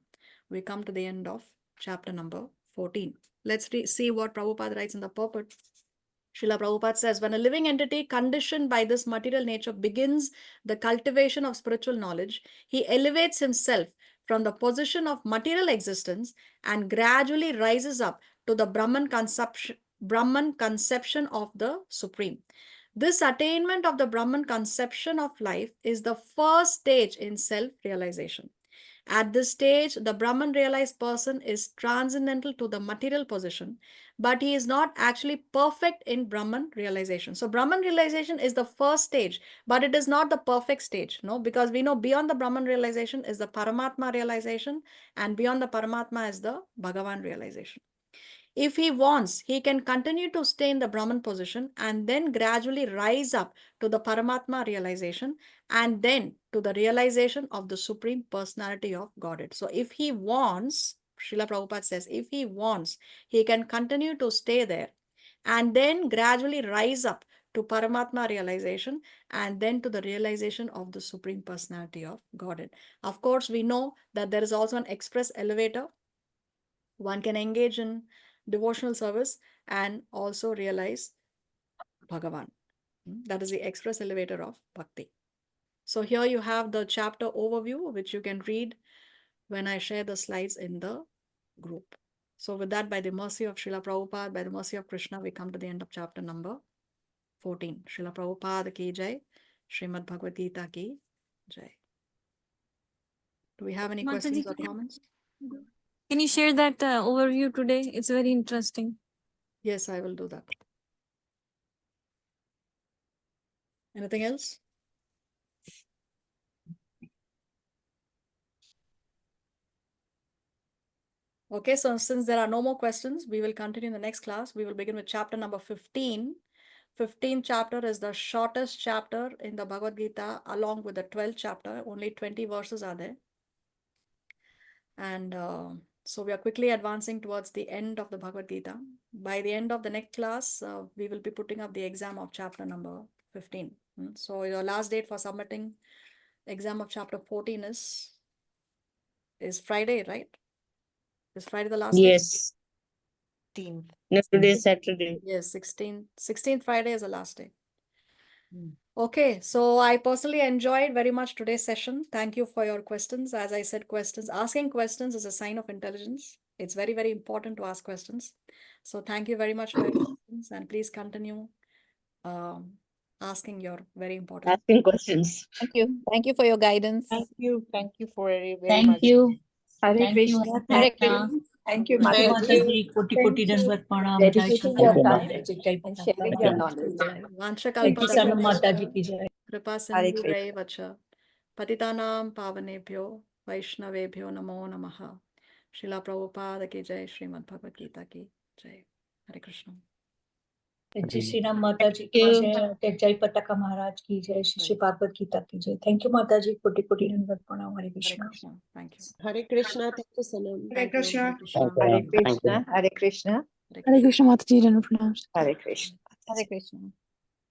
we come to the end of chapter number 14. Let's see what Prabhupada writes in the purport. Srila Prabhupada says, when a living entity conditioned by this material nature begins the cultivation of spiritual knowledge, he elevates himself from the position of material existence and gradually rises up to the Brahman conception of the Supreme. This attainment of the Brahman conception of life is the first stage in self-realization. At this stage, the Brahman realized person is transcendental to the material position, but he is not actually perfect in Brahman realization. So Brahman realization is the first stage, but it is not the perfect stage, because we know beyond the Brahman realization is the Paramatma realization, and beyond the Paramatma is the Bhagavan realization. If he wants, he can continue to stay in the Brahman position and then gradually rise up to the Paramatma realization and then to the realization of the Supreme Personality of Godhead. So if he wants, Srila Prabhupada says, if he wants, he can continue to stay there and then gradually rise up to Paramatma realization and then to the realization of the Supreme Personality of Godhead. Of course, we know that there is also an express elevator. One can engage in devotional service and also realize Bhagavan. That is the express elevator of bhakti. So here you have the chapter overview, which you can read when I share the slides in the group. So with that, by the mercy of Srila Prabhupada, by the mercy of Krishna, we come to the end of chapter number 14. Srila Prabhupada ki jai, Srimad Bhagavad Gita ki jai. Do we have any questions or comments? Can you share that overview today? It's very interesting. Yes, I will do that. Anything else? Okay, so since there are no more questions, we will continue in the next class. We will begin with chapter number 15. 15th chapter is the shortest chapter in the Bhagavad Gita, along with the 12th chapter. Only 20 verses are there. And so we are quickly advancing towards the end of the Bhagavad Gita. By the end of the next class, we will be putting up the exam of chapter number 15. So your last date for submitting exam of chapter 14 is Friday, right? Is Friday the last day? Yes. 16th. No, today is Saturday. Yes, 16th Friday is the last day. Okay, so I personally enjoyed very much today's session. Thank you for your questions. As I said, asking questions is a sign of intelligence. It's very, very important to ask questions. So thank you very much for your questions, and please continue asking your very important questions. Thank you. Thank you for your guidance. Thank you very Thank much. you. Hare Thank you, Krishna. Hare Thank you. Krishna. Thank you, Thank you, Mataji. Mataji. Koti Dandavat Pranam. Jai Dedicating Shri your Ram. knowledge Jai Jai and Pata sharing your knowledge. Thank you, Sanam Mataji ki jai. Kripa Hare sindhu Krishna. vacha patitanam pavanebhyo vaishnavebhyo namo namaha. Srila Prabhupada ki jai, Srimad Bhagavad Gita ki jai. Hare Krishna. Jai Shri Ram Mataji ki jai. Jai Jai Pataka Maharaj ki jai. Shri Bhagavad Gita ki jai. Thank you, Mataji. Koti Dandavat Pranam. Hare Hare Krishna. Krishna. Thank you. Hare Krishna. Thank you, Sanam. Hare Krishna. Hare Krishna. Hare Krishna. Hare Krishna. Hare Krishna Mataji, pranams. Hare Krishna. Hare Krishna.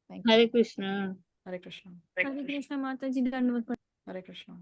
Thank you. Hare Krishna. Hare Krishna. Hare Krishna Mataji, Dandavad. Hare Krishna.